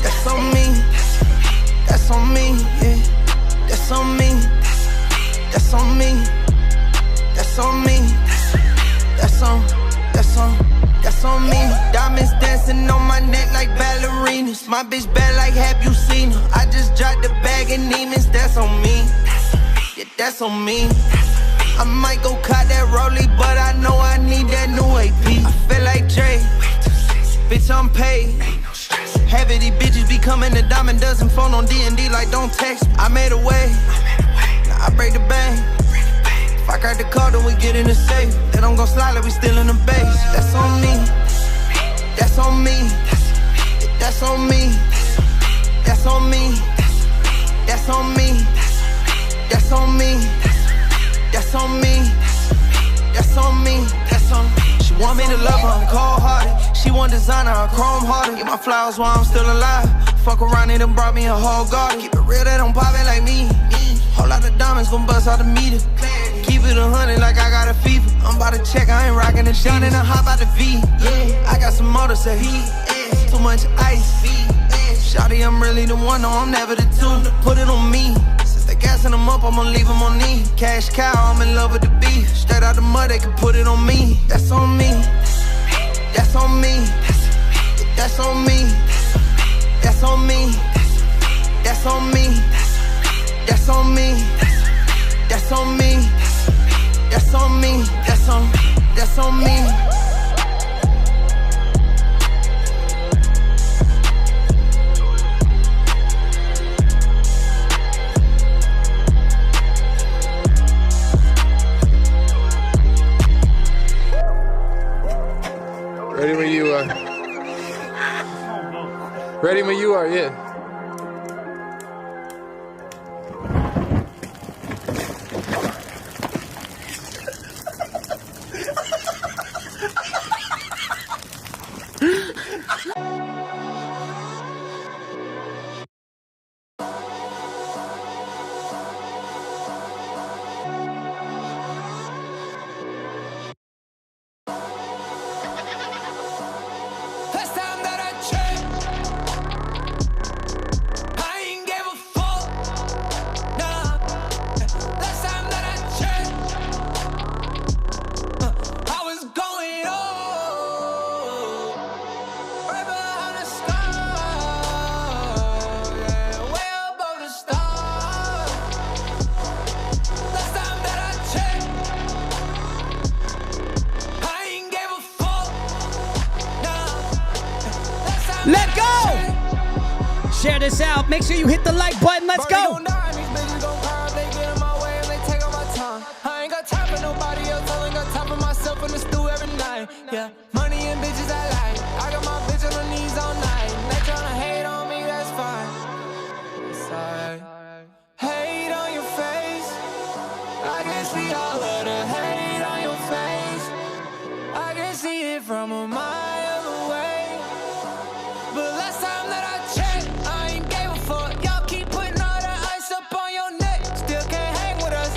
That's on me. That's on me, yeah. That's on me. That's on me. That's on me. That's on me. Diamonds dancing on my neck like ballerinas. My bitch bad like have you seen her? I just dropped the bag of demons. That's on me. Yeah, that's on me. I might go cop that rollie, but I know I need that new AP. I feel like Dre. Bitch, I'm paid. Half of these bitches be coming to diamond dozen phone on D&D like don't text me. I made a way. Now I break the bank. If I crack the car, then we get in the safe. Then I'm gon' slide like we still in the base. That's on me. That's on me. That's on me. That's on me. That's on me. That's on me. That's on me. That's on me. That's on me. She want me to love her, I'm cold-hearted. She want designer, I'm chrome-hearted. Get my flowers while I'm still alive. Fuck around and brought me a whole garden. Keep it real, they don't pop it like me. Whole lot of diamonds gon' bust out the meter. Keep it 100 like I got a fever. I'm about to check, I ain't rockin' the shine and I hop out the V. Yeah, I got some more to say. Too much ice. Shawty, I'm really the one, no, I'm never the two. Put it on me. Since they gassing them up, I'ma leave them on knee. Cash cow, I'm in love with the beef. Straight out the mud, they can put it on me. That's on me. That's on me. That's on me. That's on me. That's on me. That's on me. That's on me. That's on me. That's on me. Ready when you are. Ready when you are, yeah. Let go! Share this out. Make sure you hit the like button. Let's go! I ain't got time for nobody else. I ain't got time for myself in the stew every night. Yeah, money and bitches I like. I got my bitch on her knees all night. They tryna hate on me, that's fine. It's alright. Hate on your face. I can see all of the hate on your face. I can see it from a mile away. But last time that I checked, I ain't gave a fuck. Y'all keep putting all that ice up on your neck. Still can't hang with us.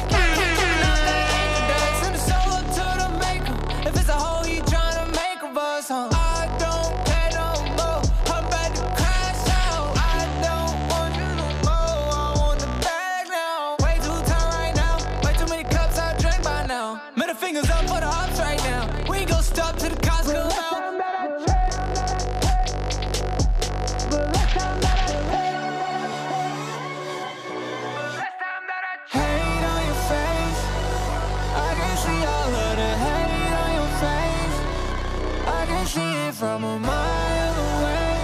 Send the soul up to the maker. If it's a hole you tryna make of us, huh? I don't care no more. I'm about to crash out. I don't want you no more. I want the bag now. Way too tight right now. Way too many cups I drink by now. Middle fingers up for the hops right now. We gon' stop to the Costco now. From a mile away.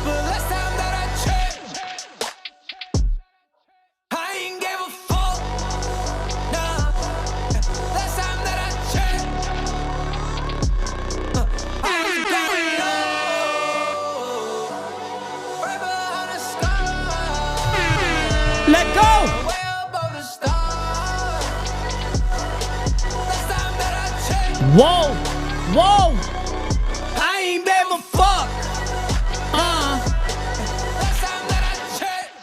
But last time that I checked, I ain't gave a fuck. Nah, last time that I checked, I was going low, right behind the sky. Let go! Way above the stars. Last time that I checked. Whoa! Whoa! I ain't never fuck. Last time that I checked.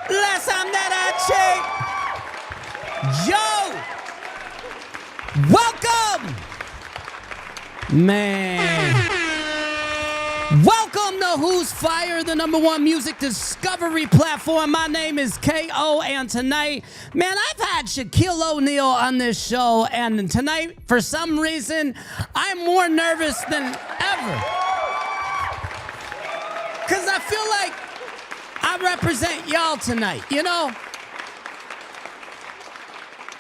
Last time that I checked. Yo! Welcome! Man. Welcome to Whozfire, the #1 music discovery platform. My name is K.O. and tonight, man, I've had Shaquille O'Neal on this show, and tonight, for some reason, I'm more nervous than ever. Because I feel like I represent y'all tonight, you know?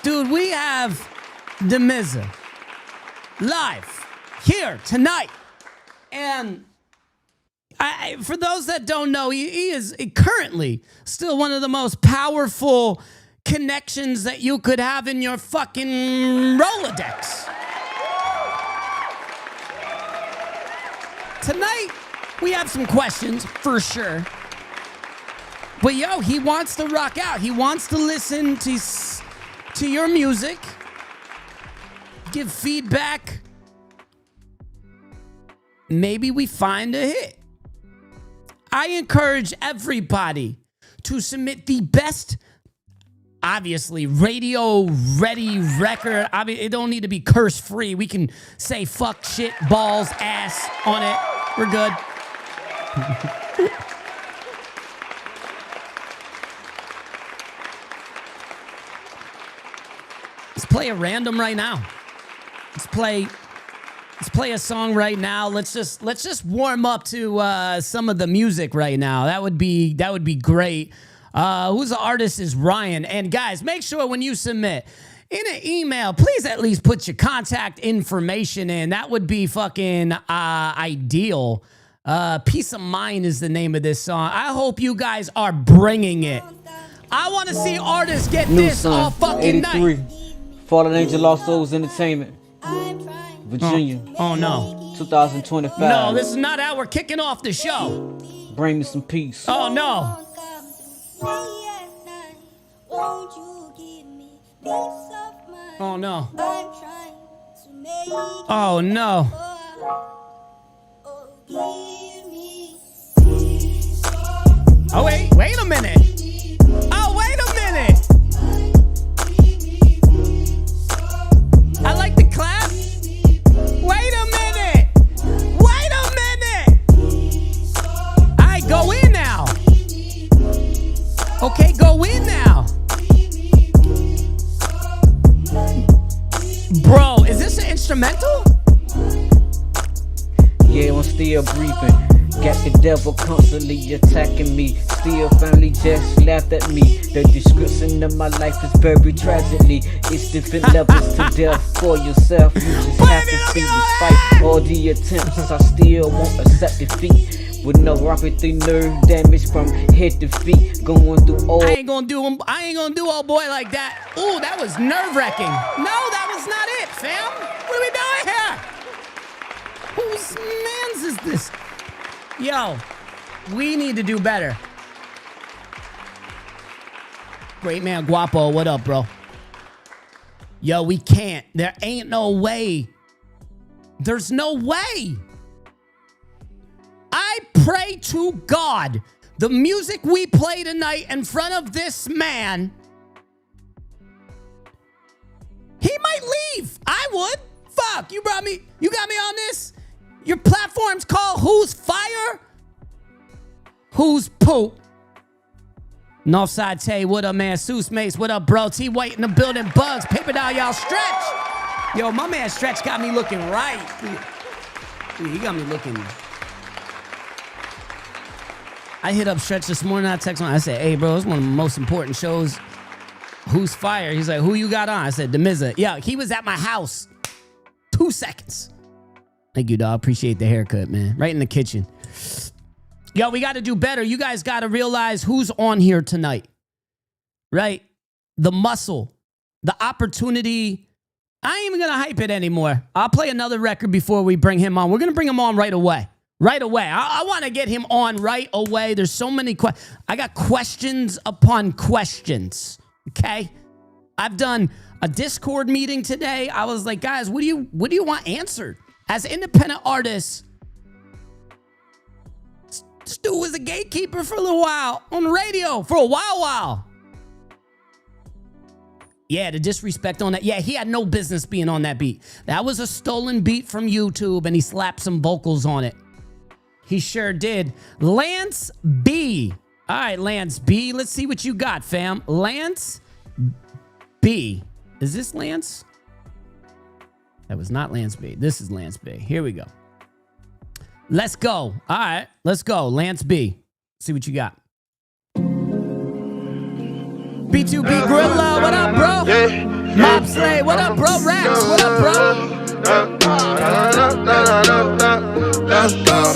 Dude, we have DAMIZZA live here tonight. And for those that don't know, he is currently still one of the most powerful connections that you could have in your fucking Rolodex. Tonight, we have some questions for sure. But yo, he wants to rock out. He wants to listen to your music, give feedback. Maybe we find a hit. I encourage everybody to submit the best, obviously, radio-ready record. I mean, it don't need to be curse-free. We can say fuck, shit, balls, ass on it. We're good. Let's play a random right now. Let's play a song right now. Let's just warm up to some of the music right now. That would be great. Who's the artist is Ryan. And guys, make sure when you submit in an email, please at least put your contact information in. That would be fucking ideal. Peace of Mind is the name of this song. I hope you guys are bringing it. I want to see artists get this all fucking 83. night. Fallen Angel Lost Souls Entertainment, Virginia. Oh no. 2025. No, this is not how we're kicking off the show. Bring me some peace. Oh no. Oh no. Oh no. Oh wait a minute. Oh wait a minute. I like the clap. Wait a minute. Wait a minute. I go in now. Okay, go in now. Bro, is this an instrumental? Yeah, I'm still breathing. Got the devil constantly attacking me. Still family just laughed at me. The description of my life is very tragically. It's different levels to death for yourself. You just have to see despite all the attempts. I still won't accept defeat. With no rapidly nerve damage from head to feet. Going through all. I ain't gonna do old boy like that. Ooh, that was nerve-wracking. No, that was not it, fam. What are we doing here? Whose man's is this? Yo, we need to do better. Great man, Guapo, what up, bro? Yo, we can't. There ain't no way. There's no way. I pray to God, the music we play tonight in front of this man, he might leave. I would. Fuck, you got me on this? Your platform's called Whozfire? Who's poop? Northside Tay, what up, man? Seuss Mace, what up, bro? T White in the building, Bugs, Paper Doll, y'all, Stretch. Yo, my man Stretch got me looking right. Dude, he got me looking. I hit up Stretch this morning. I text him. I said, hey, bro, it's one of the most important shows. Whozfire? He's like, who you got on? I said, DAMIZZA. Yeah, he was at my house. 2 seconds. Thank you, dog. Appreciate the haircut, man. Right in the kitchen. Yo, we got to do better. You guys got to realize who's on here tonight. Right? The muscle. The opportunity. I ain't even going to hype it anymore. I'll play another record before we bring him on. We're going to bring him on right away. Right away. I want to get him on right away. There's so many questions. I got questions upon questions. Okay? I've done a Discord meeting today. I was like, guys, what do you want answered? As independent artists, Stu was a gatekeeper for a little while on the radio for a while. Yeah, the disrespect on that. Yeah, he had no business being on that beat. That was a stolen beat from YouTube, and he slapped some vocals on it. He sure did. Lance B. All right, Lance B. Let's see what you got, fam. Lance B. Is this Lance? That was not Lance B. This is Lance B. Here we go. Let's go. All right, let's go. Lance B. See what you got. B2B Gorilla, what up, bro? Mob Slay, what up, bro? Rax, what up, bro?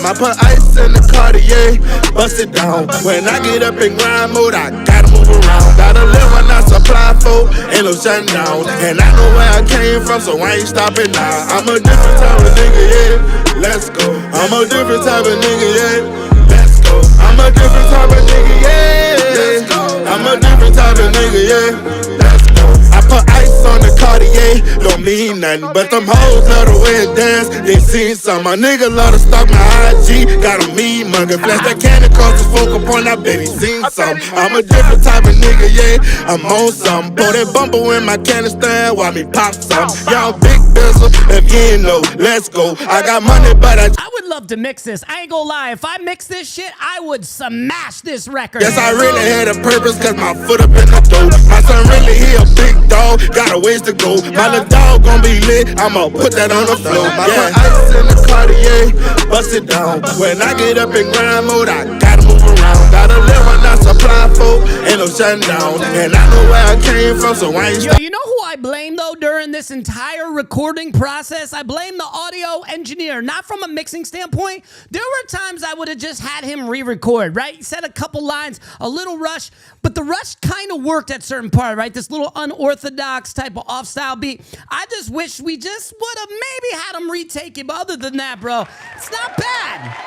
I put ice in the Cartier, bust it down. When I get up in grind mode, I gotta move around. Gotta live when I supply folk, ain't no shutting down. And I know where I came from, so I ain't stopping now. I'm a different type of nigga, yeah. Let's go. I'm a different type of nigga, yeah. Let's go. I'm a different type of nigga, yeah. Let's go. I'm a different type of nigga, yeah. Let's go. I put ice on the Cartier, don't mean nothing, but them hoes love the way it dance. They seen some, my nigga love to stalk my IG. Got a mean mugger, flash that candy across the focal point, I bet he seen some. I'm a different type of nigga, yeah. I'm on some. Pour that bumble in my canister, while me pop some. Y'all big bizzle, if you ain't know, let's go. I got money, but I would love to mix this. I ain't gonna lie. If I mix this shit, I would smash this record. Yes, I really had a purpose, cause my foot up in the door. My son really, he a big dog, got a ways to go. My little dog gon' be lit, I'ma put that on the floor. Yeah, ice in the Cartier, bust it down. When I get up in grind mode, I gotta move around. Gotta live when I supply folk, ain't no shutting down. And I know where I came from, so I ain't Yo, you know who I blame though during this entire recording process? I blame the audio engineer, not from a mixing standpoint. There were times I would have just had him re-record, right? He said a couple lines, a little rush, but the rush kind of worked at certain part, right? This little unorthodox type of off-style beat. I just wish we just would have maybe had him retake it, but other than that, bro, it's not bad.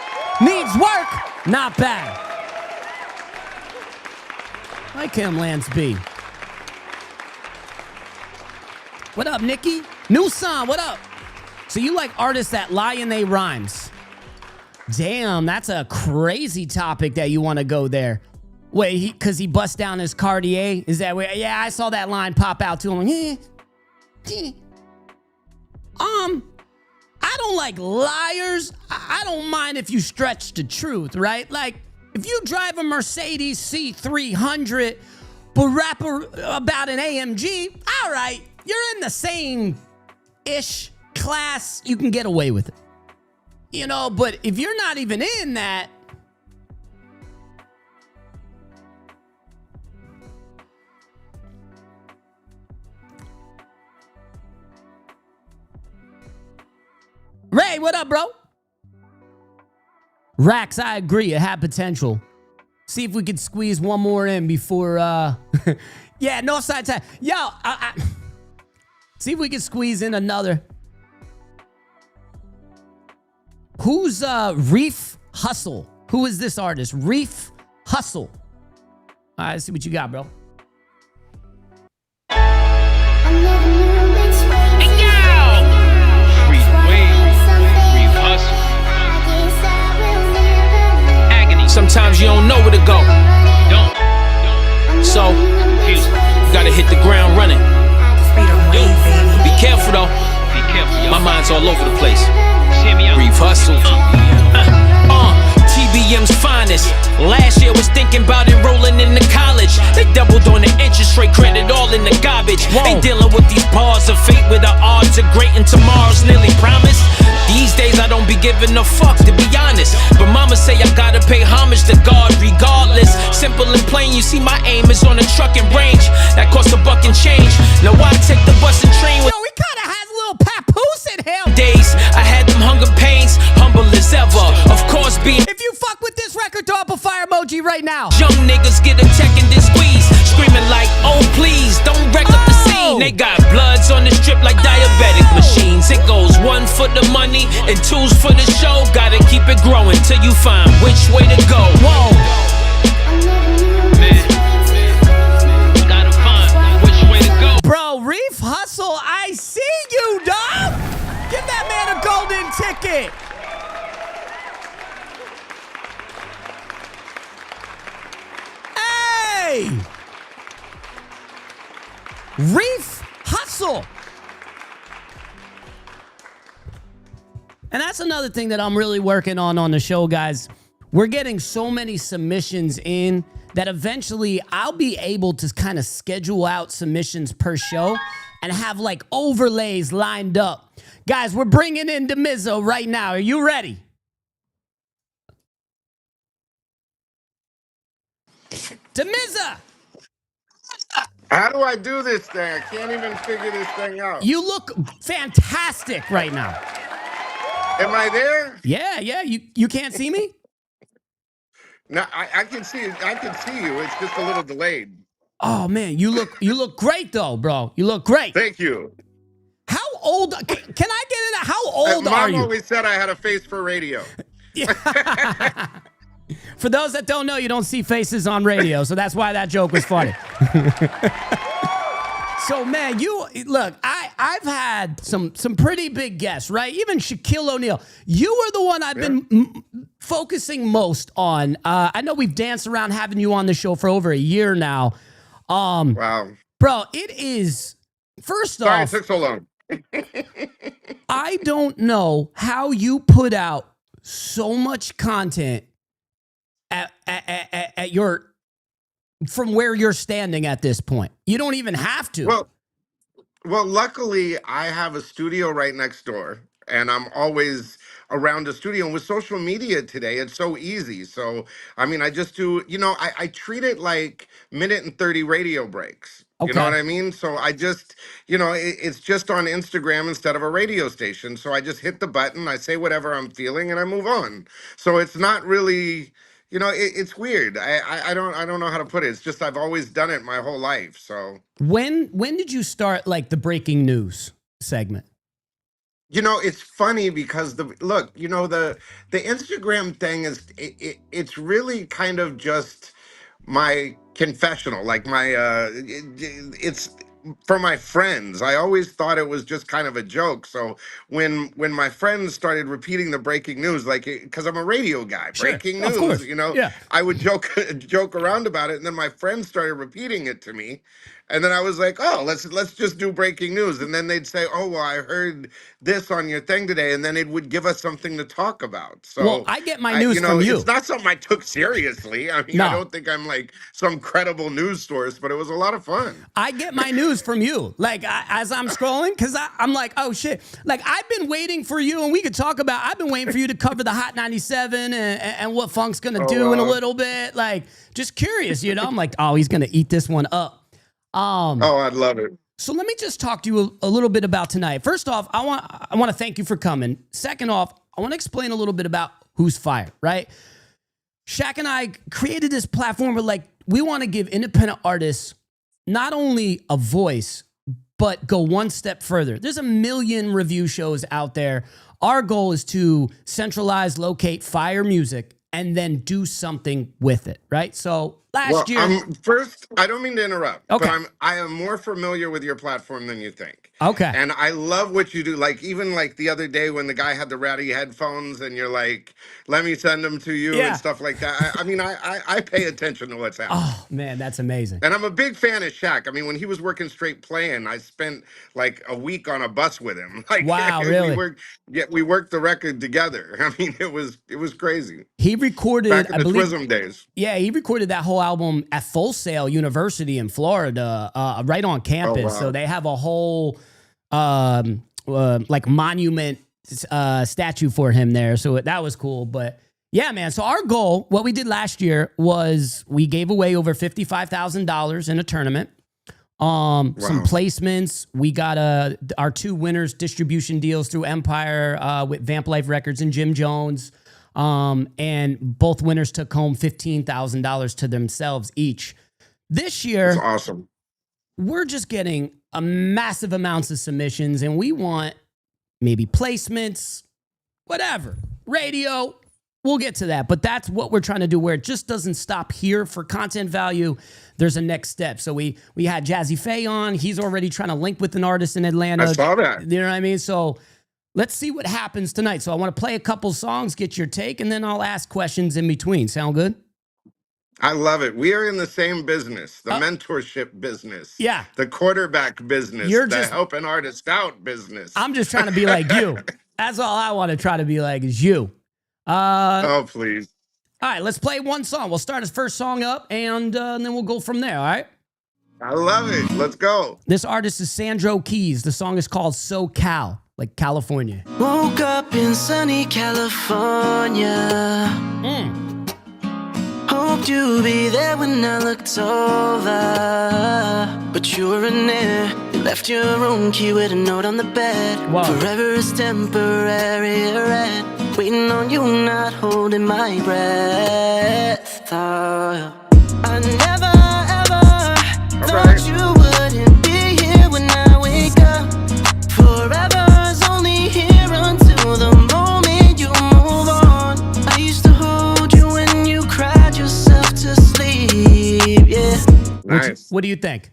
Needs work, not bad. Like him, Lance B. What up, Nikki? New song, what up? So you like artists that lie in they rhymes. Damn, that's a crazy topic that you want to go there. Wait, because he bust down his Cartier? Is that where? Yeah, I saw that line pop out to him. I don't like liars. I don't mind if you stretch the truth, right? Like, if you drive a Mercedes C300, but rap about an AMG, all right, you're in the same-ish class. You can get away with it. You know, but if you're not even in that, Ray, what up, bro? Rax, I agree. It had potential. See if we could squeeze one more in before, yeah, no side time. Yo, see if we can squeeze in another. Who's Reef Hustle? Who is this artist? Reef Hustle. All right, let's see what you got, bro. Sometimes you don't know where to go. So, you gotta hit the ground running. Be careful though. My mind's all over the place. Reef Hustle. TBM's finest. Last year was thinking about enrolling in the college. They doubled on the interest rate, credit all in the garbage. They dealing with these bars of fate where the odds are great and tomorrow's nearly promised. These days I don't be giving a fuck, to be honest. But mama say I gotta pay homage to God regardless. Simple and plain, you see my aim is on a trucking range. That costs $1 and change. Now I take the bus and train with. Yo, he kinda has a little papoose in him. Days I had them hunger pains, humble as ever. Of course being. If you fuck with this record, throw up a fire emoji right now. Young niggas get a check and then squeeze, screaming like, oh please, don't wreck up the scene. They got bloods on the strip like diabetic machines. It goes 1 for the money and 2's for the show. Gotta keep it growing till you find which way to go. Whoa. Man, gotta find which way to go. Bro, Reef Hustle, I see you, dog. Give that man a golden ticket. Reef Hustle. And that's another thing that I'm really working on the show, guys. We're getting so many submissions in that eventually I'll be able to kind of schedule out submissions per show and have like overlays lined up. Guys, we're bringing in DAMIZZA right now. Are you ready? DAMIZZA! How do I do this thing? I can't even figure this thing out. You look fantastic right now. Am I there? Yeah. You can't see me? No, I can see it. I can see you. It's just a little delayed. Oh man, you look great though, bro. You look great. Thank you. How old? Can I get in? How old are Mom you? always said I had a face for radio. For those that don't know, you don't see faces on radio, so that's why that joke was funny. So man, you look. I've had some pretty big guests, right? Even Shaquille O'Neal. You are the one I've been focusing most on. I know we've danced around having you on the show for over a year now. Wow, bro, it is. First sorry off, it took so long. I don't know how you put out so much content at your from where you're standing at this point. You don't even have to. Well, luckily I have a studio right next door, and I'm always around the studio. And with social media today, it's so easy. So, I mean, I just do, I treat it like minute and 30 radio breaks. You know Okay. what I mean? So I just, it's just on Instagram instead of a radio station. So I just hit the button, I say whatever I'm feeling, and I move on. So it's not really, it's weird. I don't know how to put it. It's just I've always done it my whole life. So When did you start like the breaking news segment? it's funny because the Instagram thing is it's really kind of just my confessional, like my it's for my friends. I always thought it was just kind of a joke. So when my friends started repeating the breaking news, like because I'm a radio guy, Sure, breaking of news, course. Yeah. I would joke around about it, and then my friends started repeating it to me. And then I was like, oh, let's just do breaking news. And then they'd say, oh, well, I heard this on your thing today. And then it would give us something to talk about. So Well, I get my news from you. It's not something I took seriously. I mean, No. I don't think I'm like some credible news source, but it was a lot of fun. I get my news from you. Like as I'm scrolling, because I'm like, oh shit. Like I've been waiting for you, and we could talk about. I've been waiting for you to cover the Hot 97 and what Funk's gonna do in a little bit. Like just curious, I'm like, oh, he's gonna eat this one up. Oh, I'd love it. So let me just talk to you a little bit about tonight. First off, I want to thank you for coming. Second off, I want to explain a little bit about Whozfire, right? Shaq and I created this platform where we want to give independent artists not only a voice, but go one step further. There's a million review shows out there. Our goal is to centralize, locate fire music, and then do something with it, right? So last year... First, I don't mean to interrupt, Okay. but I am more familiar with your platform than you think. Okay. And I love what you do. Like, even like the other day when the guy had the ratty headphones and you're like, let me send them to you Yeah. and stuff like that. I pay attention to what's happening. Oh, man, that's amazing. And I'm a big fan of Shaq. I mean, when he was working straight playing, I spent like a week on a bus with him. Like, wow, really? We worked the record together. I mean, it was crazy. He recorded, back in I the believe, Twism days. Yeah, he recorded that whole album at Full Sail University in Florida, right on campus. wow. So they have a whole like monument statue for him there. So that was cool. But yeah, man. So our goal, what we did last year was we gave away over $55,000 in a tournament. Some placements. We got our two winners distribution deals through Empire with Vamp Life Records and Jim Jones. And both winners took home $15,000 to themselves each. This year, That's awesome. We're just getting a massive amounts of submissions, and we want maybe placements, whatever, radio. We'll get to that, but that's what we're trying to do, where it just doesn't stop here for content value. There's a next step. So we had Jazzy Faye on. He's already trying to link with an artist in Atlanta. I saw that. You know what I mean? So let's see what happens tonight. So I want to play a couple songs, get your take, and then I'll ask questions in between. Sound good? I love it. We are in the same business, the Uh, mentorship business, yeah, the quarterback business, you're the just. helping artist out business. I'm just trying to be like you. That's all I want to try to be like is you. Uh, Oh, please. all right, let's play one song. We'll start his first song up, and then we'll go from there. All right. I love it. Let's go. This artist is Sandro Keys. The song is called SoCal, like California. Woke up in sunny California. Hoped you'd be there when I looked over, but you weren't there. You left your room key with a note on the bed. Wow. Forever is temporary, red. Waiting on you, not holding my breath. I never ever thought you wouldn't be here when I wake up. Forever is only here until the moment you move on. I used to hold you when you cried yourself to sleep, yeah. Nice. What do you think?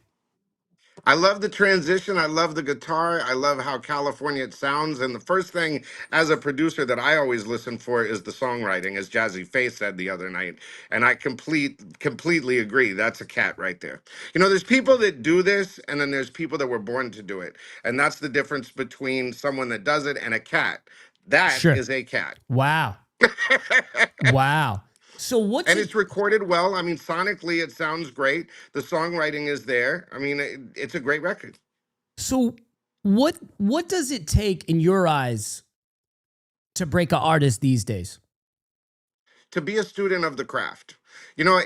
I love the transition. I love the guitar. I love how California it sounds. And the first thing as a producer that I always listen for is the songwriting, as Jazzy Faye said the other night. And I completely agree. That's a cat right there. You know, there's people that do this, and then there's people that were born to do it. And that's the difference between someone that does it and a cat. That Sure. is a cat. Wow. Wow. So what's And it? it's recorded well. I mean, sonically, it sounds great. The songwriting is there. I mean, it's a great record. So what does it take in your eyes to break an artist these days? To be a student of the craft. You know,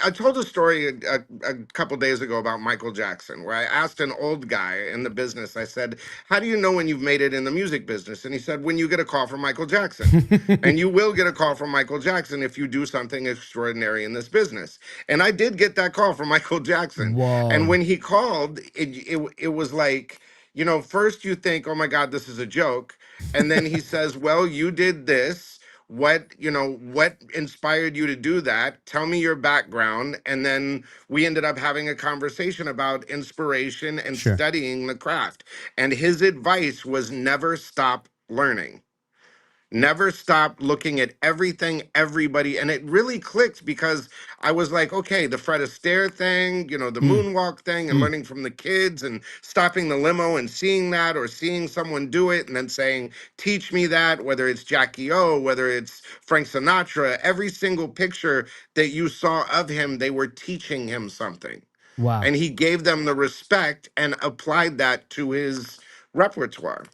I told a story a couple days ago about Michael Jackson, where I asked an old guy in the business, I said, how do you know when you've made it in the music business? And he said, when you get a call from Michael Jackson. And you will get a call from Michael Jackson if you do something extraordinary in this business. And I did get that call from Michael Jackson. And Whoa. when he called, it was like, you know, first you think, oh my God, this is a joke. And then he says, well, you did this. What inspired you to do that? Tell me your background. And then we ended up having a conversation about inspiration and Sure. studying the craft. And his advice was never stop learning. Never stop looking at everything, everybody. And it really clicked because I was like, okay, the Fred Astaire thing, you know, the Mm, moonwalk thing, and mm. learning from the kids and stopping the limo and seeing that, or seeing someone do it and then saying, teach me that, whether it's Jackie O, whether it's Frank Sinatra, every single picture that you saw of him, they were teaching him something. Wow. And he gave them the respect and applied that to his repertoire.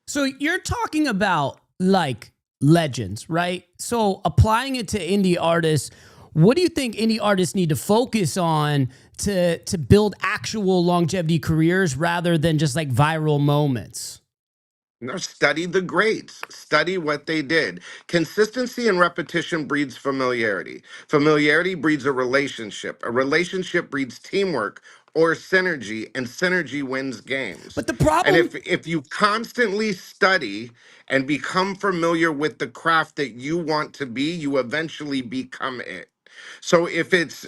So you're talking about like legends, right? So applying it to indie artists, what do you think indie artists need to focus on to build actual longevity careers rather than just like viral moments? No, study the greats. Study what they did. Consistency and repetition breeds familiarity. Familiarity breeds a relationship. A relationship breeds teamwork or synergy, and synergy wins games. But the And problem, if you constantly study and become familiar with the craft that you want to be, you eventually become it. So if it's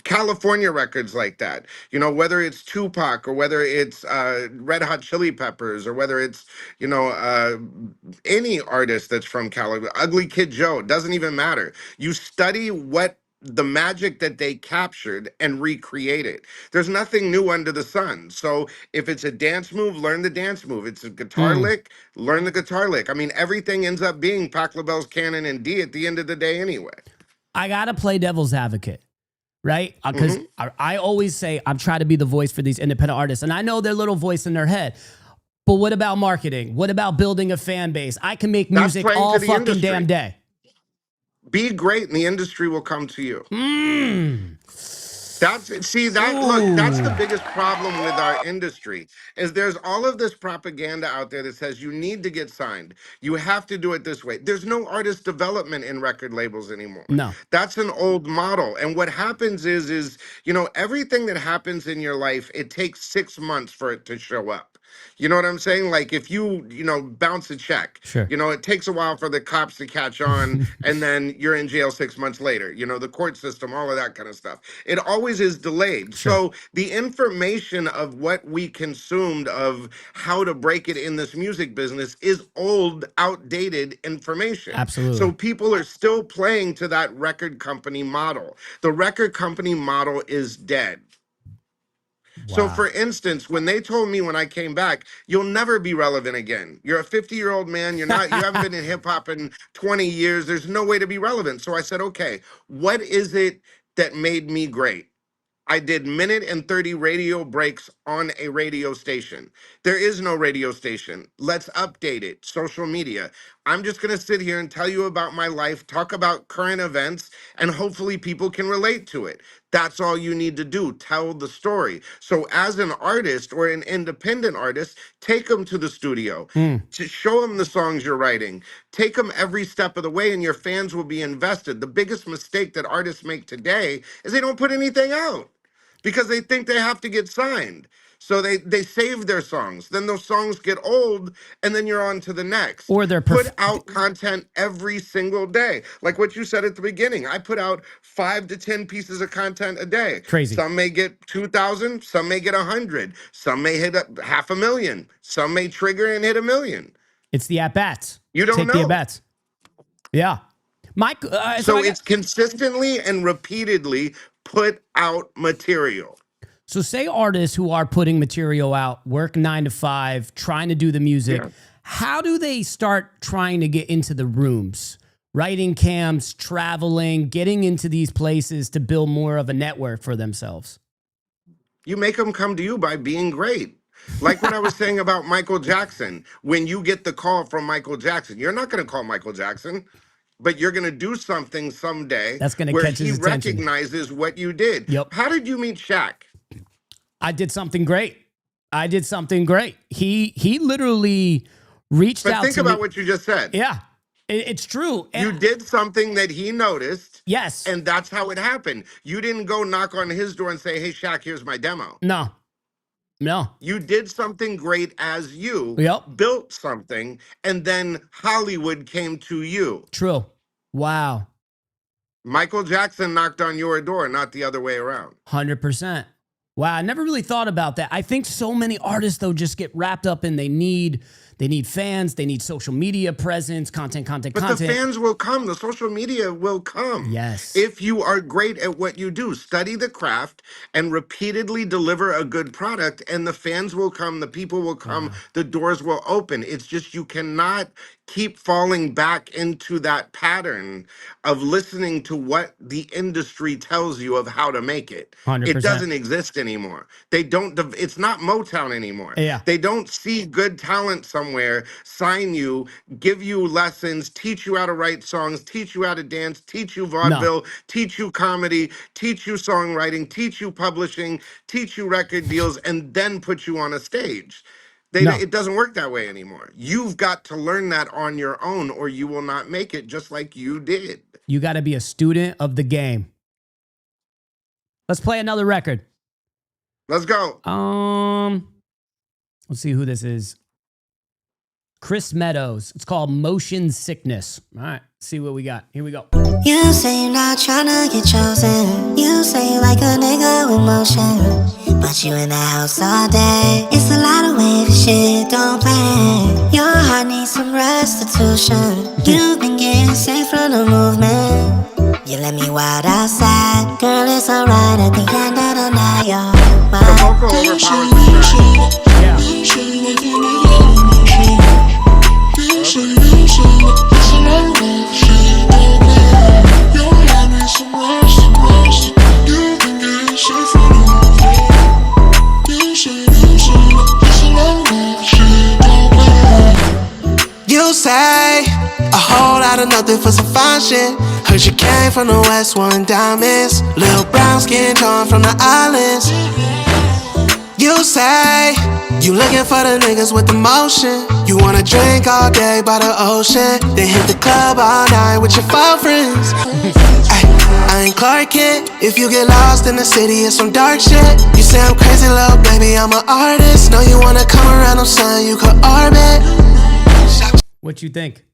California records like that, you know, whether it's Tupac or whether it's Red Hot Chili Peppers or whether it's, you know, any artist that's from California, Ugly Kid Joe, doesn't even matter. You study what the magic that they captured and recreate it. There's nothing new under the sun. So if it's a dance move, learn the dance move. It's a guitar mm, lick, learn the guitar lick. I mean, everything ends up being Pac LaBelle's Canon and D at the end of the day anyway. I got to play devil's advocate, right? Because Mhm. I always say I'm trying to be the voice for these independent artists. And I know their little voice in their head. But what about marketing? What about building a fan base? I can make That's music playing all to the fucking damn industry. day. Be great and the industry will come to you. Mm. That's the Ooh. biggest problem with our industry is there's all of this propaganda out there that says you need to get signed. You have to do it this way. There's no artist development in record labels anymore. No. That's an old model. And what happens is, you know, everything that happens in your life, it takes 6 months for it to show up. You know what I'm saying? Like if you know, bounce a check, Sure. you know, it takes a while for the cops to catch on and then you're in jail 6 months later, you know, the court system, all of that kind of stuff. It always always is delayed. Sure. So the information of what we consumed of how to break it in this music business is old, outdated information. Absolutely. So people are still playing to that record company model. The record company model is dead. So, Wow. for instance, when they told me when I came back, you'll never be relevant again. You're a 50-year-old man. You haven't been in hip hop in 20 years. There's no way to be relevant. So I said, okay, what is it that made me great? I did minute and 30 radio breaks on a radio station. There is no radio station. Let's update it. Social media. I'm just going to sit here and tell you about my life, talk about current events, and hopefully people can relate to it. That's all you need to do. Tell the story. So as an artist or an independent artist, take them to the studio. To show them the songs you're writing. Take them every step of the way and your fans will be invested. The biggest mistake that artists make today is they don't put anything out because they think they have to get signed. So they save their songs. Then those songs get old, and then you're on to the next. Or they're put out content every single day. Like what you said at the beginning. I put out 5 to 10 pieces of content a day. Crazy. Some may get 2,000, some may get 100, some may hit 500,000, some may trigger and hit 1 million. It's the at-bats. You don't Take know. the at-bats. Yeah. Mike, so it's consistently and repeatedly put out material. So say artists who are putting material out, work 9 to 5, trying to do the music. Yeah. How do they start trying to get into the rooms? Writing camps, traveling, getting into these places to build more of a network for themselves? You make them come to you by being great. Like what I was saying about Michael Jackson. When you get the call from Michael Jackson, you're not going to call Michael Jackson, but you're going to do something someday that's going to where catch he his attention. recognizes what you did. Yep. How did you meet Shaq? I did something great. He literally reached out to me. But think about what you just said. Yeah, it's true. You did something that he noticed. Yes. And that's how it happened. You didn't go knock on his door and say, hey, Shaq, here's my demo. No. You did something great as you. Yep. Built something, and then Hollywood came to you. True. Wow. Michael Jackson knocked on your door, not the other way around. 100%. Wow, I never really thought about that. I think so many artists, though, just get wrapped up in they need fans, they need social media presence, content. But the fans will come. The social media will come. Yes. If you are great at what you do, study the craft and repeatedly deliver a good product, and the fans will come, the people will come, the doors will open. It's just you cannot keep falling back into that pattern of listening to what the industry tells you of how to make it. 100%. It doesn't exist anymore. It's not Motown anymore. Yeah. They don't see good talent somewhere, sign you, give you lessons, teach you how to write songs, teach you how to dance, teach you vaudeville, teach you comedy, teach you songwriting, teach you publishing, teach you record deals, and then put you on a stage. It doesn't work that way anymore. You've got to learn that on your own, or you will not make it, just like you did. You got to be a student of the game. Let's play another record. Let's go. Let's see who this is. Chris Meadows. It's called Motion Sickness. All right, see what we got. Here we go. You say you're not tryna get chosen. You say you like a nigga with motion, but you in the house all day. It's a lot of wavy shit, don't play. Your heart needs some restitution. You've been getting safe from the movement. You let me wild outside. Girl, it's alright at the end of the night. You're You say a whole lot of nothing for some fine shit. Heard you came from the West, one diamonds. Little brown skin tone from the islands. You say you looking for the niggas with the motion. You wanna drink all day by the ocean, then hit the club all night with your four friends. Ay, I ain't Clark Kent. If you get lost in the city, it's some dark shit. You say I'm crazy, little baby, I'm an artist. Know you wanna come around, I'm son, you could orbit. What you think?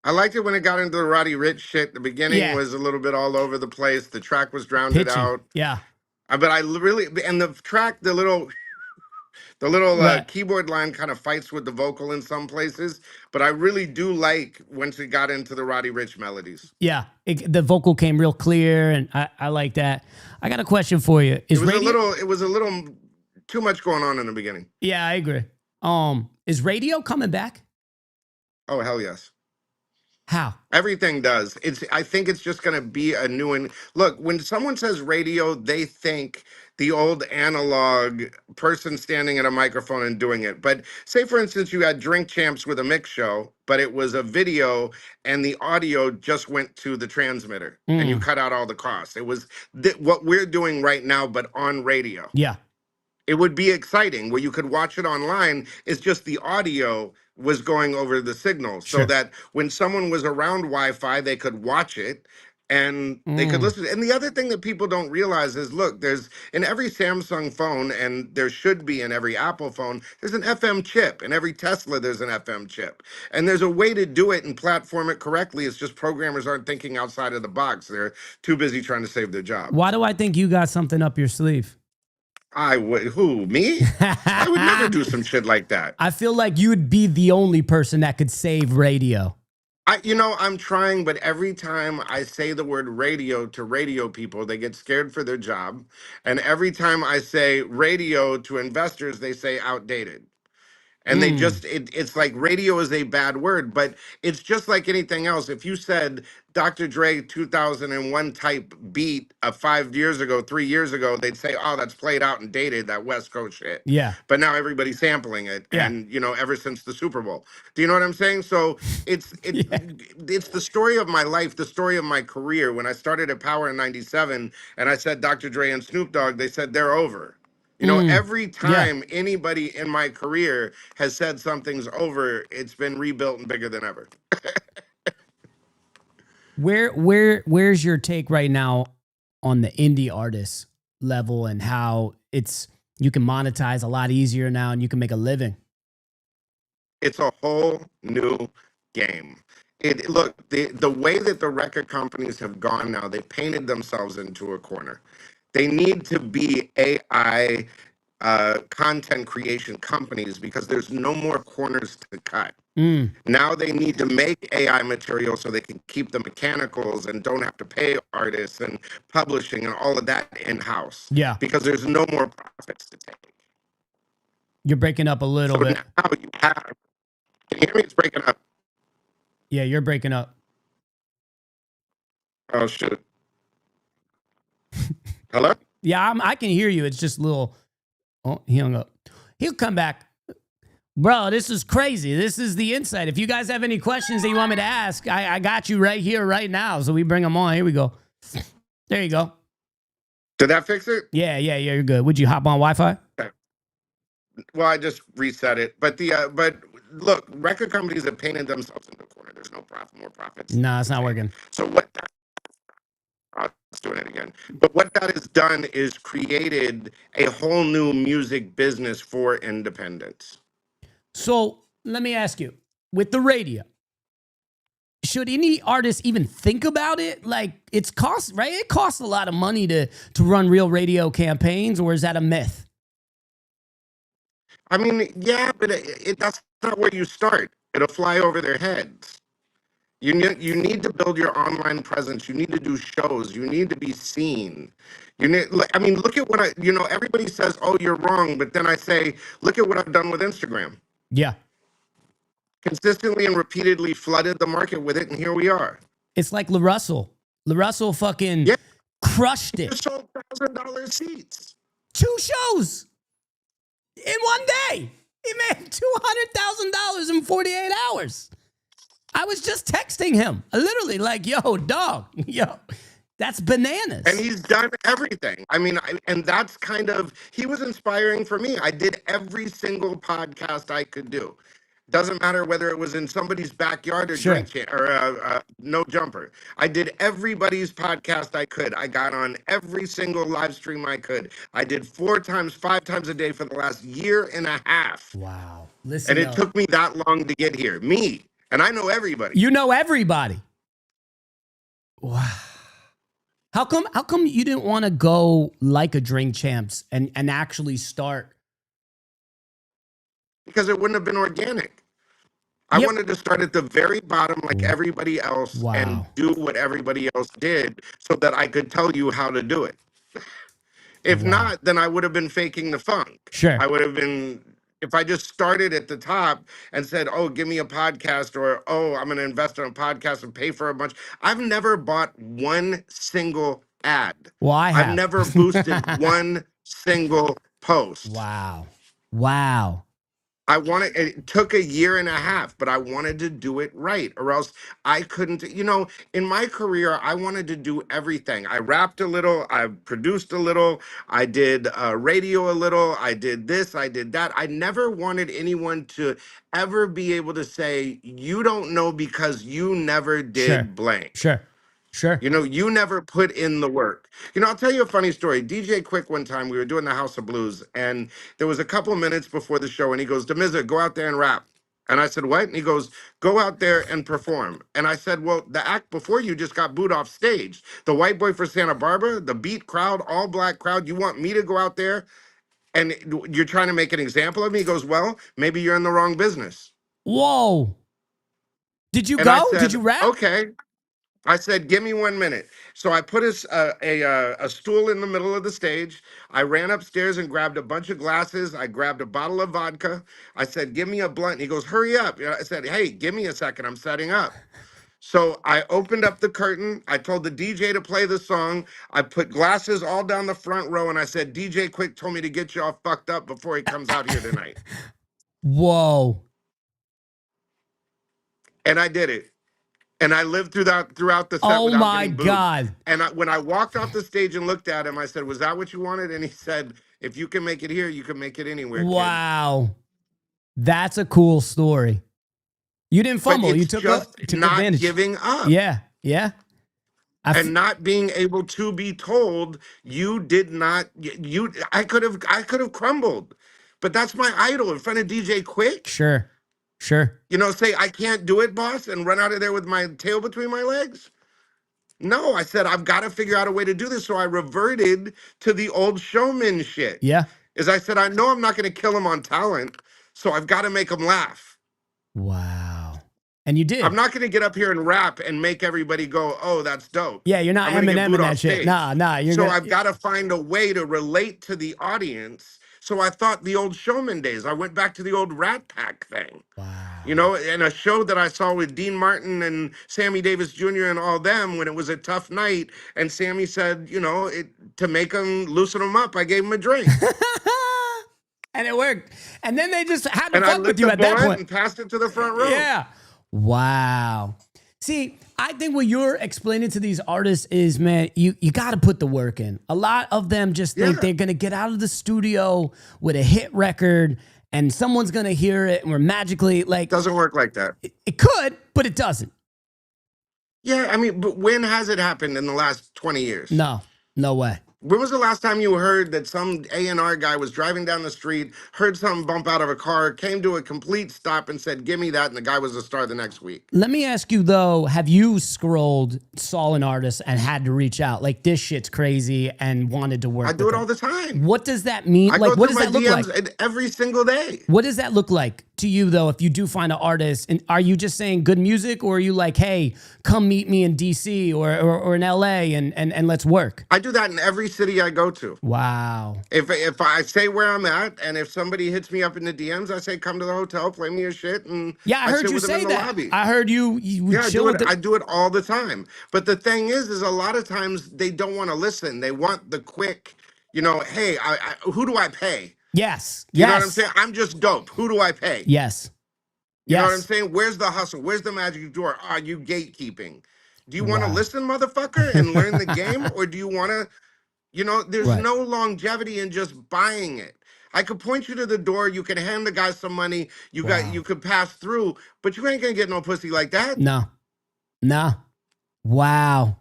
I liked it when it got into the Roddy Ricch shit. The beginning was a little bit all over the place. The track was drowned Pitchy. out. Yeah. But I really, and the track, the little Right. keyboard line kind of fights with the vocal in some places, but I really do like once we got into the Roddy Ricch melodies. Yeah. The vocal came real clear, and I like that. I got a question for you. Is radio? It was a little too much going on in the beginning. Yeah, I agree. Is radio coming back? Oh, hell yes. How? Everything does. I think it's just going to be a new one. Look, when someone says radio, they think the old analog person standing at a microphone and doing it. But say, for instance, you had Drink Champs with a mix show, but it was a video and the audio just went to the transmitter and you cut out all the costs. It was what we're doing right now, but on radio. Yeah. It would be exciting where you could watch it online. It's just the audio was going over the signal so Sure. that when someone was around Wi-Fi, they could watch it and they could listen. And the other thing that people don't realize is, look, there's in every Samsung phone, and there should be in every Apple phone, there's an FM chip. In every Tesla, there's an FM chip. And there's a way to do it and platform it correctly. It's just programmers aren't thinking outside of the box. They're too busy trying to save their job. Why do I think you got something up your sleeve? I would, who, me? I would never do some shit like that. I feel like you would be the only person that could save radio. I'm trying, but every time I say the word radio to radio people, they get scared for their job. And every time I say radio to investors, they say outdated. And they just, it's like radio is a bad word, but it's just like anything else. If you said Dr. Dre 2001 type beat 5 years ago, 3 years ago, they'd say, oh, that's played out and dated, that West Coast shit. Yeah. But now everybody's sampling it. Yeah. And, ever since the Super Bowl. Do you know what I'm saying? So it's the story of my life, the story of my career. When I started at Power in 97 and I said Dr. Dre and Snoop Dogg, they said they're over. Every time anybody in my career has said something's over, it's been rebuilt and bigger than ever. Where's your take right now on the indie artist level and how you can monetize a lot easier now and you can make a living? It's a whole new game. Look, the way that the record companies have gone now, they painted themselves into a corner. They need to be AI content creation companies because there's no more corners to cut. Now they need to make AI material so they can keep the mechanicals and don't have to pay artists and publishing and all of that in-house. Yeah. Because there's no more profits to take. You're breaking up a little bit. Now you have. Can you hear me? It's breaking up. Yeah, you're breaking up. Oh, shit. Hello? Yeah, I can hear you. It's just a little. Oh, he hung up. He'll come back. Bro, this is crazy. This is the insight. If you guys have any questions that you want me to ask, I got you right here, right now. So we bring them on. Here we go. There you go. Did that fix it? Yeah, you're good. Would you hop on Wi-Fi? Okay. Well, I just reset it. But look, record companies have painted themselves into a corner. There's no more profits. No, it's not working. So let's doing it again. But what that has done is created a whole new music business for independents. So let me ask you, with the radio, should any artist even think about it? Like, it's cost, right? It costs a lot of money to run real radio campaigns, or is that a myth? I mean, yeah, but that's not where you start. It'll fly over their heads. You need to build your online presence. You need to do shows. You need to be seen. Look at what everybody says, oh, you're wrong. But then I say, look at what I've done with Instagram. Yeah. Consistently and repeatedly flooded the market with it, and here we are. It's like LaRussell. LaRussell fucking crushed it. Just sold $1,000 seats. 2 shows in one day. He made $200,000 in 48 hours. I was just texting him, literally like, yo, dog, that's bananas. And he's done everything. And that's he was inspiring for me. I did every single podcast I could do. Doesn't matter whether it was in somebody's backyard or No Jumper. I did everybody's podcast I could. I got on every single live stream I could. I did 4 times, 5 times a day for the last year and a half. Wow. Listen, and it took me that long to get here. Me. And I know everybody. You know everybody. Wow. How come you didn't want to go like a Drink Champs and actually start? Because it wouldn't have been organic. I Yep. wanted to start at the very bottom like everybody else and Wow. do what everybody else did so that I could tell you how to do it. If Wow. not, then I would have been faking the funk. Sure. I would have been, if I just started at the top and said, oh, give me a podcast, or, oh, I'm going to invest in a podcast and pay for a bunch. I've never bought one single ad. Well, I I've have. never boosted one single post. Wow. Wow. It took a year and a half, but I wanted to do it right, or else I couldn't. In my career, I wanted to do everything. I rapped a little, I produced a little, I did radio a little, I did this, I did that. I never wanted anyone to ever be able to say, you don't know because you never Sure. did blank. Sure. Sure. You never put in the work. I'll tell you a funny story. DJ Quick, one time, we were doing the House of Blues, and there was a couple minutes before the show, and he goes, DAMIZZA, go out there and rap. And I said, what? And he goes, go out there and perform. And I said, well, the act before you just got booed off stage. The White Boy for Santa Barbara, the beat crowd, all black crowd. You want me to go out there and you're trying to make an example of me? He goes, well, maybe you're in the wrong business. Whoa. Did you And I go? Did said, you rap? okay. I said, give me 1 minute. So I put a stool in the middle of the stage. I ran upstairs and grabbed a bunch of glasses. I grabbed a bottle of vodka. I said, give me a blunt. And he goes, hurry up. I said, hey, give me a second. I'm setting up. So I opened up the curtain. I told the DJ to play the song. I put glasses all down the front row. And I said, DJ Quick told me to get you all fucked up before he comes out here tonight. Whoa. And I did it. And I lived throughout the set Oh without my getting booed. God. And when I walked off the stage and looked at him, I said, was that what you wanted? And he said, if you can make it here, you can make it anywhere, kid. Wow. That's a cool story. You didn't But fumble. You it's took just not advantage. giving up. Yeah. Yeah. And not being able to be told you did not, I could have crumbled. But that's my idol in front of DJ Quick. Sure. Sure. Say, I can't do it, boss, and run out of there with my tail between my legs. No, I said, I've got to figure out a way to do this. So I reverted to the old showman shit. Yeah. I said, I know I'm not going to kill him on talent, so I've got to make him laugh. Wow. And you did. I'm not going to get up here and rap and make everybody go, oh, that's dope. Yeah, you're not I'm gonna get Eminem booed in that off shit. stage. Nah. So I've got to find a way to relate to the audience. So I thought the old showman days. I went back to the old Rat Pack thing. Wow. And a show that I saw with Dean Martin and Sammy Davis Jr. and all them when it was a tough night. And Sammy said, to make him loosen him up, I gave him a drink. And it worked. And then they just had to And I fuck lit with you the at that blunt point. and passed it to the front row. Yeah. Wow. See, I think what you're explaining to these artists is, man, you got to put the work in. A lot of them just think they're going to get out of the studio with a hit record and someone's going to hear it and we're magically like... Doesn't work like that. It could, but it doesn't. Yeah, I mean, but when has it happened in the last 20 years? No way. When was the last time you heard that some A&R guy was driving down the street, heard something bump out of a car, came to a complete stop and said, give me that, and the guy was a star the next week? Let me ask you, though, have you scrolled, saw an artist, and had to reach out? Like, this shit's crazy, and wanted to work I with do it them? all the time. What does that mean? I Like, go what through does my that look DMs like? every single day. What does that look like to you, though, if you do find an artist? And are you just saying good music, or are you like, hey, come meet me in DC or in LA and let's work? I do that in every city I go to. Wow. If I say where I'm at, and if somebody hits me up in the DMs, I say, come to the hotel, play me your shit, and Yeah, I heard sit you with them say in the that. lobby. I heard you Yeah, chill with I do it all the time. But the thing is a lot of times they don't want to listen. They want the quick, hey, who do I pay? Yes. You know what I'm saying? I'm just dope. Who do I pay? Yes. You know what I'm saying? Where's the hustle? Where's the magic door? Are you gatekeeping? Do you want to listen, motherfucker, and learn the game? Or do you want to, there's no longevity in just buying it. I could point you to the door. You can hand the guy some money. You could pass through, but you ain't gonna get no pussy like that. No. Wow.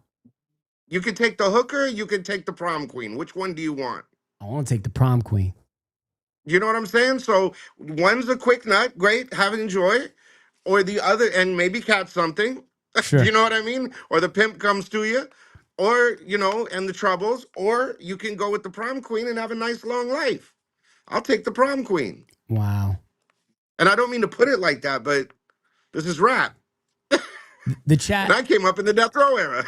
You can take the hooker. You can take the prom queen. Which one do you want? I want to take the prom queen. You know what I'm saying? So one's a quick nut, great, have it, enjoy, or the other, and maybe catch something. Sure. You know what I mean? Or the pimp comes to you, or, and the troubles, or you can go with the prom queen and have a nice long life. I'll take the prom queen. Wow. And I don't mean to put it like that, but this is rap. The chat. And I came up in the death row era.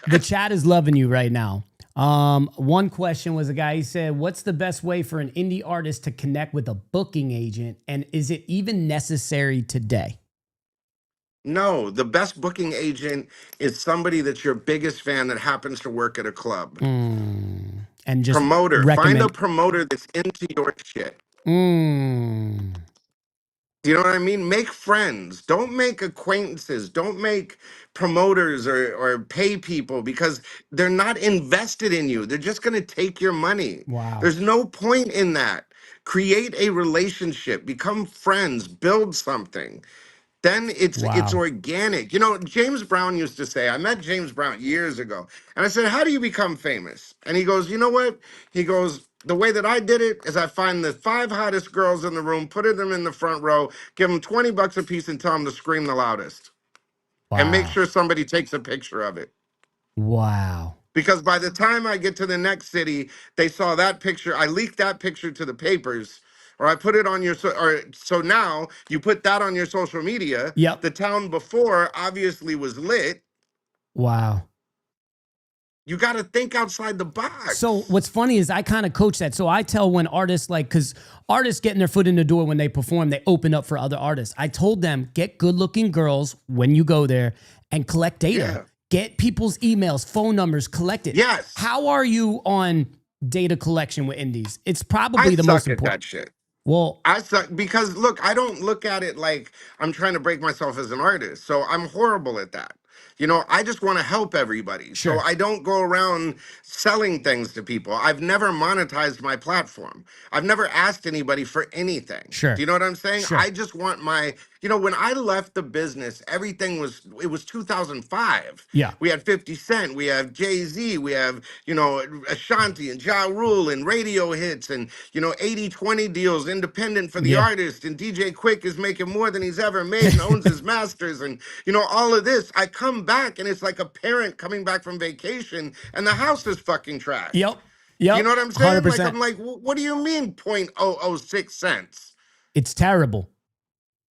The chat is loving you right now. One question was a guy, he said, what's the best way for an indie artist to connect with a booking agent? And is it even necessary today? No, the best booking agent is somebody that's your biggest fan that happens to work at a club. And just Promoter. recommend. Find a promoter that's into your shit. Mm. Do you know what I mean? Make friends. Don't make acquaintances. Don't make promoters or pay people because they're not invested in you. They're just going to take your money. Wow. There's no point in that. Create a relationship, become friends, build something. Then it's organic. James Brown used to say, I met James Brown years ago, and I said, how do you become famous? And he goes, you know what? He goes, the way that I did it is I find the 5 hottest girls in the room, put them in the front row, give them $20 a piece and tell them to scream the loudest. Wow. And make sure somebody takes a picture of it. Wow. Because by the time I get to the next city, they saw that picture. I leaked that picture to the papers, or I put it on your, so now you put that on your social media. Yep. The town before obviously was lit. Wow. You got to think outside the box. So what's funny is I kind of coach that. So I tell when artists, because artists getting their foot in the door when they perform, they open up for other artists. I told them, get good looking girls when you go there and collect data. Yeah. Get people's emails, phone numbers, collect it. Yes. How are you on data collection with indies? It's probably the most important. That shit. Well, I suck because look, I don't look at it like I'm trying to break myself as an artist. So I'm horrible at that. I just want to help everybody. Sure. So I don't go around selling things to people. I've never monetized my platform. I've never asked anybody for anything. Sure. Do you know what I'm saying? Sure. I just want when I left the business, everything it was 2005. Yeah. We had 50 Cent, we have Jay-Z, we have, Ashanti and Ja Rule and radio hits and, 80-20 deals independent for the artist. And DJ Quick is making more than he's ever made and owns his masters. And, all of this. I come back and it's like a parent coming back from vacation and the house is fucking trash. Yep. You know what I'm saying? 100%. Like, I'm like, what do you mean 0.006 cents? It's terrible.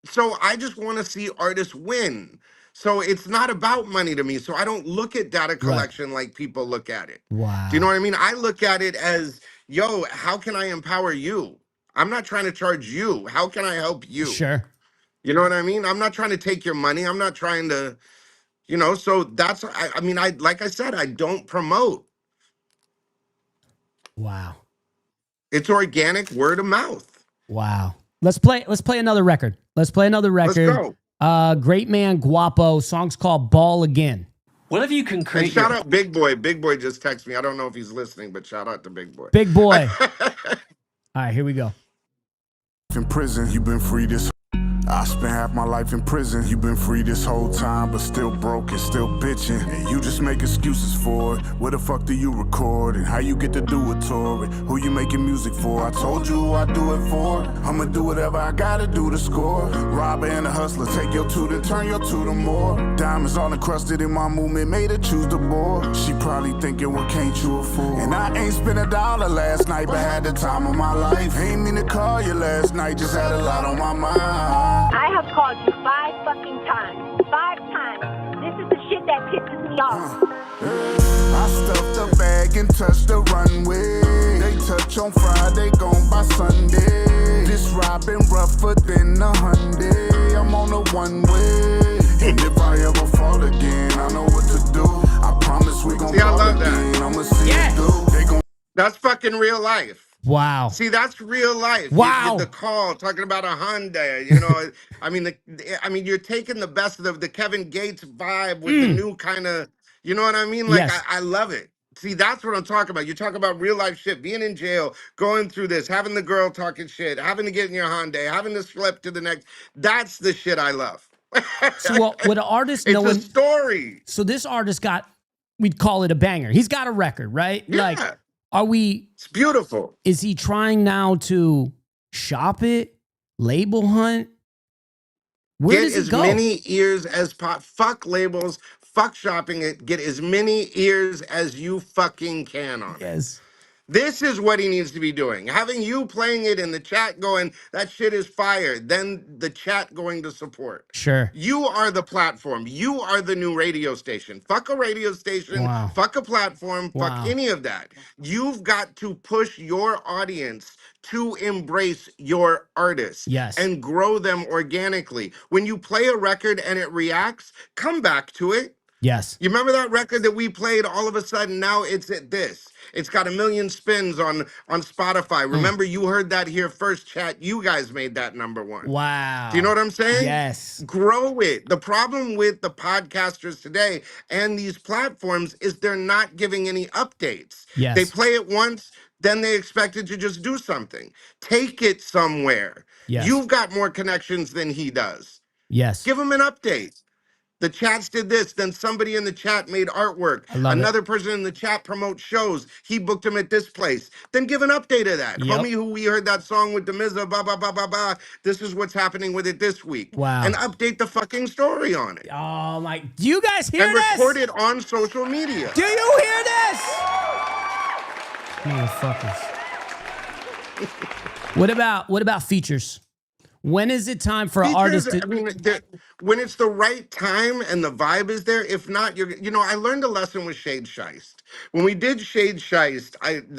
So I just want to see artists win. So it's not about money to me. So I don't look at data collection like people look at it. Wow. Do you know what I mean? I look at it as, yo, how can I empower you? I'm not trying to charge you. How can I help you? Sure. You know what I mean? I'm not trying to take your money. I'm not trying to, so that's, like I said, I don't promote. Wow. It's organic word of mouth. Wow. Let's play another record. Let's Let's go. Great Man Guapo. Song's called Ball Again. Whatever you can create. And shout out Big Boy. Big Boy just texted me. I don't know if he's listening, but shout out to Big Boy. Big Boy. All right, here we go. In prison, you've been free this. I spent half my life in prison. You've been free this whole time, but still broken, still bitching. And you just make excuses for it. Where the fuck do you record? And how you get to do a tour? And who you making music for? I told you who I do it for. I'ma do whatever I gotta do to score. Robber and a hustler, take your two, then turn your two to more. Diamonds all encrusted in my movement, made her choose the board. She probably thinking, what can't you afford? And I ain't spent $1 last night, but had the time of my life. Ain't mean to call you last night, just had a lot on my mind. I have called you 5 fucking times. 5 times. This is the shit that pisses me off. I stuffed the bag and touched the runway. They touch on Friday, gone by Sunday. This ride been rougher than a Hyundai. I'm on a one-way. And if I ever fall again, I know what to do. I promise we gon' fall again. I'ma see it through. They gon' That's fucking real life. Wow. See, that's real life. Wow. The call talking about a Honda, I mean, you're taking the best of the Kevin Gates vibe with the new kind of, you know what I mean? Like, Yes. I love it. See, that's what I'm talking about. You talk about real life shit, being in jail, going through this, having the girl talking shit, having to get in your Hyundai, having to slip to the next. That's the shit I love. So what an artist it's knowing, a story. So this artist got, we'd call it a banger. He's got a record, right? Yeah. Like, are we? It's beautiful. Is he trying now to shop it, label hunt? Where Get does as it go? many ears as Fuck labels. fuck shopping it, get as many ears as you fucking can on it. Yes. This is what he needs to be doing. Having you playing it in the chat going, that shit is fire. Then the chat going to support. Sure. You are the platform. You are the new radio station. Fuck a radio station. Wow. Fuck a platform. Fuck Wow. any of that. You've got to push your audience to embrace your artists. Yes. And grow them organically. When you play a record and it reacts, come back to it. Yes. You remember that record that we played? All of a sudden, now it's at this. It's got 1 million spins on Spotify. Remember, you heard that here first, chat. You guys made that #1. Wow. Do you know what I'm saying? Yes. Grow it. The problem with the podcasters today and these platforms is they're not giving any updates. Yes. They play it once, then they expect it to just do something. Take it somewhere. Yes. You've got more connections than he does. Yes. Give him an update. The chats did this, then somebody in the chat made artwork. I love Another person in the chat promotes shows. He booked him at this place. Then give an update of that. Yep. Homie who we heard that song with DAMIZZA, blah, blah, blah, blah, blah. This is what's happening with it this week. Wow. And update the fucking story on it. Oh my! Do you guys hear And this? record it on social media. Do you hear this? Motherfuckers. What about features? When is it time for Features, artists to? I mean, when it's the right time and the vibe is there. If not, I learned a lesson with Shade Shiest. When we did Shade Shiest,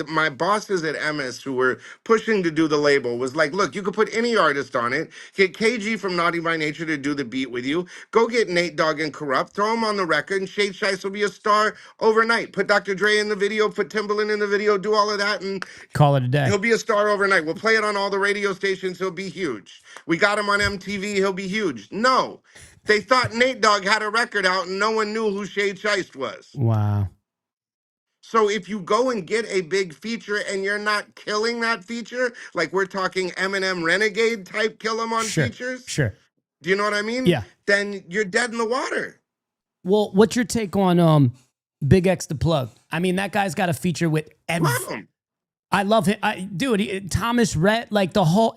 my bosses at MS who were pushing to do the label was like, look, you could put any artist on it. Get KG from Naughty by Nature to do the beat with you. Go get Nate Dogg and Corrupt, throw him on the record, and Shade Shiest will be a star overnight. Put Dr. Dre in the video, put Timbaland in the video, do all of that, and Call it a day. he'll be a star overnight. We'll play it on all the radio stations. He'll be huge. We got him on MTV. He'll be huge. No, they thought Nate Dogg had a record out and no one knew who Shade Shiest was. Wow. So if you go and get a big feature and you're not killing that feature, like we're talking Eminem Renegade type kill 'em on features. Sure. Do you know what I mean? Yeah. Then you're dead in the water. Well, what's your take on Big X the Plug? I mean, that guy's got a feature with Love every. him. I love him. Thomas Rhett, like the whole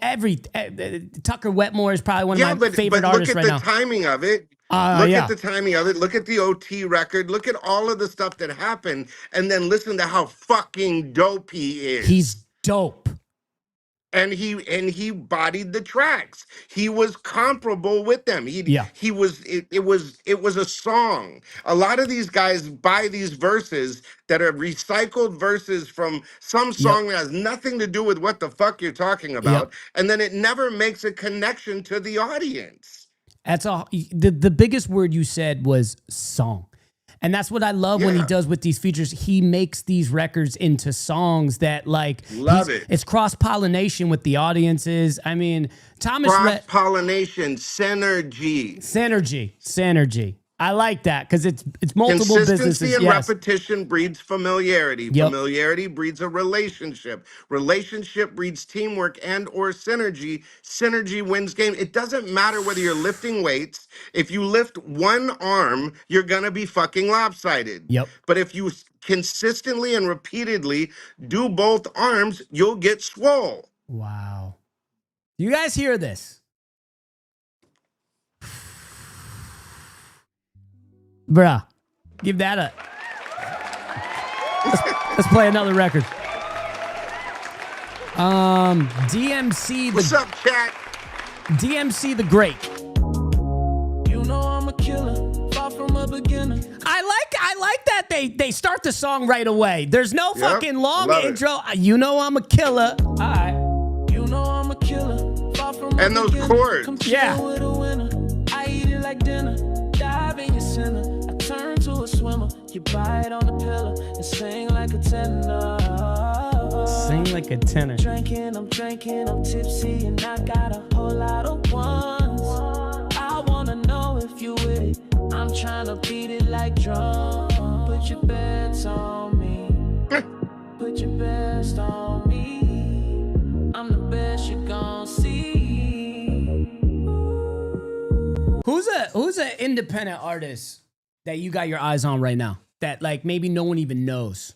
Tucker Wetmore is probably one of my favorite artists right now. Look at the timing of it. Look at the timing of it. Look at the OT record. Look at all of the stuff that happened, and then listen to how fucking dope he is. He's dope. And he bodied the tracks. He was comparable with them. It was a song. A lot of these guys buy these verses that are recycled verses from some song that has nothing to do with what the fuck you're talking about, and then it never makes a connection to the audience. That's all. The biggest word you said was song. And that's what I love when he does with these features. He makes these records into songs that love it. It's cross-pollination with the audiences. I mean, Thomas Rhett. Cross-pollination, synergy. Synergy. I like that because it's multiple businesses. Consistency and repetition breeds familiarity. Familiarity breeds a relationship. Relationship breeds teamwork and or synergy. Synergy wins game. It doesn't matter whether you're lifting weights. If you lift one arm, you're gonna be fucking lopsided. Yep. But if you consistently and repeatedly do both arms, you'll get swole. Wow. You guys hear this? Bruh, give that a... Let's play another record. DMC... What's up, chat? DMC the Great. You know I'm a killer, far from a beginner. I like that they start the song right away. There's no fucking long love intro. You know I'm a killer. All right. You know I'm a killer, far from And those chords. Come Yeah. chill with a winner. I eat it like dinner. Dive in your center. I turn to a swimmer. You bite on the pillow and sing like a tenor. Sing like a tenor. I'm drinking, I'm tipsy, and I got a whole lot of ones. I wanna know if you with it. I'm trying to beat it like drum. Put your bets on me. Put your best on me. I'm the best you're gonna see. Who's an independent artist that you got your eyes on right now that like maybe no one even knows?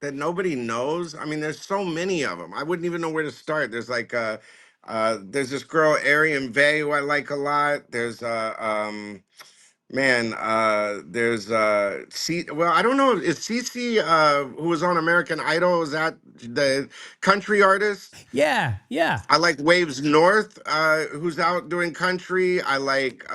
That nobody knows. I mean, there's so many of them. I wouldn't even know where to start. There's like there's this girl Arian Vay who I like a lot. There's Man, there's well, I don't know. Is Cece who was on American Idol, is that the country artist? Yeah, yeah. I like Waves North, who's out doing country. I like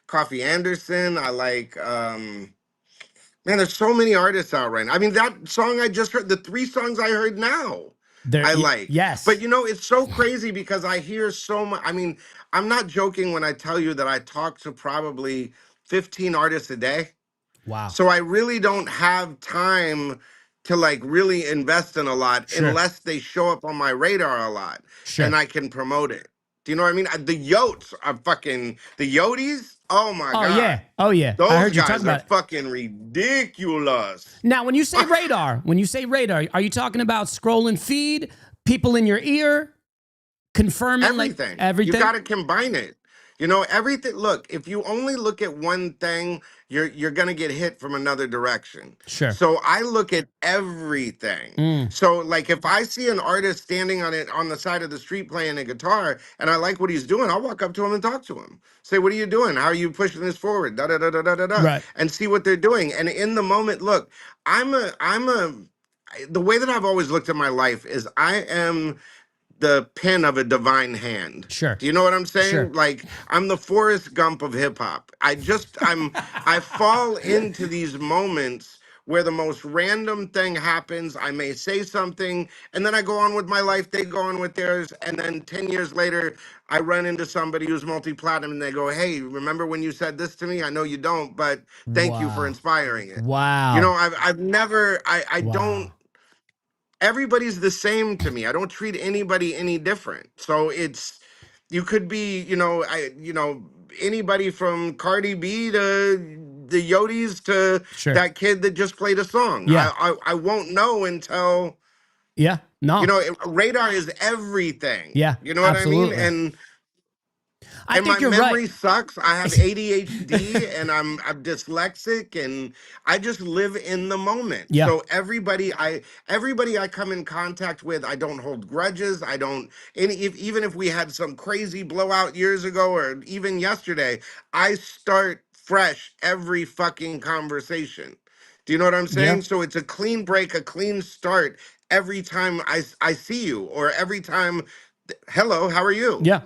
Coffee Anderson. I like man, there's so many artists out right now. I mean, that song I just heard, the three songs I heard now, I like. But Yes. you know, it's so crazy because I hear so much. I mean, I'm not joking when I tell you that I talk to probably 15 artists a day. Wow. So I really don't have time to like really invest in a lot Sure. unless they show up on my radar a lot and Sure. I can promote it. Do you know what I mean? The Yotes are fucking the Yoties. Oh my Oh God. yeah. Oh yeah. I Those heard you talk guys are about it. fucking ridiculous. Now, when you say radar, are you talking about scrolling feed, people in your ear, confirming Everything. like everything? You got to combine it. You know, everything. Look, if you only look at one thing, you're gonna get hit from another direction. Sure. So I look at everything. Mm. So like if I see an artist standing on the side of the street playing a guitar and I like what he's doing, I'll walk up to him and talk to him. Say, what are you doing? How are you pushing this forward? Da da da da da da da. Right. And see what they're doing. And in the moment, look, the way that I've always looked at my life is I am the pen of a divine hand. Sure. Do you know what I'm saying? Sure. Like I'm the Forrest Gump of hip hop. I fall into these moments where the most random thing happens. I may say something and then I go on with my life, they go on with theirs, and then 10 years later I run into somebody who's multi-platinum and they go, "Hey, remember when you said this to me? I know you don't, but thank you for Wow. inspiring it." You know, Wow. I've never I don't Wow. everybody's the same to me. I don't treat anybody any different. So it's you could be, anybody from Cardi B to the Yotis to Sure. that kid that just played a song. Yeah. I won't know until Yeah. No. radar is everything. Yeah. You know what I mean? Absolutely. I And my think you're right. memory sucks. I have ADHD and I'm dyslexic and I just live in the moment. Yeah. So everybody I come in contact with, I don't hold grudges. I don't even if we had some crazy blowout years ago or even yesterday, I start fresh every fucking conversation. Do you know what I'm Yeah. saying? So it's a clean break, a clean start every time I see you or every time hello, how are you? Yeah.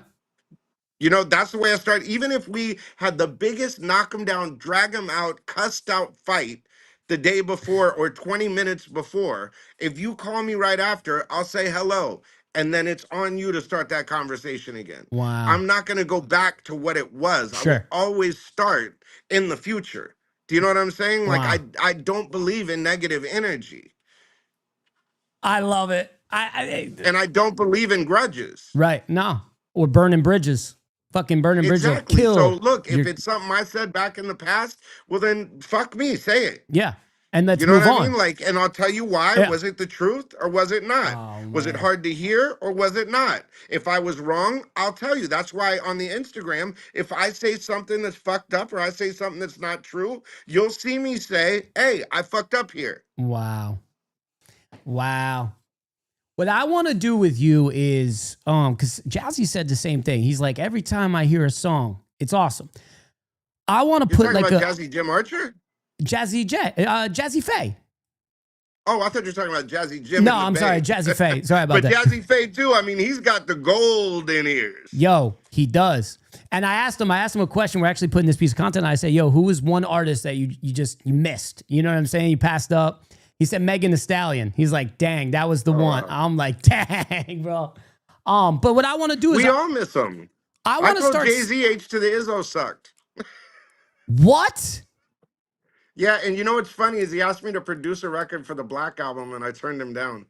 You know, that's the way I start. Even if we had the biggest knock him down, drag him out, cussed out fight the day before or 20 minutes before, if you call me right after, I'll say hello. And then it's on you to start that conversation again. Wow. I'm not going to go back to what it was. I will Sure. always start in the future. Do you know what I'm saying? Like, Wow. I don't believe in negative energy I love it. and I don't believe in grudges. Right. No. Or burning bridges. Fucking burning bridges will Exactly. So kill. look, if it's something I said back in the past, well then fuck me, say it. Yeah. And let's You know move what I on. mean? Like, and I'll tell you why. Yeah. Was it the truth or was it not? Oh, Was it man. hard to hear or was it not? If I was wrong, I'll tell you. That's why on the Instagram, if I say something that's fucked up or I say something that's not true, you'll see me say, "Hey, I fucked up here." Wow. Wow. What I want to do with you is, because Jazzy said the same thing. He's like, every time I hear a song, it's awesome. I want to You're put talking like about Jazzy Jim Archer? Jazzy Faye. Oh, I thought you were talking about Jazzy Jim. No, in the I'm sorry, Bay. Jazzy Faye. Sorry about But that. Jazzy Faye too. I mean, he's got the golden ears. Yo, he does. And I asked him a question. We're actually putting this piece of content. I said, yo, who was one artist that you missed? You know what I'm saying? You passed up. He said Megan Thee Stallion. He's like, dang, that was the one. I'm like, dang, bro. But what I want to do is We all miss him. I want to told start. Jay-Z H to the Izzo sucked. What? Yeah, and you know what's funny is he asked me to produce a record for the Black album, and I turned him down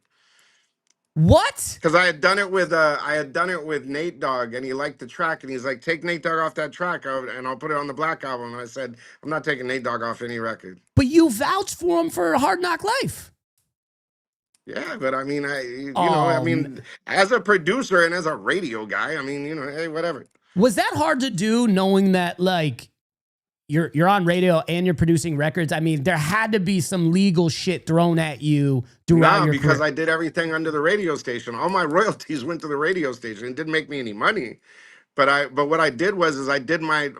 What? because I had done it with Nate Dogg, and he liked the track, and he's like, "Take Nate Dogg off that track, and I'll put it on the Black album." And I said, "I'm not taking Nate Dogg off any record." But you vouched for him for Hard Knock Life. Yeah, but I mean, as a producer and as a radio guy, I mean, hey, whatever. Was that hard to do, knowing that like you're on radio and you're producing records? I mean, there had to be some legal shit thrown at you throughout No, your because career. I did everything under the radio station. All my royalties went to the radio station. It didn't make me any money. But what I did was I did my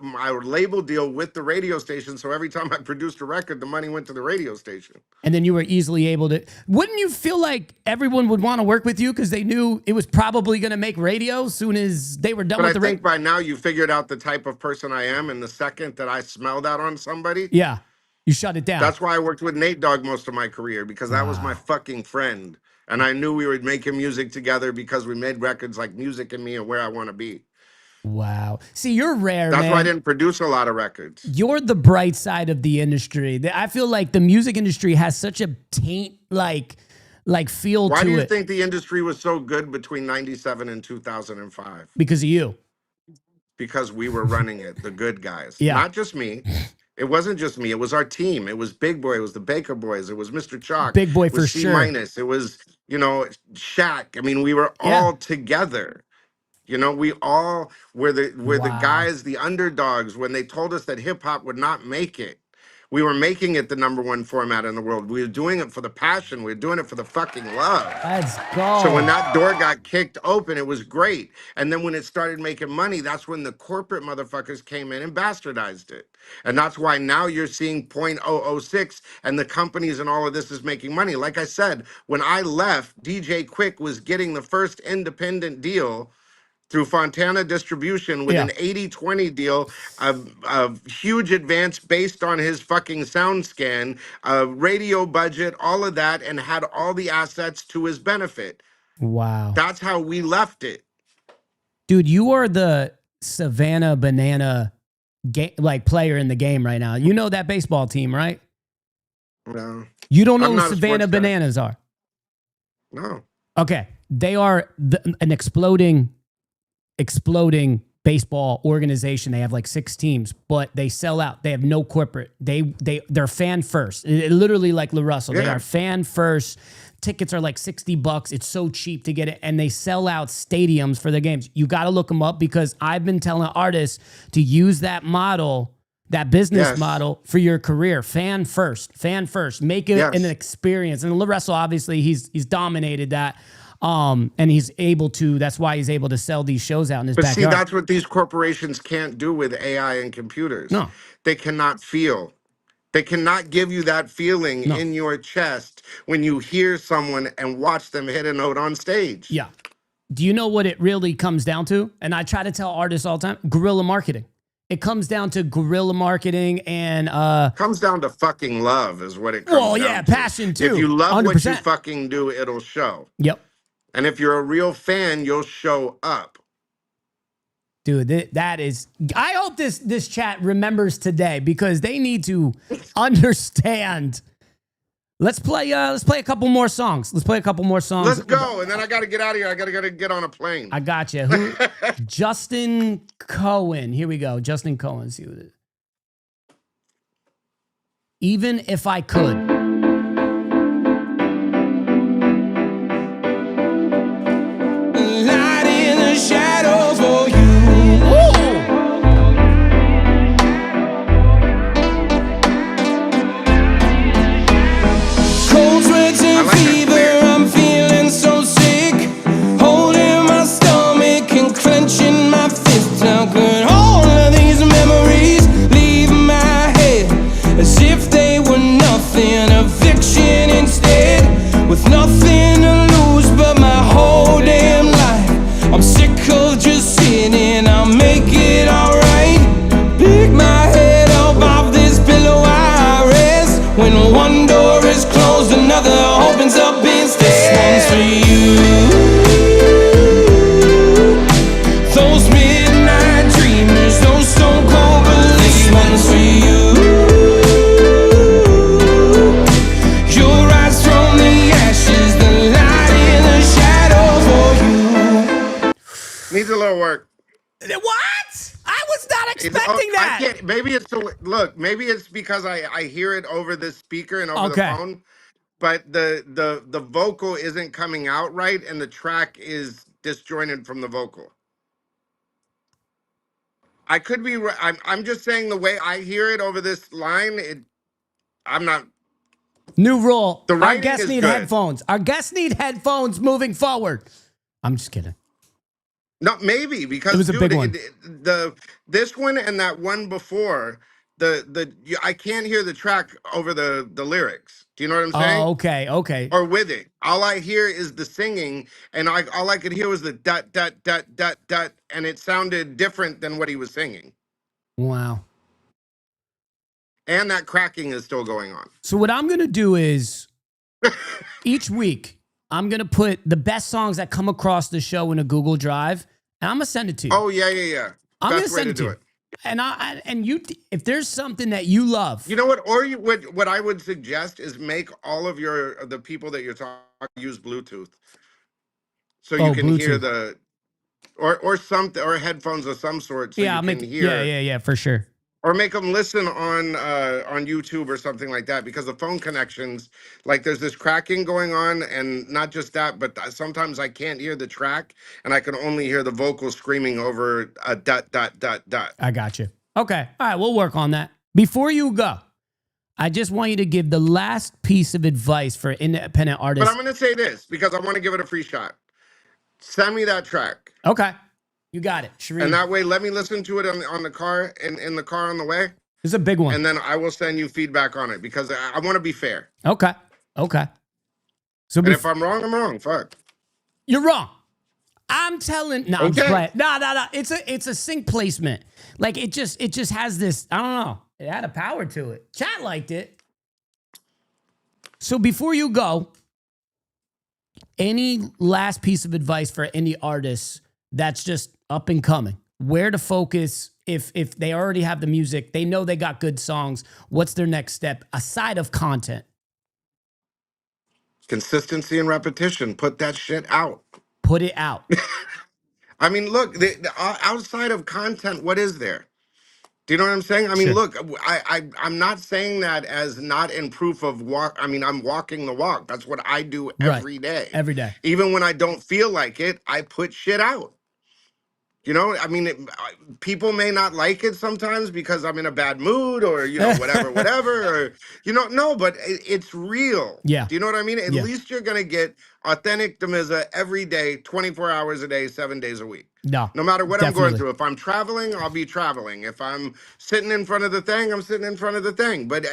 label deal with the radio station. So every time I produced a record, the money went to the radio station. And then you were easily able to. Wouldn't you feel like everyone would want to work with you because they knew it was probably going to make radio as soon as they were done But with I the think radio? by now you figured out the type of person I am, and the second that I smell that on somebody, Yeah, you shut it down. that's why I worked with Nate Dogg most of my career, because that was my fucking friend. And I knew we were making music together because we made records like Music and Me and Where I Want to Be. Wow. See, you're rare, That's man. why I didn't produce a lot of records. You're the bright side of the industry. I feel like the music industry has such a taint like feel to it. Why do you think the industry was so good between 97 and 2005? Because of you. Because we were running it, the good guys. Yeah. Not just me. It wasn't just me. It was our team. It was Big Boy. It was the Baker Boys. It was Mr. Chalk. Big Boy it was for C sure. minus. It was, Shaq. I mean, we were all together. We all were the guys, the underdogs, when they told us that hip hop would not make it. We were making it the #1 format in the world. We were doing it for the passion. We were doing it for the fucking love. Let's go. So when that door got kicked open, it was great. And then when it started making money, that's when the corporate motherfuckers came in and bastardized it. And that's why now you're seeing .006 and the companies and all of this is making money. Like I said, when I left, DJ Quick was getting the first independent deal through Fontana Distribution with an 80-20 deal, a huge advance based on his fucking sound scan, radio budget, all of that, and had all the assets to his benefit. Wow. That's how we left it. Dude, you are the Savannah Banana player in the game right now. You know that baseball team, right? No. You don't know I'm who not a Savannah sports guy. Bananas are? No. Okay. They are an exploding baseball organization. They have like 6 teams, but they sell out. They have no corporate. They're fan first. Literally like Lou Russell. They Yeah. are fan first. Tickets are like $60. It's so cheap to get it, and they sell out stadiums for their games. You got to look them up because I've been telling artists to use that model, that business model for your career. Fan first. Make it an experience. And Lou Russell, obviously, he's dominated that. And he's able to, that's why he's able to sell these shows out in his backyard. See, that's what these corporations can't do with AI and computers. No. They cannot feel. They cannot give you that feeling in your chest when you hear someone and watch them hit a note on stage. Yeah. Do you know what it really comes down to? And I try to tell artists all the time, guerrilla marketing. It comes down to guerrilla marketing and comes down to fucking love is what it comes down to. Well, yeah, passion too. If you love 100%. what you fucking do, it'll show. Yep. And if you're a real fan, you'll show up. Dude, that is. I hope this chat remembers today because they need to understand. Let's play a couple more songs. Let's Let's go, and then I got to get out of here. I got to get on a plane. I got you. Justin Cohen. Here we go. Justin Cohen. See what it is. Even if I could. Shadow for you. Cold sweats and fever, I'm feeling so sick. Holding my stomach and clenching my fists. How could all of these memories leave my head as if they were nothing? A fiction instead, with nothing to lose but my whole damn life. I'm sick of just sitting, I'll make it alright. Pick my head up off this pillow I rest. When one door is closed, another opens up instead. This one's for you. Those midnight dreamers, those stone cold believers. This one's for you. You'll rise from the ashes, the light in the shadow for you. Needs a little work. What? I was not expecting that. I can't. Maybe it's maybe it's because I hear it over the speaker and over the phone, but the vocal isn't coming out right, and the track is disjointed from the vocal. I could be. I'm just saying the way I hear it over this line. I'm not. New rule. The Our writing guests is need good. headphones. Our guests need headphones moving forward. I'm just kidding. No, maybe because It was a dude, big one. this one and that one before I can't hear the track over the lyrics. Do you know what I'm Oh, saying? okay, okay. Or with it, all I hear is the singing, and all I could hear was the dot dot dot dot dot, and it sounded different than what he was singing, Wow. and that cracking is still going on. So what I'm gonna do is each week I'm gonna put the best songs that come across the show in a Google Drive, and I'm gonna send it to you. Oh yeah. I'm gonna Best way send to it to do you. it. And you, if there's something that you love, You know what? Or what I would suggest is make all of the people that you're talking use Bluetooth, so you oh, can hear Bluetooth. the or something or headphones of some sort, so Yeah, you I'll can make. Yeah, hear. yeah, for sure. Or make them listen on YouTube or something like that, because the phone connections, like there's this cracking going on, and not just that, but sometimes I can't hear the track, and I can only hear the vocals screaming over a dot dot dot dot. I got you. Okay, all right, we'll work on that. Before you go, I just want you to give the last piece of advice for independent But artists. I'm gonna say this because I want to give it a free shot. Send me that track, Okay, you got it, Shereen. and that way let me listen to it on the car in the car on the way, This is a big one. and then I will send you feedback on it, because I want to be fair. Okay, okay. So And if I'm wrong, I'm wrong. Fuck. you're wrong. I'm telling. No, I'm just Okay. playing. No. It's a sync placement. Like it just has this. I don't know. It had a power to it. Chat liked it. So before you go, any last piece of advice for any artists that's just up and coming? Where to focus if they already have the music, they know they got good songs. What's their next step aside of content? Consistency and repetition. Put that shit out. Put it out. I mean, look, outside of content, what is there? Do you know what I'm saying? I mean, Sure. look, I'm not saying that as not in proof of walk. I mean, I'm walking the walk. That's what I do Right. every day. Every day. Even when I don't feel like it, I put shit out. You know, I mean, people may not like it sometimes because I'm in a bad mood, or, whatever, or, no, but it's real. Yeah. Do you know what I mean? At Yeah. least you're going to get authentic DAMIZZA every day, 24 hours a day, 7 days a week. No. No matter what I'm going Definitely. through. If I'm traveling, I'll be traveling. If I'm sitting in front of the thing, I'm sitting in front of the thing. But,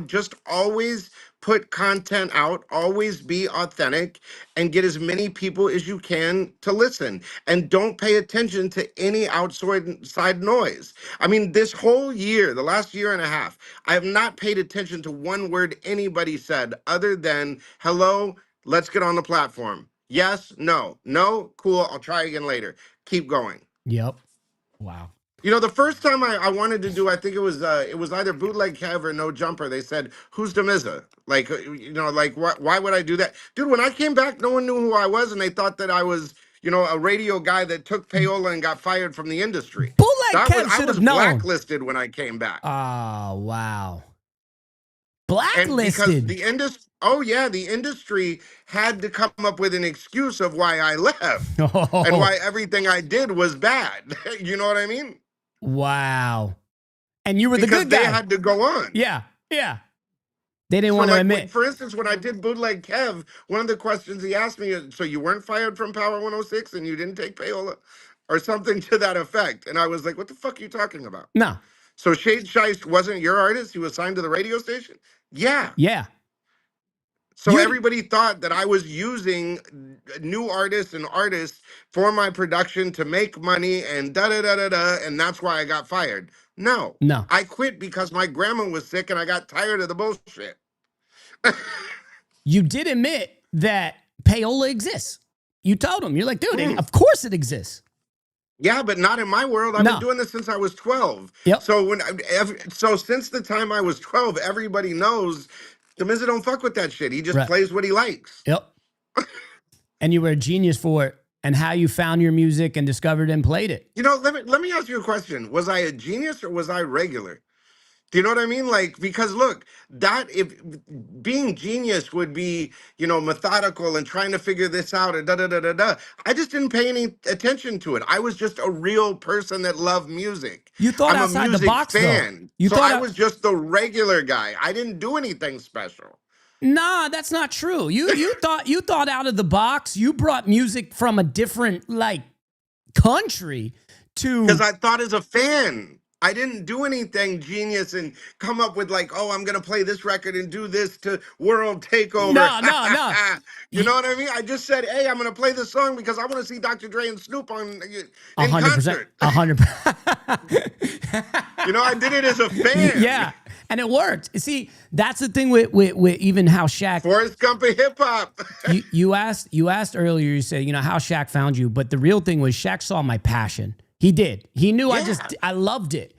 just always put content out, always be authentic, and get as many people as you can to listen. And don't pay attention to any outside noise. I mean, this whole year, the last year and a half, I have not paid attention to one word anybody said other than, hello, let's get on the platform. Yes, no, cool, I'll try again later. Keep going. Yep. Wow. The first time I wanted to do, I think it was either Bootleg Kev or No Jumper. They said, "Who's DAMIZZA?" Like, why would I do that, dude? When I came back, no one knew who I was, and they thought that I was, a radio guy that took payola and got fired from the industry. Bootleg Kev I should was have known. blacklisted when I came back. Oh, wow. And because Blacklisted. the industry had to come up with an excuse of why I left and why everything I did was bad. You know what I mean? Wow. And you were the Because good guy. they had to go on. Yeah. They didn't want to admit. For instance, when I did Bootleg Kev, one of the questions he asked me, so you weren't fired from Power 106 and you didn't take payola? Or something to that effect. And I was like, what the fuck are you talking about? No. So Shade Shiest wasn't your artist? He was signed to the radio station? Yeah. Yeah. So everybody thought that I was using new artists and artists for my production to make money and da-da-da-da-da, and that's why I got fired. No. I quit because my grandma was sick and I got tired of the bullshit. You did admit that payola exists. You told him. You're like, dude, of course it exists. Yeah, but not in my world. I've been doing this since I was 12. Yep. So since the time I was 12, everybody knows DAMIZZA don't fuck with that shit. He just plays what he likes. Yep. And you were a genius for it, and how you found your music and discovered and played it. Let me ask you a question. Was I a genius or was I regular? Do you know what I mean? Like, because look, if being genius would be, methodical and trying to figure this out and da-da-da-da-da. I just didn't pay any attention to it. I was just a real person that loved music. You thought I'm outside a music the box, fan. though. I was just the regular guy. I didn't do anything special. Nah, that's not true. You thought out of the box. You brought music from a different country to Because I thought as a fan, I didn't do anything genius and come up with like, oh, I'm gonna play this record and do this to World Takeover. no. You know what I mean? I just said, hey, I'm gonna play this song because I want to see Dr. Dre and Snoop on in 100%, concert. 100%. You know, I did it as a fan. Yeah, and it worked. See, that's the thing with even how Shaq. Forrest Gump of hip hop. you asked earlier. You said, you know, how Shaq found you, but the real thing was Shaq saw my passion. He did. He knew I loved it.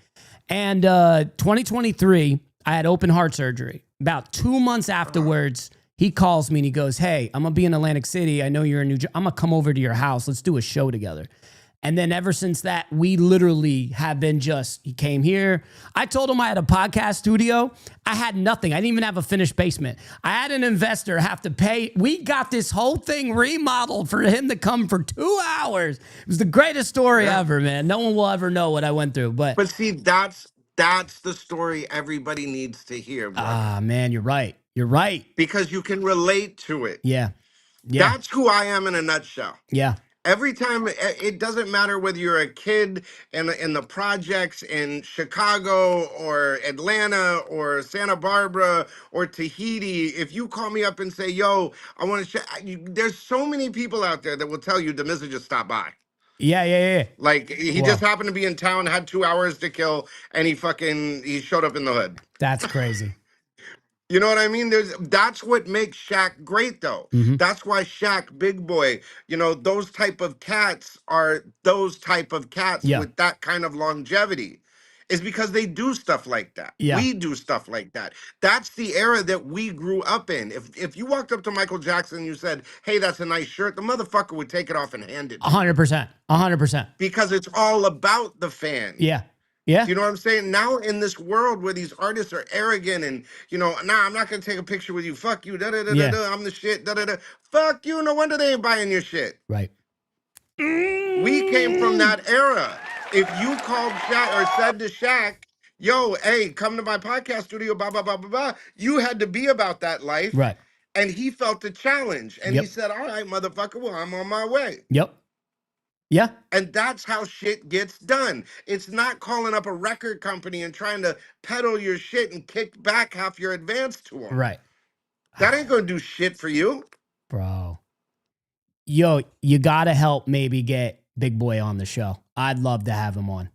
And 2023, I had open heart surgery. About 2 months afterwards, he calls me and he goes, "Hey, I'm gonna be in Atlantic City. I know you're in New Jersey. I'm gonna come over to your house. Let's do a show together." And then ever since that, we literally have been he came here. I told him I had a podcast studio. I had nothing. I didn't even have a finished basement. I had an investor have to pay. We got this whole thing remodeled for him to come for 2 hours. It was the greatest story ever, man. No one will ever know what I went through. But see, that's the story everybody needs to hear, brother. Man, you're right. You're right. Because you can relate to it. Yeah. That's who I am in a nutshell. Yeah. Every time, it doesn't matter whether you're a kid in the projects in Chicago or Atlanta or Santa Barbara or Tahiti. If you call me up and say, yo, I want to there's so many people out there that will tell you DAMIZZA just stopped by. Yeah. Like, he just happened to be in town, had 2 hours to kill, and he showed up in the hood. That's crazy. You know what I mean? That's what makes Shaq great, though. Mm-hmm. That's why Shaq, Big Boy, you know, those type of cats are those type of cats with that kind of longevity. Is because they do stuff like that. Yeah. We do stuff like that. That's the era that we grew up in. If you walked up to Michael Jackson and you said, "Hey, that's a nice shirt," the motherfucker would take it off and hand it to you. 100%. 100%. Because it's all about the fan. Yeah. Yeah. Do you know what I'm saying? Now in this world where these artists are arrogant and, you know, nah, I'm not going to take a picture with you. Fuck you. I'm the shit. Fuck you. No wonder they ain't buying your shit. Right. We came from that era. If you called Shaq or said to Shaq, yo, hey, come to my podcast studio, blah, blah, blah, blah, blah, you had to be about that life. Right. And he felt the challenge. And he said, all right, motherfucker, well, I'm on my way. Yep. Yeah. And that's how shit gets done. It's not calling up a record company and trying to peddle your shit and kick back half your advance to them. Right. That ain't gonna do shit for you. Bro. Yo, you gotta help maybe get Big Boy on the show. I'd love to have him on.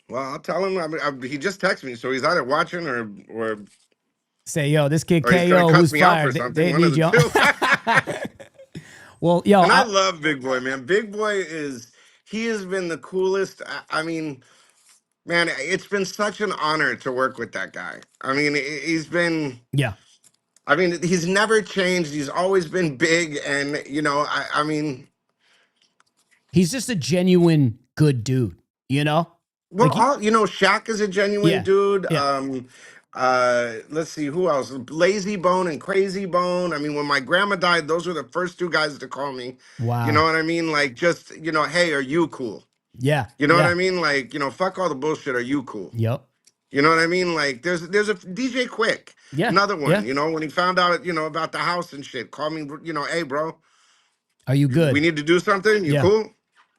Well, I'll tell him. He just texted me, so he's either watching or say, yo, this kid KO, Whozfire, they need you. Well, yo, and I love Big Boy, man. Big Boy he has been the coolest. I mean, man, it's been such an honor to work with that guy. I mean, he's been, I mean, he's never changed. He's always been big, and you know, I mean, he's just a genuine good dude. You know. Well, Shaq is a genuine dude. Let's see who else. Lazy Bone and Crazy Bone. I mean, when my grandma died, those were the first 2 guys to call me. Wow. You know what I mean? Like, just, you know, hey, are you cool? Yeah. You know what I mean? Like, you know, fuck all the bullshit. Are you cool? Yep. You know what I mean? Like, there's a DJ Quick. Yeah. Another one. Yeah. You know, when he found out, you know, about the house and shit, called me. You know, hey, bro, are you good? We need to do something. You cool?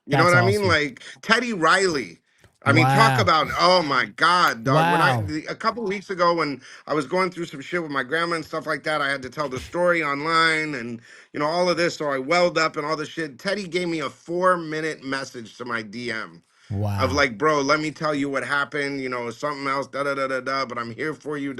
You know what I mean? Awesome. Like Teddy Riley. I mean, talk about, oh my God, dog. Wow. A couple weeks ago when I was going through some shit with my grandma and stuff like that, I had to tell the story online and, you know, all of this. So I welled up and all this shit. Teddy gave me a 4-minute message to my DM. Wow. Of like, bro, let me tell you what happened, you know, something else, but I'm here for you.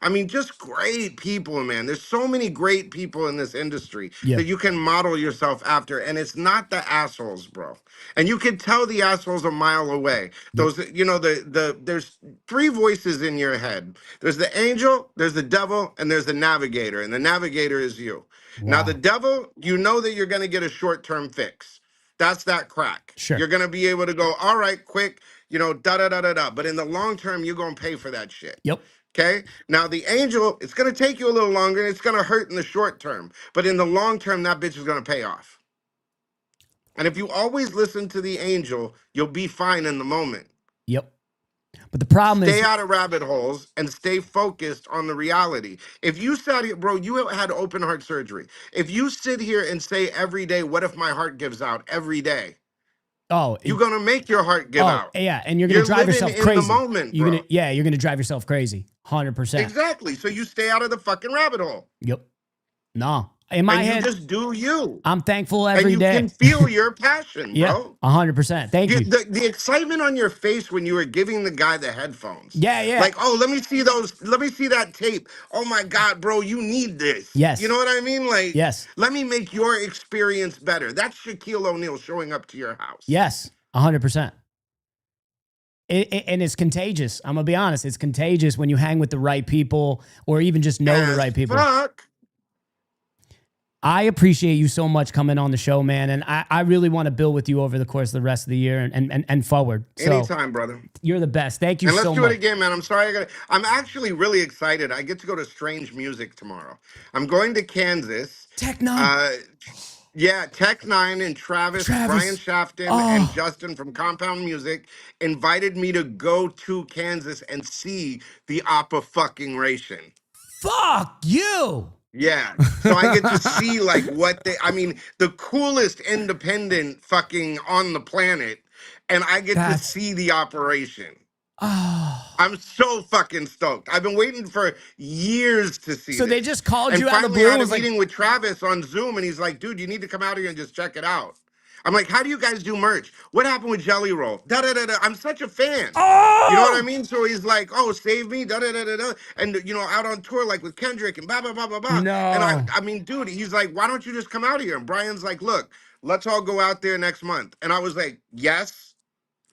I mean, just great people, man. There's so many great people in this industry that you can model yourself after. And it's not the assholes, bro. And you can tell the assholes a mile away. Those, you know, there's 3 voices in your head. There's the angel, there's the devil, and there's the navigator. And the navigator is you. Wow. Now, the devil, you know that you're going to get a short-term fix. That's that crack. Sure. You're going to be able to go, all right, quick, you know, da-da-da-da-da. But in the long term, you're going to pay for that shit. Yep. Okay? Now, the angel, it's going to take you a little longer. And it's going to hurt in the short term. But in the long term, that bitch is going to pay off. And if you always listen to the angel, you'll be fine in the moment. Yep. But the problem is... Stay out of rabbit holes and stay focused on the reality. If you sat here, bro, you had open heart surgery. If you sit here and say every day, what if my heart gives out every day? Oh, You're gonna make your heart give out. Yeah, and you're gonna drive yourself living crazy. in the moment, you're bro. you're gonna drive yourself crazy. 100%. Exactly. So you stay out of the fucking rabbit hole. Yep. No. In my head, you just do you. I'm thankful every and day. you can feel your passion, Yeah, bro. 100%. Thank you. The excitement on your face when you were giving the guy the headphones. Yeah. Like, oh, let me see those. Let me see that tape. Oh my God, bro, you need this. Yes. You know what I mean? Like, yes. Let me make your experience better. That's Shaquille O'Neal showing up to your house. Yes, 100%. And it's contagious. I'm gonna be honest. It's contagious when you hang with the right people or even just know the right people. Fuck. I appreciate you so much coming on the show, man. And I really want to build with you over the course of the rest of the year and forward. So Anytime, brother. You're the best. Thank you so much. And let's do it again, man. I'm sorry. I'm actually really excited. I get to go to Strange Music tomorrow. I'm going to Kansas. Tech Nine. Yeah, Tech Nine and Travis. Brian Shafton and Justin from Compound Music invited me to go to Kansas and see the Oppa fucking Ration. Fuck you. Yeah. So I get to see like the coolest independent fucking on the planet. And I get to see the operation. I'm so fucking stoked. I've been waiting for years to see So this. they just called and you out of the finally blue? I had a Was meeting with Travis on Zoom, and he's like, dude, you need to come out here and just check it out. I'm like, how do you guys do merch? What happened with Jelly Roll? Da-da-da-da. I'm such a fan. Oh! You know what I mean? So he's like, oh, save me, da-da-da-da-da. And, out on tour, like with Kendrick and blah, blah, blah, blah, blah. No. And I mean, dude, he's like, why don't you just come out here? And Brian's like, look, let's all go out there next month. And I was like, yes.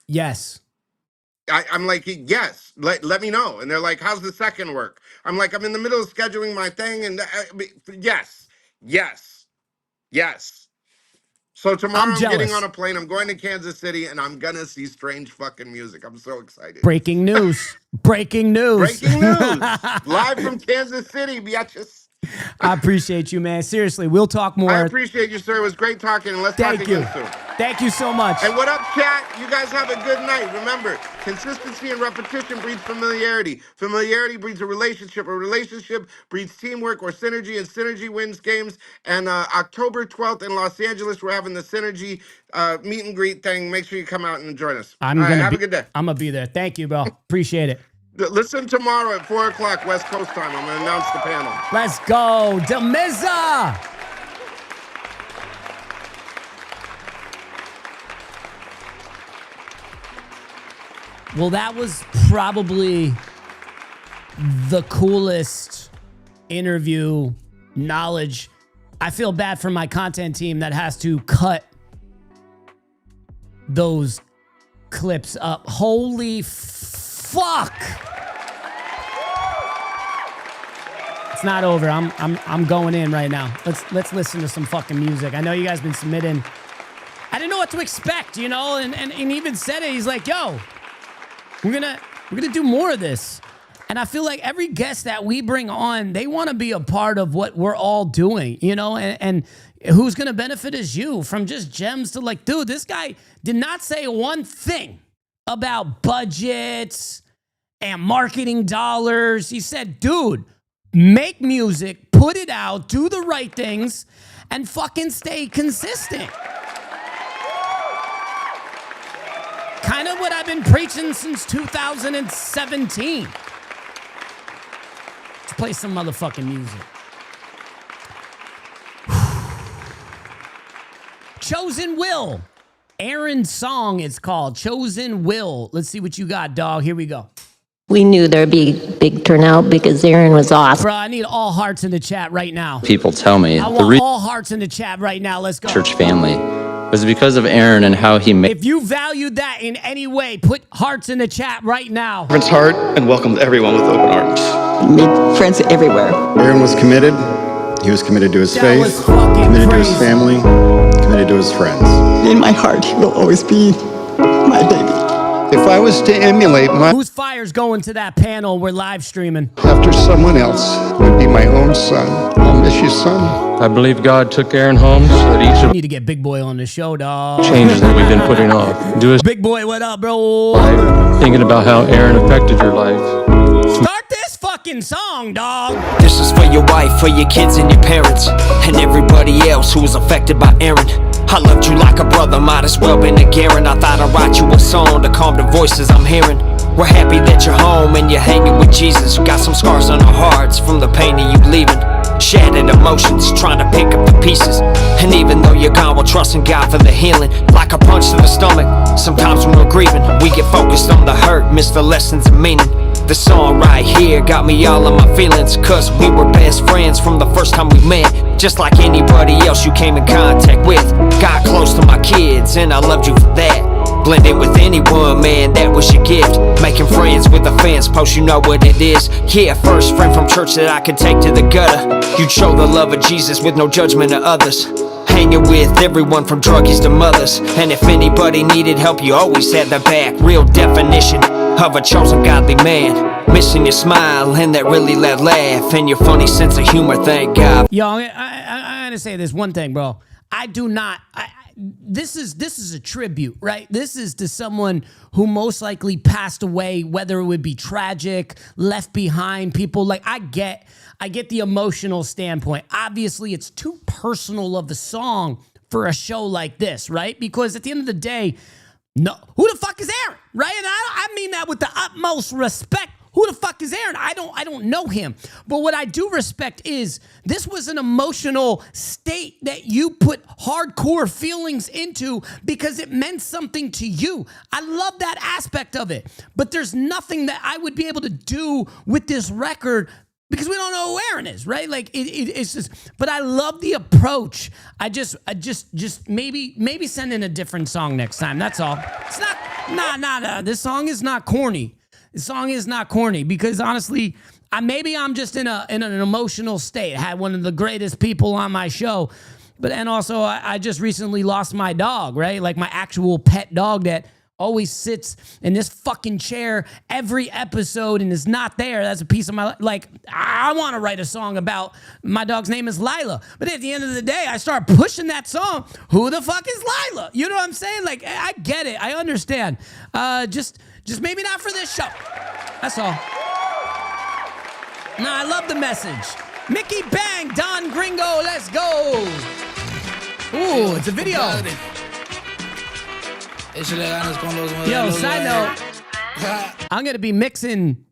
Yes. I'm like, yes, let me know. And they're like, how's the second work? I'm like, I'm in the middle of scheduling my thing. And yes. So tomorrow I'm getting on a plane. I'm going to Kansas City and I'm going to see Strange fucking Music. I'm so excited. Breaking news. Breaking news. Breaking news. Live from Kansas City, biatches. I appreciate you, man. Seriously, we'll talk more. I appreciate you, sir. It was great talking, and let's talk again soon. Thank you so much. And what up, chat? You guys have a good night. Remember, consistency and repetition breeds familiarity. Familiarity breeds a relationship. A relationship breeds teamwork or synergy, and synergy wins games. And October 12th in Los Angeles, we're having the Synergy meet and greet thing. Make sure you come out and join us. Have a good day. I'm going to be there. Thank you, bro. Appreciate it. Listen tomorrow at 4 o'clock West Coast time. I'm going to announce the panel. Let's go. DAMIZZA. Well, that was probably the coolest interview knowledge. I feel bad for my content team that has to cut those clips up. Holy fuck. It's not over. I'm going in right now. Let's listen to some fucking music. I know you guys been submitting. I didn't know what to expect, and he even said it. He's like, yo, we're gonna do more of this. And I feel like every guest that we bring on, they want to be a part of what we're all doing, and who's gonna benefit is you, from just gems to like, dude, this guy did not say one thing about budgets and marketing dollars. He said, dude, make music, put it out, do the right things, and fucking stay consistent. Kind of what I've been preaching since 2017. Let's play some motherfucking music. Chosen Will. Aaron's song is called Chosen Will. Let's see what you got, dog. Here we go. We knew there'd be big turnout because Aaron was awesome. Bro, I need all hearts in the chat right now. People tell me I want all hearts in the chat right now. Let's go. Church family was because of Aaron and how he made. If you valued that in any way, put hearts in the chat right now. Aaron's heart and welcomed everyone with open arms. Made friends everywhere. Aaron was committed. He was committed to his faith, committed to his family, committed to his friends. In my heart, he will always be my baby. If I was to emulate Whozfire's going to that panel. We're live streaming. after someone else, would be my own son. I'll miss you, son. I believe God took Aaron home so that each of Need to get Big Boy on the show, dog. changes that we've been putting off. Do his Big Boy, what up, bro? life, thinking about how Aaron affected your life. Start this fucking song, dog. This is for your wife, for your kids and your parents, and everybody else who was affected by Aaron. I loved you like a brother, might as well been a Garen. I thought I'd write you a song to calm the voices I'm hearing. We're happy that you're home and you're hanging with Jesus. Got some scars on our hearts from the pain of you leaving. Shattered emotions, trying to pick up the pieces. And even though you're gone, we're trusting God for the healing. Like a punch to the stomach, sometimes when we're grieving, we get focused on the hurt, miss the lessons and meaning. The song right here got me all in my feelings, cause we were best friends from the first time we met. Just like anybody else you came in contact with. Got close to my kids and I loved you for that. Blend in with anyone, man, that was your gift. Making friends with the fans post, you know what it is. Yeah, first friend from church that I could take to the gutter. You'd show the love of Jesus with no judgment of others. Hanging with everyone from druggies to mothers. And if anybody needed help, you always had their back. Real definition of a chosen godly man. Missing your smile and that really loud laugh. And your funny sense of humor, thank God. Yo, I'm gonna say this one thing, bro. I do not... This is a tribute, right? This is to someone who most likely passed away, whether it would be tragic, left behind, people. Like, I get the emotional standpoint. Obviously, it's too personal of a song for a show like this, right? Because at the end of the day, no, who the fuck is Aaron, right? And I mean that with the utmost respect. Who the fuck is Aaron? I don't know him. But what I do respect is this was an emotional state that you put hardcore feelings into because it meant something to you. I love that aspect of it. But there's nothing that I would be able to do with this record because we don't know who Aaron is, right? Like it's just, but I love the approach. I just maybe send in a different song next time. That's all. It's not, this song is not corny. The song is not corny because honestly, maybe I'm just in an emotional state. I had one of the greatest people on my show, and also I just recently lost my dog, right? Like my actual pet dog that always sits in this fucking chair every episode and is not there. That's a piece of my life. Like, I want to write a song about my dog's name is Lila. But at the end of the day, I start pushing that song. Who the fuck is Lila? You know what I'm saying? Like, I get it. I understand. Just maybe not for this show. That's all. Nah, I love the message. Mickey Bang, Don Gringo, let's go. Ooh, it's a video. Yo, side note, I'm gonna be mixing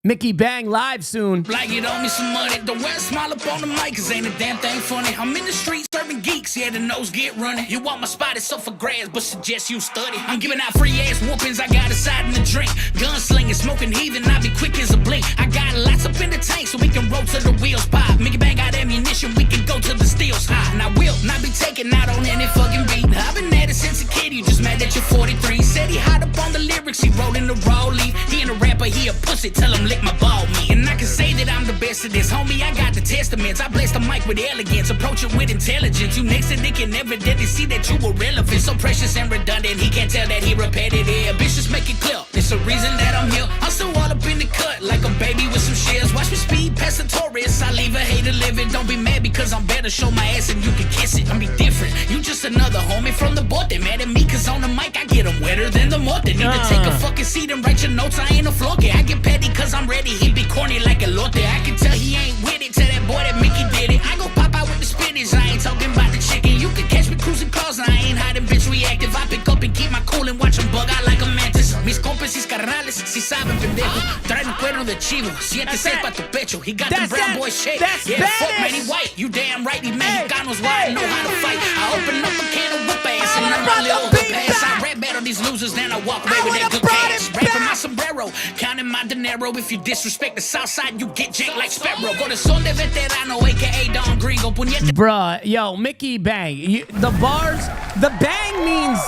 Mickey Bang live soon. Like it owe me some money. Don't wear a smile up on the mic, cause ain't a damn thing funny. I'm in the streets serving geeks, yeah, the nose get running. You want my spot, it's up for grabs, but suggest you study. I'm giving out free ass whoopings, I got a side in the drink. Gunslinging, smoking heathen, I be quick as a blink. I got lots up in the tank, so we can roll till the wheels pop. Mickey Bang got ammunition, we can go till the steel's hot. And I will not be taken out on any fucking beat. I've been at it since a kid, you just mad that you're 43. Said he hot up on the lyrics, he wrote in the raw leaf. He ain't a rapper, he a pussy, tell him lick my ball me. And I can say that I'm the best of this, homie, I got the testaments. I bless the mic with elegance, approach it with intelligence. You next to they can evidently see that you were relevant. So precious and redundant, he can't tell that he repetitive. Bitch, just make it clear, it's a reason that I'm here. I'm still all up in the cut, like a baby with some shares. Watch me speed past the Taurus, I leave a hater living. Don't be mad because I'm better, show my ass and you can kiss it. I'm be different, you just another homie from the board. They mad at me cause on the mic I get them wetter than the mud. They need to take a fucking seat and write your notes, I ain't a flunky. I get petty cause I'm ready, he be corny like a lote. I can tell he ain't with it, tell that boy that Mickey did it. I go pop out with the spinach, I ain't talking about the chicken. You can catch me cruising cars and I ain't hiding, bitch reactive. I pick up and keep my cool and watch them bug out like a mantis. Mis compas y carnales, si saben pendejo. Traen un cuerno de chivo, siéntese pa tu pecho. He got them brown boy shape, yeah, fuck man, he white. You damn right, these Mexicanos why I know how to fight. I open up a can of whoop ass and I'm a little hoop ass. I rap battle these losers, then I walk away with that good cash. Rapping my sombrero, counting my dinero. If you disrespect the south side, you get janked like Sparrow. Go to Son de Veterano, aka Don Gringo. Bruh, yo, Mickey Bang. The bang means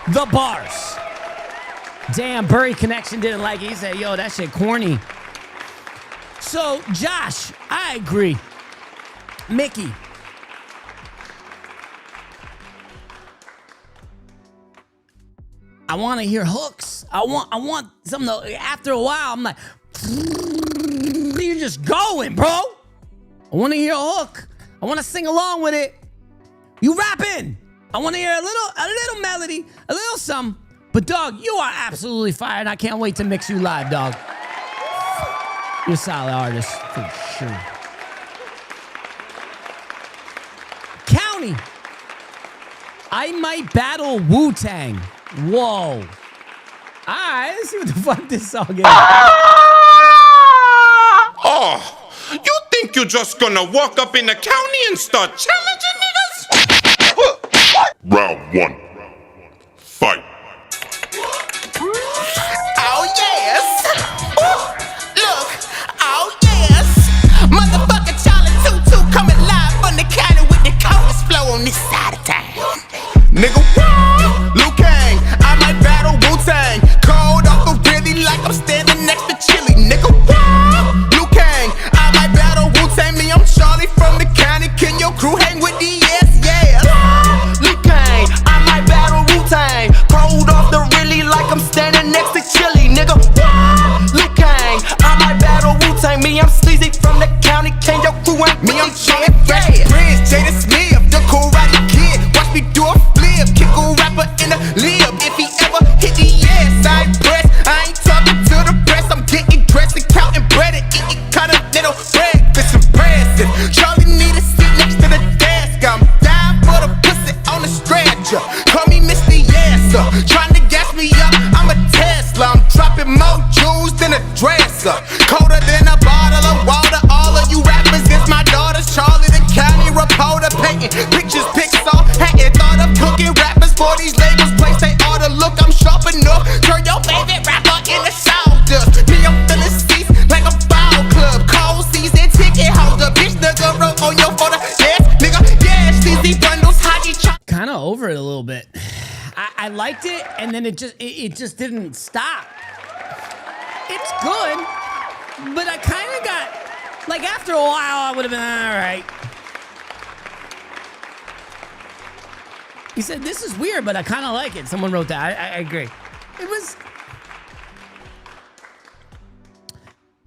the bars. Damn, Burry Connection didn't like it. He said, yo, that shit corny. So, Josh, I agree. Mickey. I want to hear hooks. I want something to, after a while, I'm like, you're just going, bro. I want to hear a hook. I want to sing along with it. You rapping. I want to hear a little melody, a little something. But dog, you are absolutely fire, and I can't wait to mix you live, dog. You're a solid artist, for sure. County. I might battle Wu-Tang. Whoa. All right, let's see what the fuck this song is. Oh, you think you're just gonna walk up in the county and start challenging niggas? Round one. Fight. Oh yes! Look, oh yes! Motherfucker Charlie Tutu coming live from the county with the coldest flow on this side of town. Nigga, what? Liu Kang, I might battle Wu-Tang. Cold off the really like I'm standing next to Chili. Nigga, what? Liu Kang, I might battle Wu-Tang. Me, I'm Charlie from the county. Can your crew hang with the yeah? Liu Kang, I might battle Wu-Tang. Cold off the really like I'm standing next to Chili. Nigga, what? Liu Kang, I might battle Wu-Tang. Me, I'm Sleazy from the county. Can your crew hang with me? I'm Charlie Fresh Prince, Jada Smith, the cool Roddy Kid. Watch me do a flip, kick a rapper in the lip. If he ever hit the ass, I ain't press. I ain't talking to the press. I'm getting dressed and counting bread and eating continental breakfast impressive. Charlie need a seat next to the desk. I'm dying for the pussy on the stretcher. Call me Mr. Yesser. Trying to gas me up, I'm a Tesla. I'm dropping more jewels than a dresser. Colder than a bottle of water. All of you rappers is my daughters. Charlie the county reporter painting pictures, Pixar. Hadn't thought of cooking rappers for these labels. Place they oughta look, I'm sharp enough. Turn your favorite rapper into sawdust. Me, I'm filling seats like a ball club. Cold season ticket holder. Bitch, nigga, wrote on your photo. Yes, nigga, yes, CZ bundles, hockey chop. Kind of over it a little bit. I liked it, and then it just didn't stop. It's good, but I kind of got, like, after a while, I would have been, all right. He said, this is weird, but I kind of like it. Someone wrote that. I agree. It was...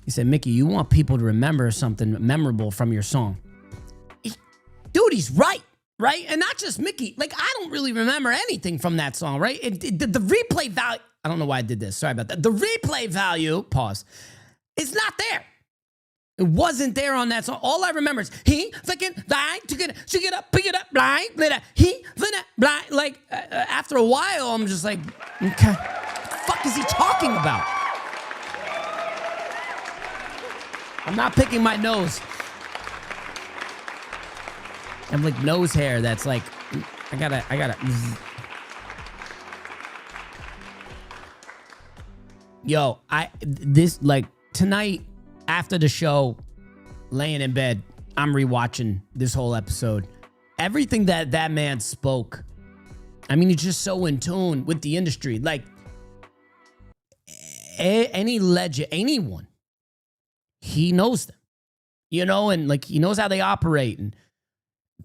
He said, Mickey, you want people to remember something memorable from your song. Dude, he's right? And not just Mickey. Like, I don't really remember anything from that song, right? The replay value... I don't know why I did this. Sorry about that. The replay value, pause, is not there. It wasn't there on that song. All I remember is he fucking blind, took it, she get up, pick it up, blind, he blind. Like after a while, I'm just like, okay, what the fuck is he talking about? I'm not picking my nose. I have like nose hair that's like, I gotta. Yo, this like tonight. After the show, laying in bed, I'm rewatching this whole episode. Everything that man spoke, I mean, he's just so in tune with the industry. Like, any legend, anyone, he knows them, you know, and like, he knows how they operate. And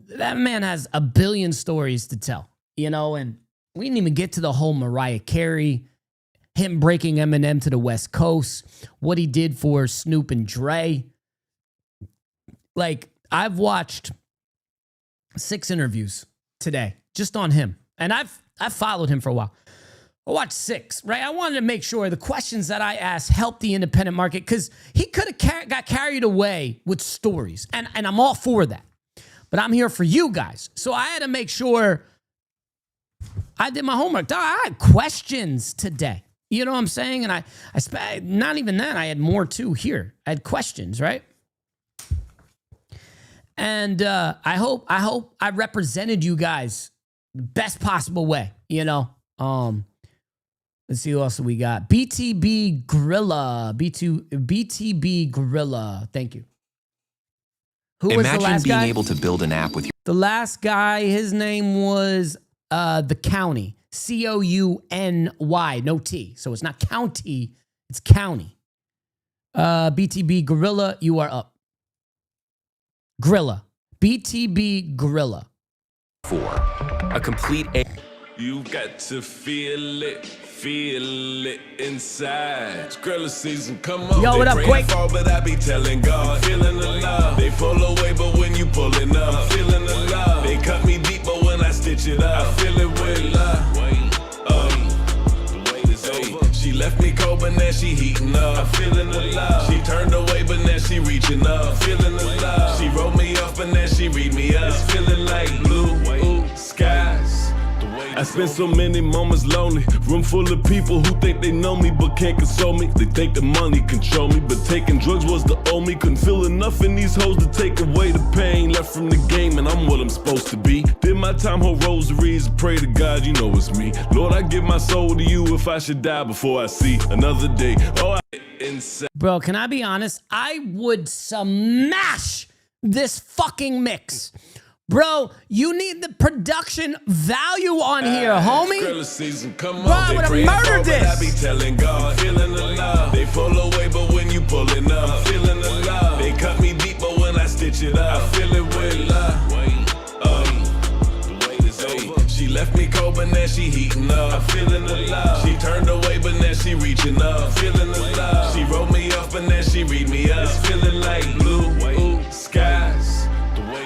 that man has a billion stories to tell, you know, and we didn't even get to the whole Mariah Carey, him breaking Eminem to the West Coast, what he did for Snoop and Dre. Like, I've watched 6 interviews today just on him. And I've followed him for a while. I watched 6, right? I wanted to make sure the questions that I asked helped the independent market because he could have got carried away with stories. And I'm all for that. But I'm here for you guys. So I had to make sure I did my homework. I had questions today. You know what I'm saying? And I not even that, I had more too here. I had questions, right? And I hope I represented you guys the best possible way, you know? Let's see who else we got. BTB Gorilla. BTB Gorilla. Thank you. Who was the last guy? Imagine being able to build an app with your... The last guy, his name was The County. COUNY, no T. So it's not county, it's county. BTB Gorilla, you are up. Gorilla. BTB Gorilla. 4. A complete... You got to feel it inside. Skrilla season, come on. Yo, what up, Quake? Fall, but I be telling God, feeling the love. They pull away, but when you pulling up, I'm feeling the love. They cut me deep, but when I stitch it up, I feel it with love. She left me cold, but now she heating up. I'm feeling the love. She turned away, but now she reaching up. Feeling the love. She wrote me off, but now she read me up. It's feeling like blue skies. I spent so many moments lonely. Room full of people who think they know me but can't console me. They think the money control me, but taking drugs was the only. Couldn't feel enough in these hoes to take away the pain left from the game, and I'm what I'm supposed to be. Did my time, hold rosaries, pray to God, you know it's me. Lord, I give my soul to you if I should die before I see another day. Oh, insane. Bro, can I be honest? I would smash this fucking mix. Bro, you need the production value on here, homie. Season, come Bro, on, I would they have praying murdered for, but I this. be telling God, feeling the love. They pull away, but when you pulling up, feeling the love. They cut me deep, but when I stitch it up, I feel it with love. She left me cold, but now she heating up. I'm feeling the love. She turned away, but now she reaching up. Feeling the love. She wrote me off, but now she read me up. It's feeling like blue skies.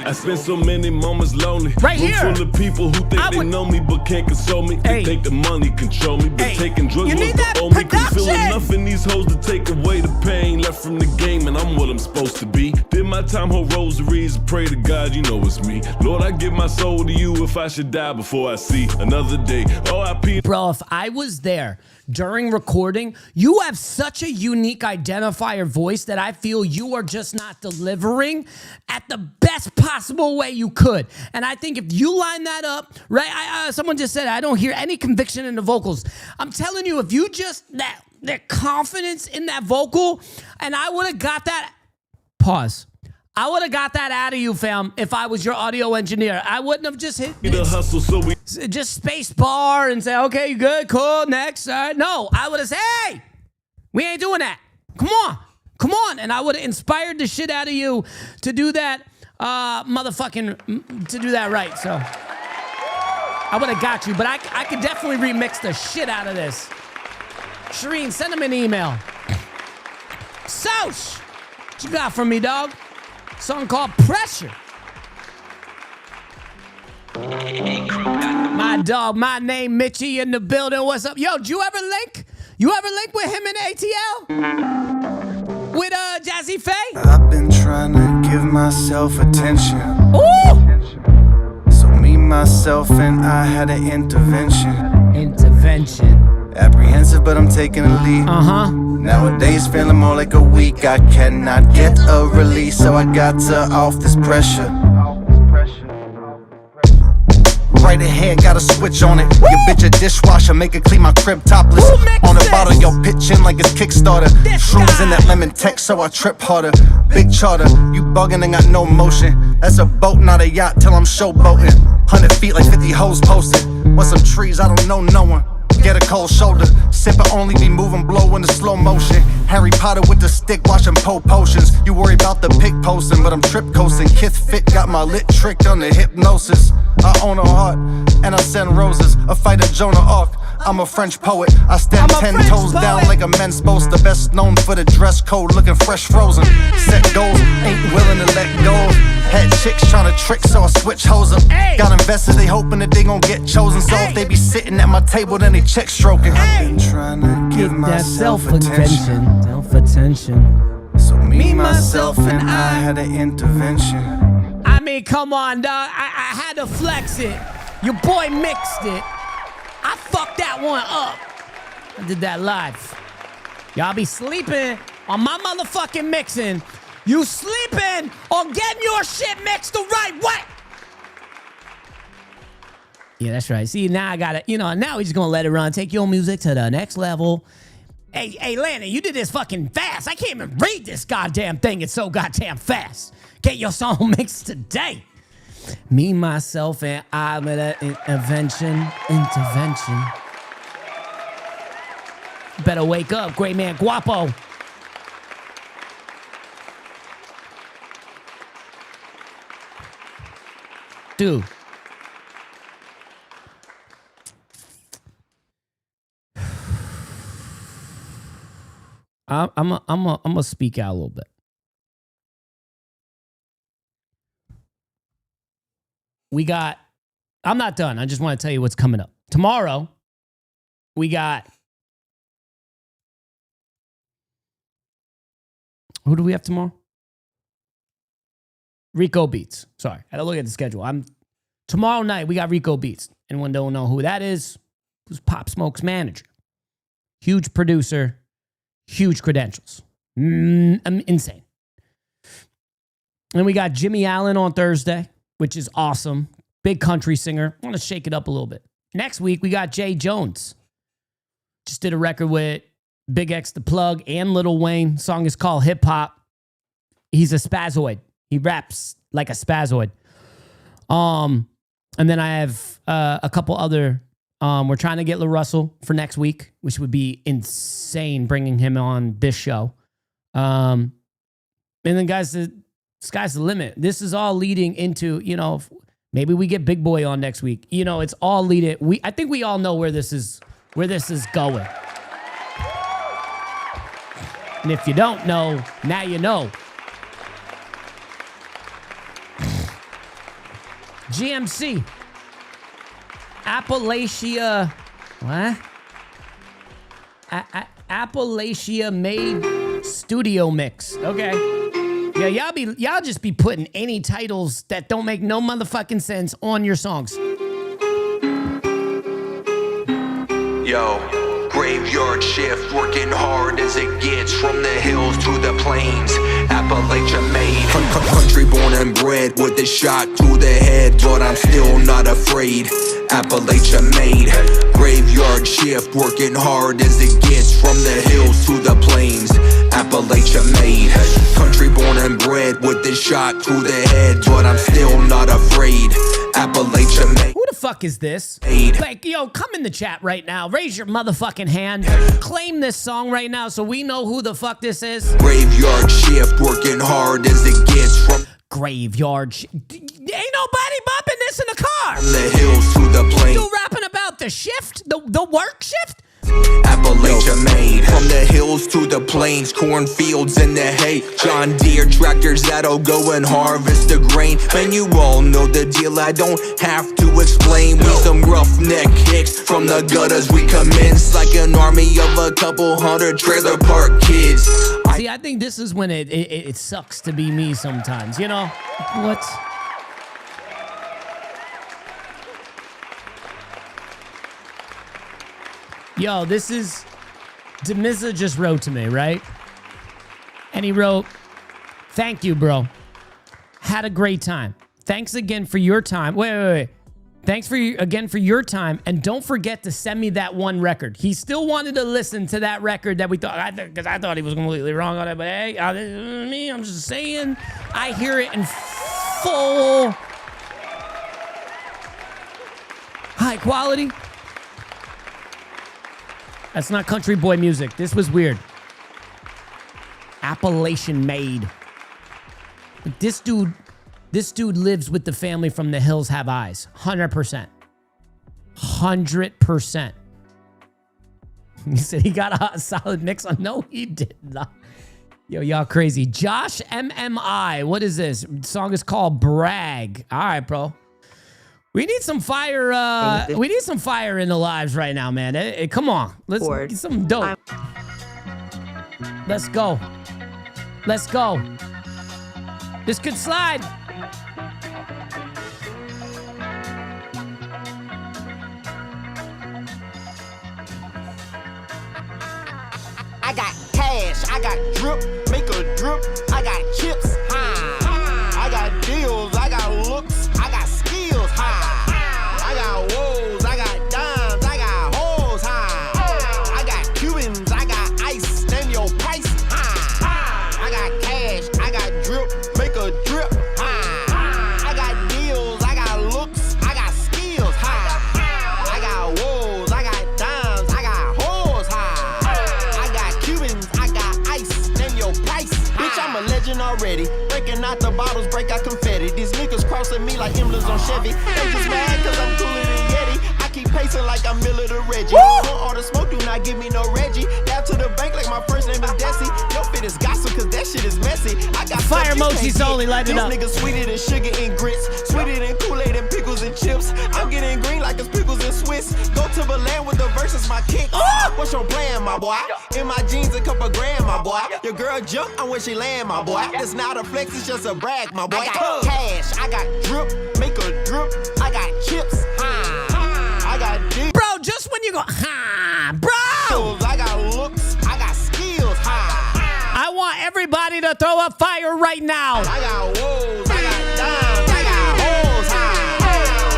I spent so many moments lonely. Right Room here. full of people who think they know me but can't console me. They think the money control me, but taking drugs was the only. Couldn't feel enough in these hoes to take away the pain left from the game, and I'm what I'm supposed to be. Did my time, hold rosaries, pray to God, you know it's me. Lord, I give my soul to you if I should die before I see another day. R.I.P. Bro, if I was there during recording, you have such a unique identifier voice that I feel you are just not delivering at the best possible way you could. And I think if you line that up, right? Someone just said, I don't hear any conviction in the vocals. I'm telling you, if you just, that confidence in that vocal, and I would have got that, pause. I would have got that out of you, fam, if I was your audio engineer. I wouldn't have just hit the hustle, so we just space bar and say, okay, you good, cool, next. All right. No, I would have said, hey, we ain't doing that. Come on. And I would have inspired the shit out of you to do that, to do that right. So I would have got you, but I could definitely remix the shit out of this. Shireen, send him an email. Souch, what you got for me, dog? Song called Pressure. My dog, my name, Mitchie in the building. What's up? Yo, did you ever link? You ever link with him in ATL? With Jazzy Faye? I've been trying to give myself attention. Ooh! So me, myself, and I had an intervention. Apprehensive, but I'm taking a lead. Nowadays, feeling more like a week. I cannot get a release, so I got to off this pressure. Right ahead, got a switch on it. Your bitch a dishwasher, make her clean my crib topless. On the bottle, yo, pitching like it's Kickstarter. Shrooms in that lemon tech, so I trip harder. Big charter, you bugging and got no motion. That's a boat, not a yacht, till I'm showboating. 100 feet like 50 hoes posted. Want some trees, I don't know no one. Get a cold shoulder, sipper only be moving, blow in the slow motion. Harry Potter with the stick, watching pole potions. You worry about the pic posting, but I'm trip coasting. Kith Fit got my lit tricked under hypnosis. I own a heart, and I send roses. A fighter Jonah Arc, I'm a French poet. I stand 10 toes down like a men's supposed to. Best known for the dress code, looking fresh frozen. Set goals, ain't willing to let go. Had chicks trying to trick, so I switch hoes up. Got investors, they hoping that they gon' get chosen. So if they be sitting at my table, then they check stroking. I've been trying to give myself attention. Self-attention. So me, myself, and I had an intervention. I mean, come on, dog. I had to flex it. Your boy mixed it. I fucked that one up. I did that live. Y'all be sleeping on my motherfucking mixing. You sleeping on getting your shit mixed the right way. Yeah, that's right. See, now I got it. You know, now we're just going to let it run. Take your music to the next level. Hey, Landon, you did this fucking fast. I can't even read this goddamn thing. It's so goddamn fast. Get your song mixed today. Me, myself, and I with an intervention. Better wake up, great man Guapo. Dude. I'm gonna speak out a little bit. I'm not done. I just want to tell you what's coming up. Tomorrow, we got, who do we have tomorrow? Rico Beats. Sorry, I had to look at the schedule. I'm Tomorrow night, we got Rico Beats. Anyone don't know who that is? Who's Pop Smoke's manager. Huge producer, huge credentials. Insane. And we got Jimmy Allen on Thursday, which is awesome. Big country singer. I want to shake it up a little bit. Next week, we got Jay Jones. Just did a record with Big X The Plug and Lil Wayne. Song is called Hip Hop. He's a spazoid. He raps like a spazoid. And then I have a couple other, we're trying to get Lil Russell for next week, which would be insane bringing him on this show. And then guys, the sky's the limit. This is all leading into, you know, maybe we get Big Boy on next week. You know, it's all leading. I think we all know where this is going. And if you don't know, now you know. GMC. Appalachia. What? Appalachia made studio mix. Okay. Yeah, y'all just be putting any titles that don't make no motherfucking sense on your songs. Yo, graveyard shift, working hard as it gets from the hills to the plains. Appalachia made. Country born and bred with a shot to the head, but I'm still not afraid. Appalachia made. Graveyard shift, working hard as it gets from the hills to the plains. Appalachia made. Country born and bred with a shot to the head, but I'm still not afraid. Appalachia made. Who the fuck is this? Like, yo, come in the chat right now. Raise your motherfucking hand. Claim this song right now so we know who the fuck this is. Graveyard shift, working hard as it gets from Graveyard shift. Ain't nobody bumping this in the car. From the hills to the plains. You rapping about the shift? The work shift? Appalachia made. From the hills to the plains, cornfields and the hay. John Deere tractors that'll go and harvest the grain. Man, you all know the deal, I don't have to explain. We some roughneck hicks from the gutters. We commence like an army of a couple hundred trailer park kids. See, I think this is when it sucks to be me sometimes, you know? What? Yo, this is... DAMIZZA just wrote to me, right? And he wrote, "Thank you, bro. Had a great time. Thanks again for your time." Wait. Thanks again for your time. And don't forget to send me that one record. He still wanted to listen to that record that we thought... Because I thought he was completely wrong on it. But hey, I'm just saying. I hear it in full... high quality. That's not country boy music. This was weird. Appalachian made. But this dude lives with the family from the hills have eyes. 100%. 100%. He said he got a solid mix on. No, he did not. Yo, y'all crazy. Josh MMI. What is this? The song is called Brag. All right, bro. We need some fire. We need some fire in the lives right now, man. Come on, let's get some dope. Let's go. Let's go. This could slide. I got cash. I got drip. Make a drip. I got chips. I got deals. I got looks. I got skills. I got woes, I got dimes, I got hoes, I got Cubans, I got ice, name your price, I got cash, I got drip, make a drip, I got deals, I got looks, I got skills, I got woes, I got dimes, I got hoes, I got Cubans, I got ice, name your price, bitch, I'm a legend already, breaking out the bottles, break out confetti, these niggas crossing me like emblems on Chevy, they just mad cause I'm cooler than Yeti. I keep pacing like I'm Miller to Reggie. Don't order smoke, do not give me no Reggie. Down to the bank like my first name is Desi. Your fit is gossip cause that shit is messy. I got fire emojis only, light it up. These niggas sweeter than sugar and grits. Sweeter than Kool-Aid and pickles and chips. I'm getting green like it's pickles and Swiss. Go to the land with the verses, my kick. What's your plan, my boy? In my jeans, a couple grand, my boy. Your girl jump, I'm where she land, my boy. It's not a flex, it's just a brag, my boy. I got cash, I got drip, make a drip. I got chips, I got deals. Bro, just when you go, bro. I got looks, I got skills, I want everybody to throw up fire right now. I got woes, I got dimes, I got hoes,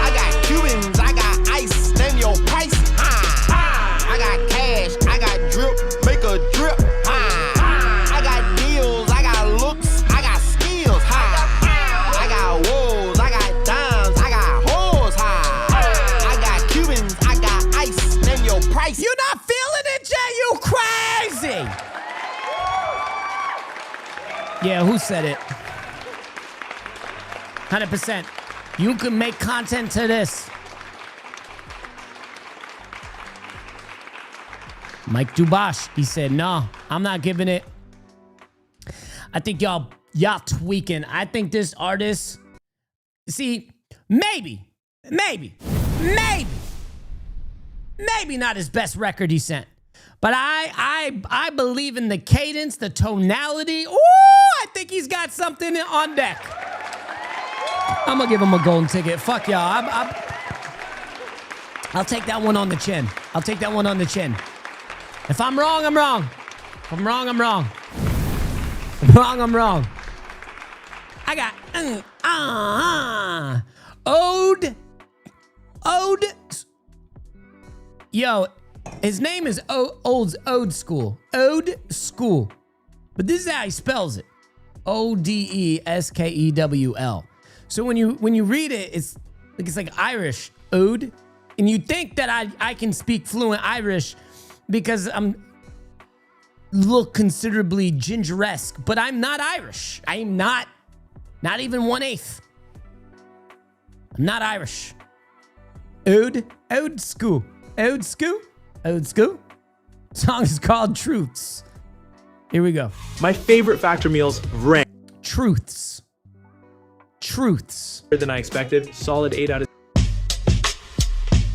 I got Cubans, I got ice, name your price, I got cash, I got drip, make a drip, I got deals, I got looks, I got skills, I got woes, I got dimes, I got hoes, I got Cubans, I got ice, name your price. You not feeling it, Jay? You crazy? Yeah, who said it? 100%. You can make content to this. Mike Dubosh, he said, no, I'm not giving it. I think y'all tweaking. I think this artist, see, maybe not his best record he sent. But I believe in the cadence, the tonality. Ooh, I think he's got something on deck. I'm gonna give him a golden ticket. Fuck y'all. I'll take that one on the chin. I'll take that one on the chin. If I'm wrong, I'm wrong. If I'm wrong, I'm wrong. If I'm wrong, I'm wrong. I got Ode. Yo, his name is Ode School. Ode School. But this is how he spells it. Odeskewl. So when you read it, it's like Irish. Ode. And you think that I can speak fluent Irish because I'm look considerably ginger-esque, but I'm not Irish. I am not even 1/8. I'm not Irish. Ode School. Ode School. Ode School. Song is called Truths. Here we go. My favorite Factor meals ran. Truths. Better than I expected. Solid 8 out of.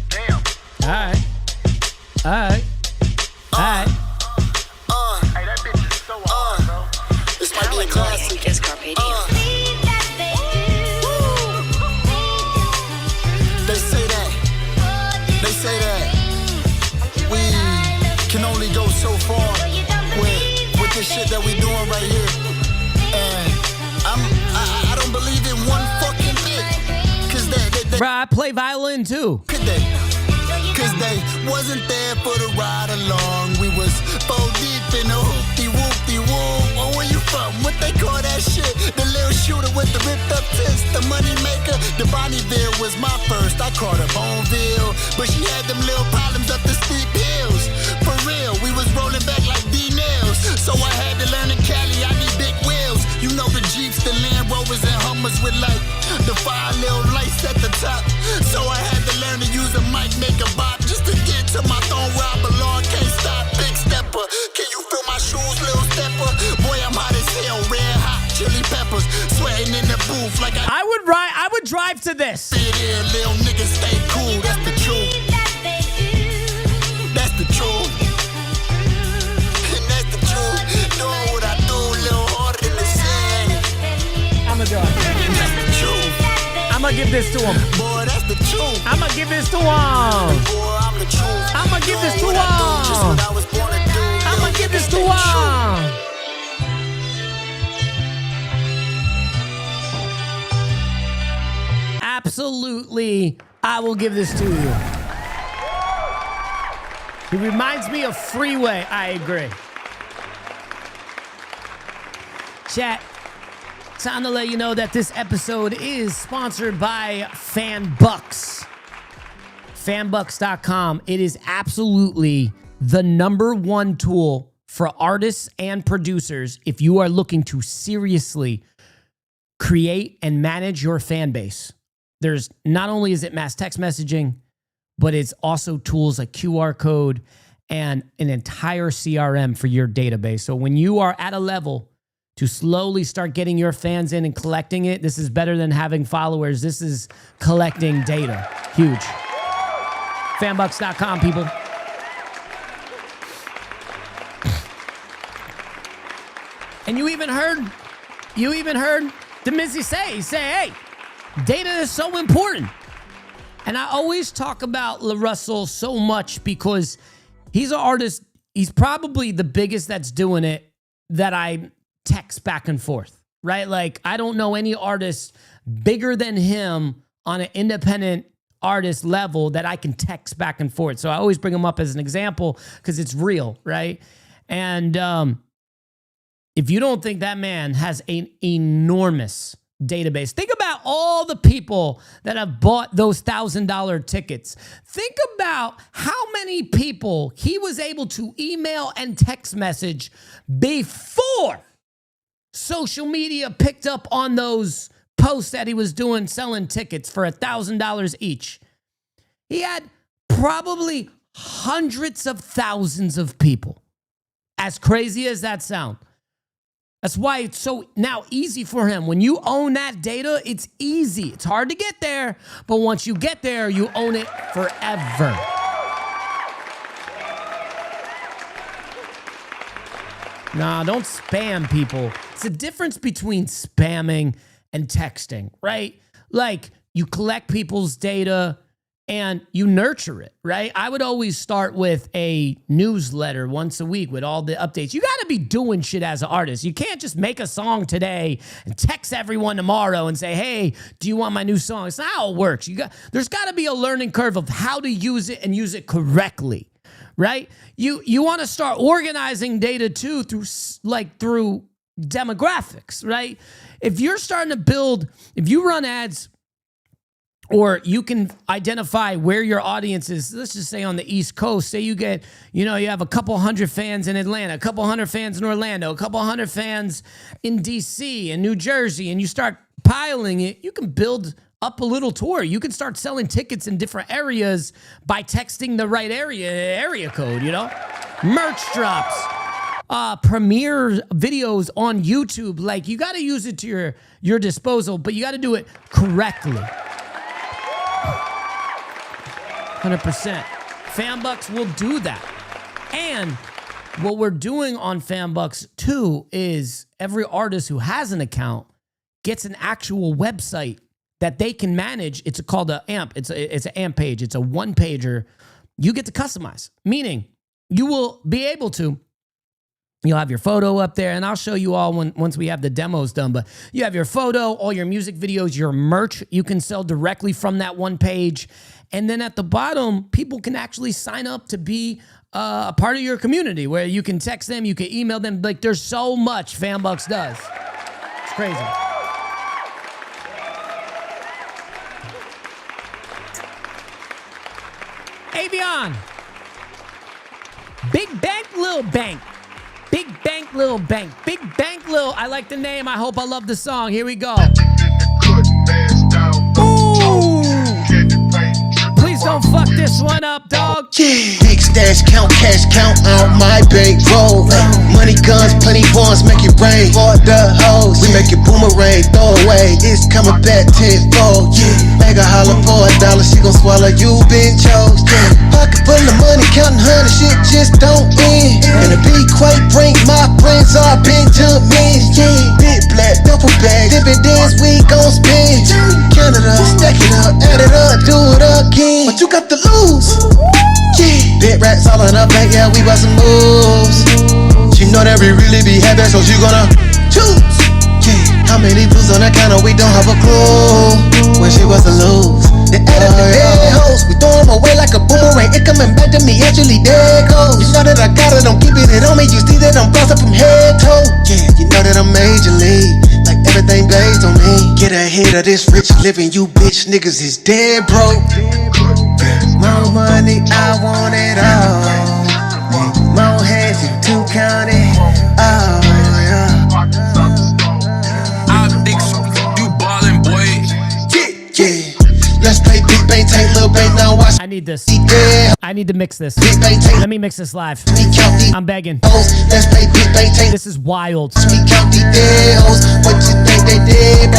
Damn. All right. Hey, that bitch is so hard, bro. This might be a classic. They say that we can only go so far with this shit that we doing right here. And I don't believe in one fucking bit. Cause they Bruh, I play violin too. Cause they wasn't there for the ride along. We was 4 deep in the hoopty-whoopty-whoop. Oh, where you from? What they call that shit? The little shooter with the ripped up tits, the money maker. The Bonneville was my first. I called her Boneville, but she had them little problems up the steep hills. For real, we was rolling back like D-nails. So I had to learn in Cali, I need big wheels. You know the Jeeps, the Land Rovers, and Hummers with like the 5 little lights at the top. So I had to learn to use a mic, make a bop, just to get to my throne where I belong. Can't stop, big stepper. Can you feel my shoes, little stepper? Boy, I'm hot as hell, red hot, chili peppers, sweating in the booth like I would drive to this. Sit here, little niggas, stay cool. That's the truth. That's the truth. And that's the truth. Doing what I do, a little harder than the sand. I'ma do it. That's the truth. I'ma give this to him. Boy, that's the truth. I'ma give this to him. Boy, I'm the truth. I'ma give this to Doing what I do, just him. what I was born to do. I'ma give this to That's the truth. him. Absolutely, I will give this to you. He reminds me of Freeway. I agree. Chat, time to let you know that this episode is sponsored by FanBucks. FanBucks.com. It is absolutely the #1 tool for artists and producers if you are looking to seriously create and manage your fan base. There's not only is it mass text messaging, but it's also tools like QR code and an entire CRM for your database. So when you are at a level to slowly start getting your fans in and collecting it, this is better than having followers. This is collecting data. Huge. Fanbucks.com, people. And you even heard DAMIZZA say, hey, data is so important. And I always talk about LaRussell so much because he's an artist. He's probably the biggest that's doing it that I text back and forth, right? Like, I don't know any artist bigger than him on an independent artist level that I can text back and forth. So I always bring him up as an example because it's real, right? And if you don't think that man has an enormous database, think about all the people that have bought those $1,000 tickets. Think about how many people he was able to email and text message before social media picked up on those posts that he was doing selling tickets for $1,000 each. He had probably hundreds of thousands of people. As crazy as that sounds. That's why it's so now easy for him. When you own that data, it's easy. It's hard to get there, but once you get there, you own it forever. Nah, don't spam people. It's the difference between spamming and texting, right? Like, you collect people's data and you nurture it, right? I would always start with a newsletter once a week with all the updates. You got to be doing shit as an artist. You can't just make a song today and text everyone tomorrow and say, hey, do you want my new song? It's not how it works. There's got to be a learning curve of how to use it and use it correctly, right? You want to start organizing data too through demographics, right? If you're starting to build, if you run ads, or you can identify where your audience is. Let's just say on the East Coast, say you get, you have a couple hundred fans in Atlanta, a couple hundred fans in Orlando, a couple hundred fans in DC and New Jersey, and you start piling it, you can build up a little tour. You can start selling tickets in different areas by texting the right area code, merch drops, premiere videos on YouTube. Like, you got to use it to your disposal, but you got to do it correctly. 100%. Fanbucks will do that. And what we're doing on Fanbucks too is every artist who has an account gets an actual website that they can manage. It's called an AMP. It's an AMP page. It's a one-pager. You get to customize, meaning you will be able to, you'll have your photo up there, and I'll show you all once we have the demos done, but you have your photo, all your music videos, your merch you can sell directly from that one page. And then at the bottom, people can actually sign up to be a part of your community where you can text them, you can email them. Like, there's so much Fanbucks does. It's crazy. Avion. Big bank, little bank. Big bank, little bank. Big bank, little. I like the name. I hope I love the song. Here we go. Ooh. Please don't fuck this one up, dog. Big stash, count cash, count on my bankroll. Money, guns, plenty bonds, make it rain. For the hoes, we make it boomerang, throw away. It's coming back tenfold. Bag a holler for $1, she gon' swallow. You been chose. Pocket full of money, counting honey, shit just don't end. And to be quite frank, my friends are Benjamins. Big black duffel bag, dividends we gon' spend. Count it up, stack it up, add it up, do it again. But you got to lose. Big rats all in her bank, yeah, we bust some moves. She know that we really be happy, so she gonna choose. How many blues on that counter, we don't have a clue. When she was a lose, they added the dead hoes. We throw them away like a boomerang, it coming back to me, actually there goes. You know that I got it, I'm keeping it on me. You see that I'm bossed up from head to toe. Yeah, you know that I'm major league, like everything based on me. Get ahead of this rich living, you bitch niggas is dead broke. More money, I want it all. More heads, you two count it. Oh, yeah. You ballin', boy. Yeah. Let's play big bang, take little bang, now watch. I need this. I need to mix this. Let me mix this live. I'm begging. Let's play big bang, take. This is wild. We count the dead hoes. What you think they did?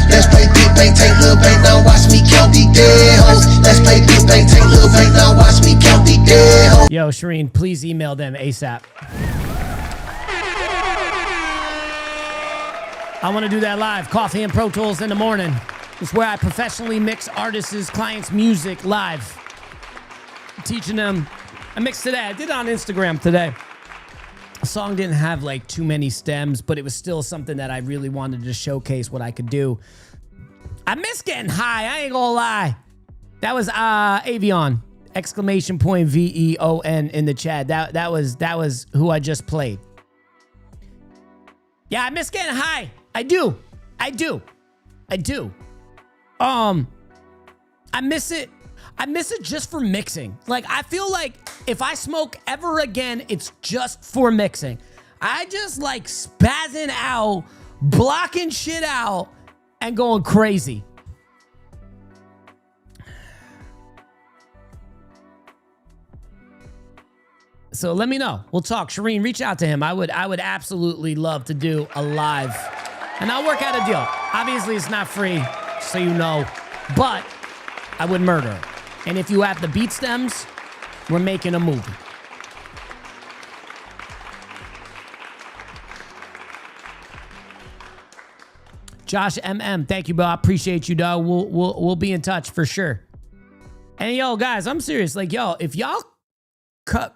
Let's play big bang, take little bang, now watch me count the dead hoes. Let's play big bang, take little bang, now watch me count the dead hoes. Yo, Shireen, please email them ASAP. I want to do that live. Coffee and Pro Tools in the morning. It's where I professionally mix artists' clients' music live. I'm teaching them. I mixed today. I did it on Instagram today. The song didn't have like too many stems, but it was still something that I really wanted to showcase what I could do. I miss getting high. I ain't gonna lie. That was Avion! Exclamation point VEON in the chat. That was who I just played. Yeah, I miss getting high. I do. I miss it. I miss it just for mixing. Like, I feel like if I smoke ever again, it's just for mixing. I just like spazzing out, blocking shit out, and going crazy. So let me know. We'll talk. Shireen, reach out to him. I would absolutely love to do a live. And I'll work out a deal. Obviously, it's not free, so you know. But I would murder it. And if you have the beat stems, we're making a movie. Josh MM, thank you, bro. I appreciate you, dog. We'll be in touch for sure. And yo, guys, I'm serious. Like, yo, if y'all cut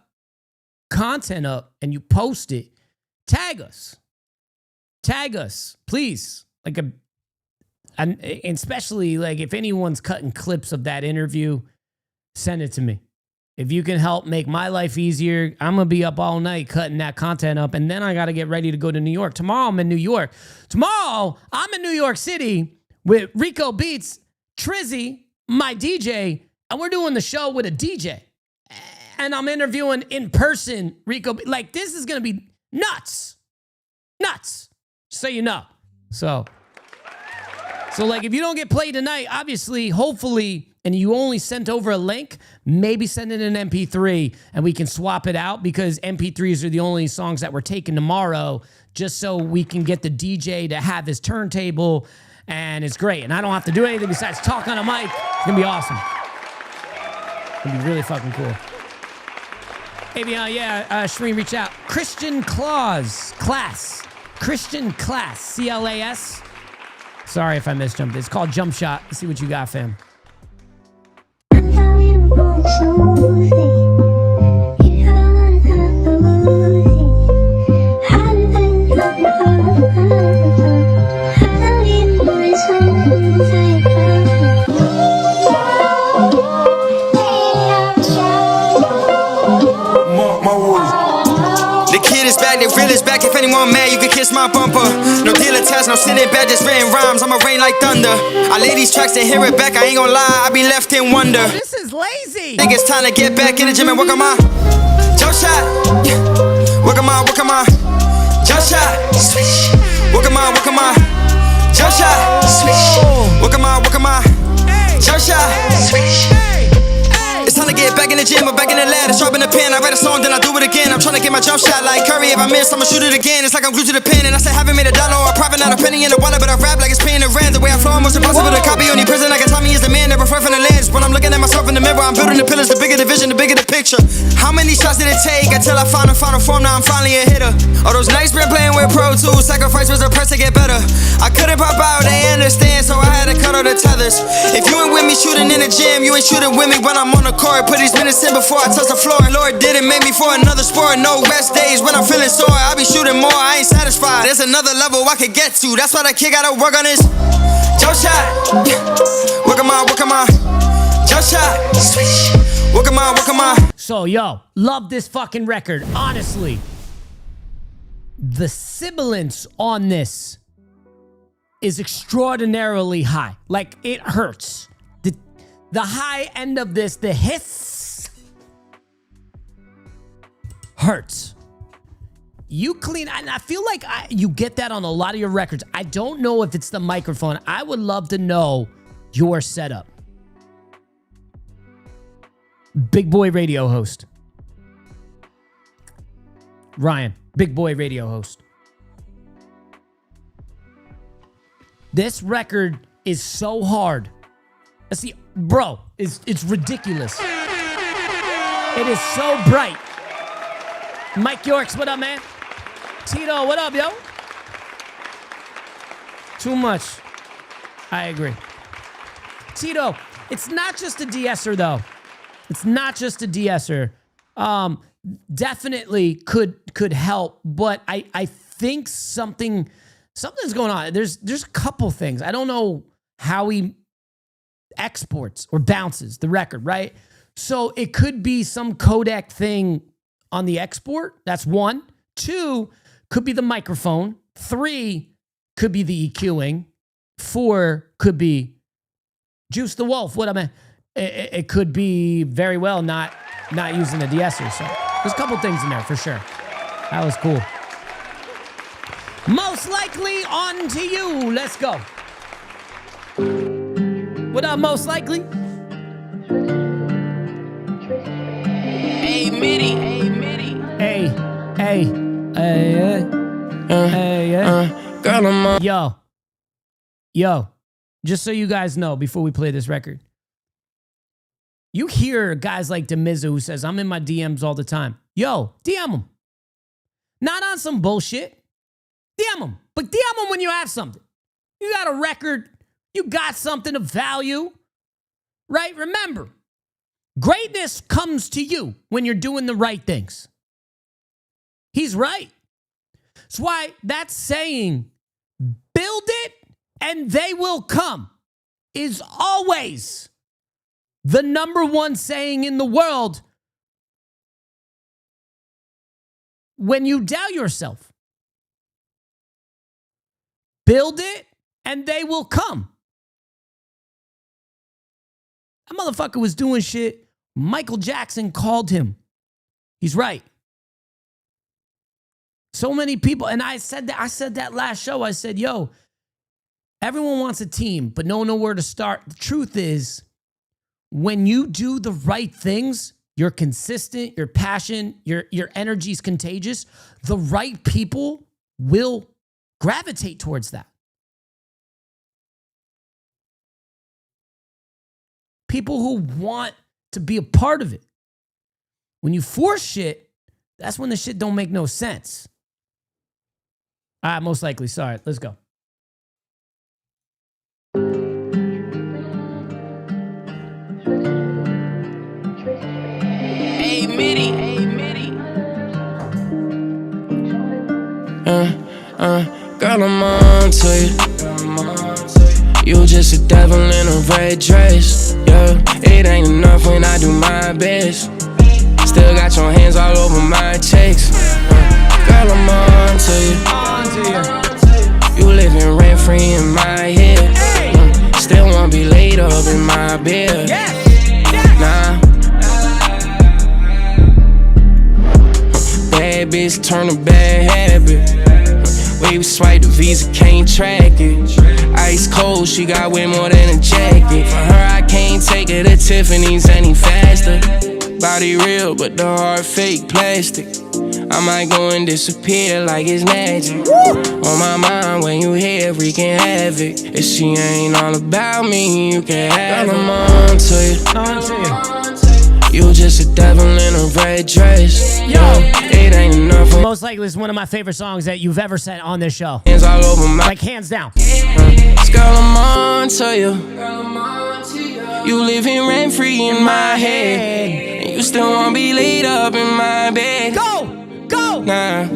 content up and you post it, tag us, please. Like, and especially like if anyone's cutting clips of that interview, send it to me. If you can help make my life easier, I'm gonna be up all night cutting that content up, and then I gotta get ready to go to New York. Tomorrow I'm in New York. Tomorrow I'm in New York City with Rico Beats, Trizzy, my DJ, and we're doing the show with a DJ. And I'm interviewing in person Rico. Like, this is gonna be nuts. So you know. So like, if you don't get played tonight, obviously, hopefully, and you only sent over a link, maybe send it an MP3 and we can swap it out, because MP3s are the only songs that we're taking tomorrow, just so we can get the DJ to have his turntable, and it's great. And I don't have to do anything besides talk on a mic. It's gonna be awesome. It's gonna be really fucking cool. Maybe, Shreen, reach out. Christian Class, CLAS. Sorry if I misjumped. It's called Jump Shot. Let's see what you got, fam. The real is back. If anyone mad, you can kiss my bumper. No deal attached, no sitting back, just written rhymes. I'ma rain like thunder. I lay these tracks and hear it back. I ain't gonna lie, I be left in wonder. This is lazy. Think it's time to get back in the gym and work on my jump shot. Work on my jump shot. Work on my jump shot. Work on my jump shot. It's time to get back in the gym or back in the ladder, sharpen the pen. I write a song, then I do it again. I'm trying to get my jump shot like Curry. If I miss, I'ma shoot it again. It's like I'm glued to the pen, and I said haven't made $1 or a profit, not a penny in the wallet, but I rap like it's paying the rent. The way I flow, almost impossible to copy. Only prison like a Tommy is the man that refer from the lens. When I'm looking at myself in the mirror, I'm building the pillars. The bigger the vision, the bigger the picture. How many shots did it take until I found a final form? Now I'm finally a hitter. All those nights been playing with Pro Tools, sacrifice was a price to get better. I couldn't pop out, they understand, so I had to cut all the tethers. If you ain't with me shooting in the gym, you ain't shooting with me when I'm on the court. Put these minutes in before I touch the floor, and Lord didn't make me for another sport. No rest days when I'm feeling sore, I be shooting more, I ain't satisfied. There's another level I could get to, that's why the kid gotta work on this jump shot. Work on my jump shot. Work on my. So yo, love this fucking record. Honestly, the sibilance on this is extraordinarily high. Like, it hurts. The high end of this, the hiss, hurts. You clean, and I feel like you get that on a lot of your records. I don't know if it's the microphone. I would love to know your setup. Big boy radio host. Ryan, big boy radio host. This record is so hard. See, bro, it's ridiculous. It is so bright. Mike Yorks, what up, man? Tito, what up, yo? Too much. I agree. Tito, it's not just a de-esser, though. It's not just a de-esser. Definitely could help, but I think something's going on. There's a couple things. I don't know how he exports or bounces the record, right? So it could be some codec thing on the export. That's one. Two, could be the microphone. Three, could be the EQing. Four, could be Juice the Wolf. What I mean, it could be very well not using the de-esser. So there's a couple things in there for sure. That was cool. Most likely on to you. Let's go. What up, most likely? Hey, Mitty. Hey, Mitty. Hey. Girl, I'm on. Yo, just so you guys know, before we play this record, you hear guys like DAMIZZA who says, I'm in my DMs all the time. Yo, DM them. Not on some bullshit. DM them. But DM them when you have something. You got a record. You got something of value. Right? Remember, greatness comes to you when you're doing the right things. He's right. That's why that saying, build it and they will come, is always the number one saying in the world when you doubt yourself. Build it and they will come. That motherfucker was doing shit. Michael Jackson called him. He's right. So many people, and I said that last show. I said, yo, everyone wants a team, but no one knows where to start. The truth is, when you do the right things, you're consistent, your passion, your energy is contagious, the right people will gravitate towards that. People who want to be a part of it. When you force shit, that's when the shit don't make no sense. All right, most likely. Sorry, let's go. Hey, Mitty. Hey, Mitty. Girl, I'm on to you. You just a devil in a red dress. Yeah, it ain't enough when I do my best. Still got your hands all over my checks. Girl, I'm on to you. You living rent free in my head. Still wanna be laid up in my bed. Nah. Bad bitch turn a bad habit. We swipe the Visa, can't track it. Ice cold, she got way more than a jacket. For her, I can't take her to Tiffany's any faster. Body real, but the heart fake plastic. I might go and disappear like it's magic. On my mind when you here, wreaking havoc. If she ain't all about me, you can have her. I'm on to you. You just a devil in a red dress. Yo, it ain't enough. Most likely is one of my favorite songs that you've ever said on this show. Hands all over my, like hands down. Girl, I'm on to you. You living rent free in my head. And you still wanna be laid up in my bed. Go! Nah,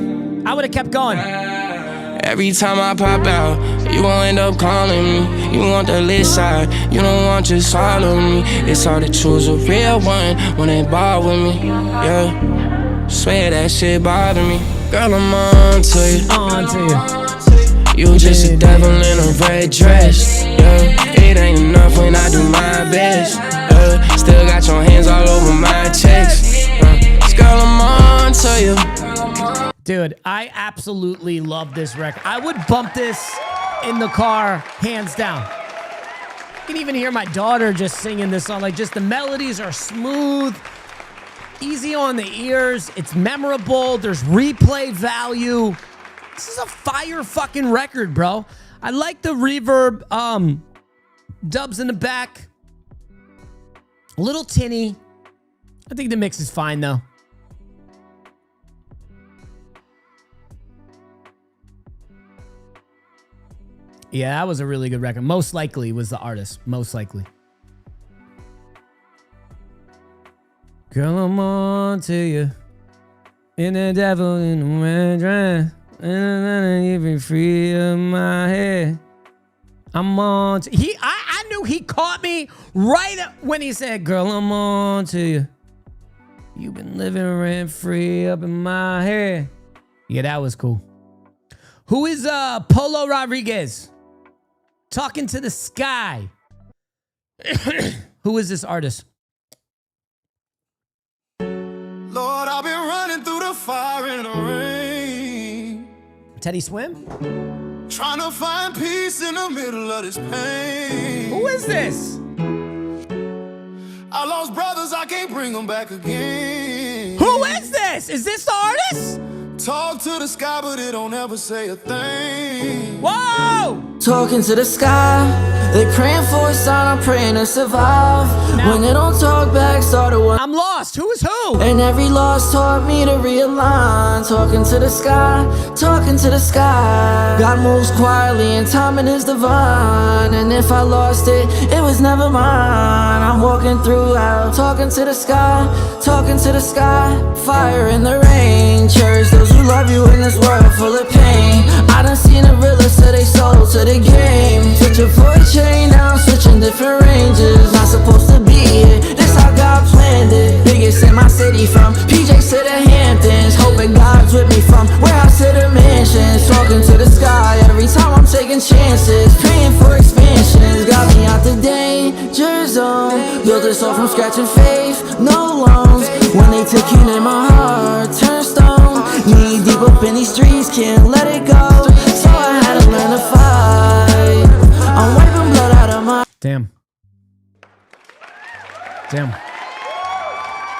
I would've kept going. Every time I pop out, you gon' end up calling me. You want the lit side, you don't want just all of me. It's hard to choose a real one when they ball with me. Yeah, swear that shit bother me. Girl, I'm on to you. You just a devil in a red dress. Yeah, it ain't enough when I do my best. Still got your hands all over my chest. Girl, I'm on to you. Dude, I absolutely love this record. I would bump this in the car, hands down. You can even hear my daughter just singing this song. Like, just the melodies are smooth, easy on the ears. It's memorable. There's replay value. This is a fire fucking record, bro. I like the reverb, dubs in the back. A little tinny. I think the mix is fine, though. Yeah, that was a really good record. Most likely was the artist. Most likely. Girl, I'm on to you. In the devil in the red dress. And you be free of my head. I'm on to I knew he caught me right when he said, girl, I'm on to you. You've been living rent free up in my head. Yeah, that was cool. Who is Polo Rodriguez? Talking to the Sky. Who is this artist? Lord, I've been running through the fire and the rain. Teddy Swim? Trying to find peace in the middle of this pain. Who is this? I lost brothers, I can't bring them back again. Who is this? Is this the artist? Talk to the sky, but it don't ever say a thing. Whoa! Talking to the sky, they praying for a sign, I'm praying to survive. Now, when they don't talk back, started one. I'm lost. Who is who? And every loss taught me to realign. Talking to the sky, talking to the sky. God moves quietly and timing is divine. And if I lost it, it was never mine. I'm walking throughout, talking to the sky, talking to the sky. Fire in the rain, church, those who love you in this world full of pain. I done seen the realest of they soul to the game. Switching for a chain, now I'm switching different ranges. Not supposed to be here, this how God planned it. Biggest in my city from PJs to the Hamptons. Hoping God's with me from warehouse to the mansions. Talking to the sky every time I'm taking chances. Praying for expansions, got me out the danger zone. Built this all from scratch and faith, no loans. When they took you in my heart, turned stone. Knee deep up in these streets, can't let it go. So I had to learn to fight. I'm wiping blood out of my... Damn.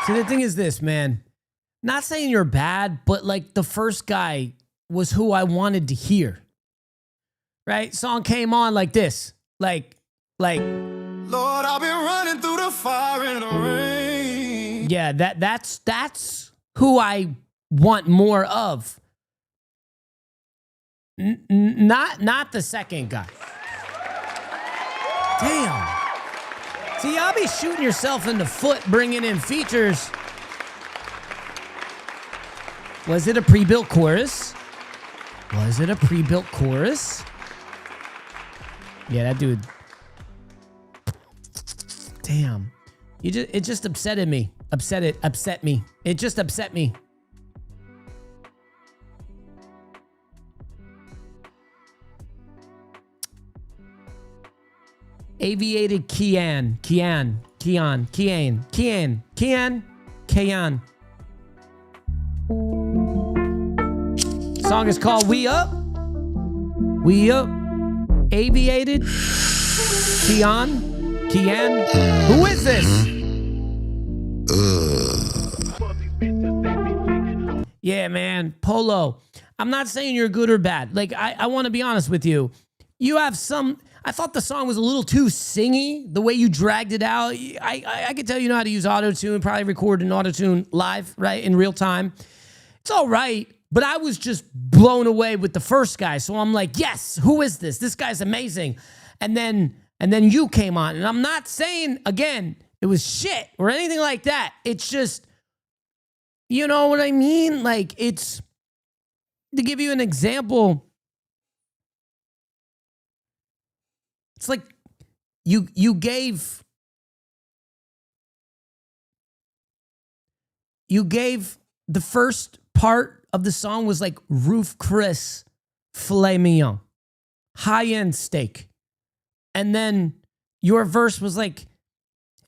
See, the thing is this, man. Not saying you're bad, but like the first guy was who I wanted to hear. Right? Song came on like this. Like. Lord, I've been running through the fire and the rain. Yeah, that's who I want more of. Not the second guy. Damn. See, y'all be shooting yourself in the foot bringing in features. Was it a pre-built chorus? Yeah, that dude. Damn. It just upset me. It just upset me. Aviated Kian. Song is called We Up. Aviated Kian. Who is this? Yeah, man. Polo. I'm not saying you're good or bad. Like, I want to be honest with you. You have some... I thought the song was a little too singy, the way you dragged it out. I could tell you know how to use auto-tune, probably record an auto-tune live, right, in real time. It's all right, but I was just blown away with the first guy. So I'm like, yes, who is this? This guy's amazing. And then you came on. And I'm not saying, again, it was shit or anything like that. It's just, you know what I mean? Like, it's, to give you an example, it's like you gave the first part of the song was like Roof Chris filet mignon, high-end steak. And then your verse was like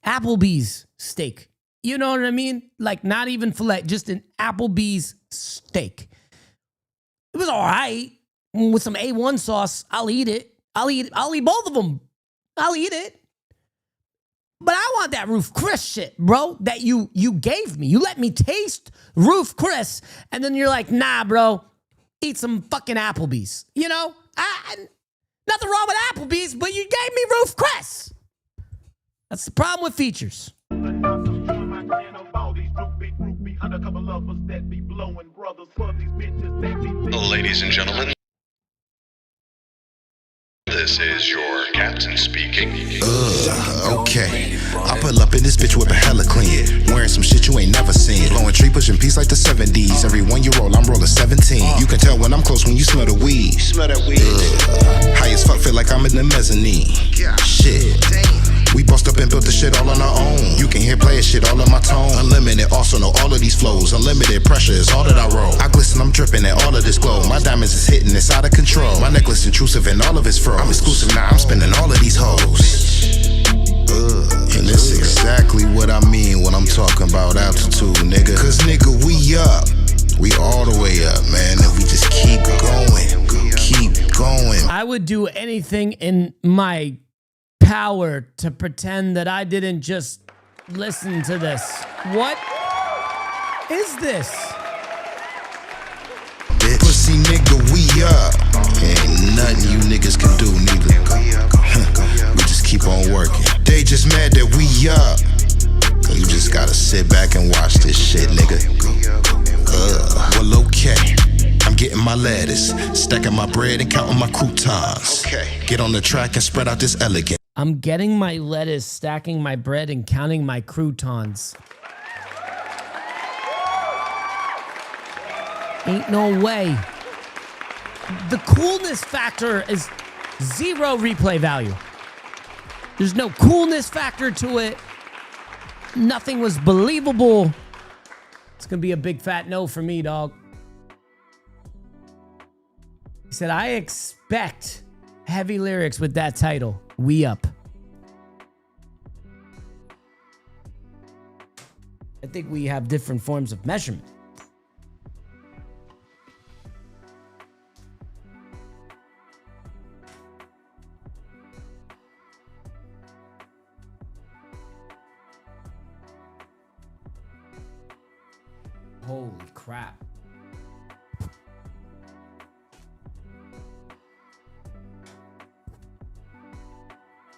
Applebee's steak. You know what I mean? Like not even filet, just an Applebee's steak. It was all right. With some A1 sauce, I'll eat it. I'll eat both of them. I'll eat it. But I want that Roof Chris shit, bro, that you gave me. You let me taste Roof Chris, and then you're like, nah, bro, eat some fucking Applebee's. You know? Nothing wrong with Applebee's, but you gave me Roof Chris. That's the problem with features. Ladies and gentlemen, this is your captain speaking. Okay. I pull up in this bitch with a hella clean. Wearing some shit you ain't never seen. Blowing tree, pushing peace like the 70s. Every one you roll, I'm rolling 17. You can tell when I'm close when you smell the weed. Smell that weed. High as fuck, feel like I'm in the mezzanine. Shit. We bust up and built the shit all on our own. You can hear player shit all on my tone. Unlimited, also know all of these flows. Unlimited pressure is all that I roll. I glisten, I'm dripping in all of this glow. My diamonds is hitting, it's out of control. My necklace intrusive in all of its fro. I'm exclusive now, I'm spinning all of these hoes. And it's exactly what I mean when I'm talking about altitude, nigga. Cause nigga, we up. We all the way up, man. And we just keep going. Keep going. I would do anything in my power to pretend that I didn't just listen to this. What is this? Pussy nigga, we up. Ain't nothing you niggas can do neither. We just keep on working. They just mad that we up. You just gotta sit back and watch this shit, nigga. Well, okay. I'm getting my lettuce, stacking my bread and counting my croutons. Okay. Get on the track and spread out this elegant. I'm getting my lettuce, stacking my bread, and counting my croutons. Ain't no way. The coolness factor is 0 replay value. There's no coolness factor to it. Nothing was believable. It's gonna be a big fat no for me, dog. He said, I expect heavy lyrics with that title. We up. I think we have different forms of measurement. Holy crap.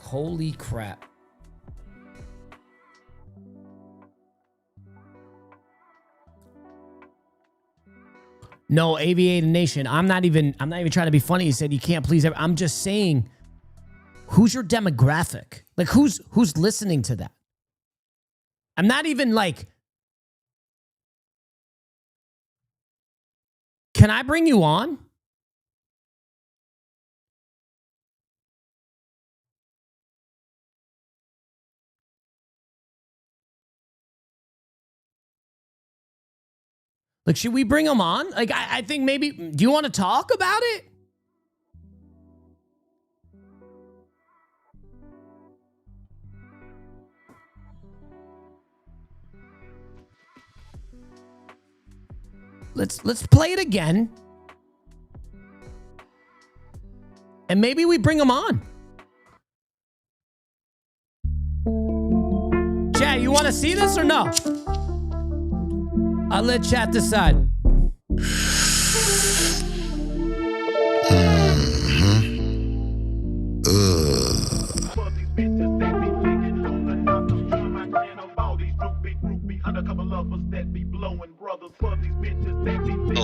Holy crap. No, Aviator Nation, I'm not even trying to be funny. He said you can't please everyone. I'm just saying, who's your demographic? Like who's listening to that? I'm not even like, can I bring you on? Like, should we bring him on? Like, I think maybe, do you want to talk about it? Let's play it again. And maybe we bring him on. Chat, you want to see this or no? I'll let chat decide.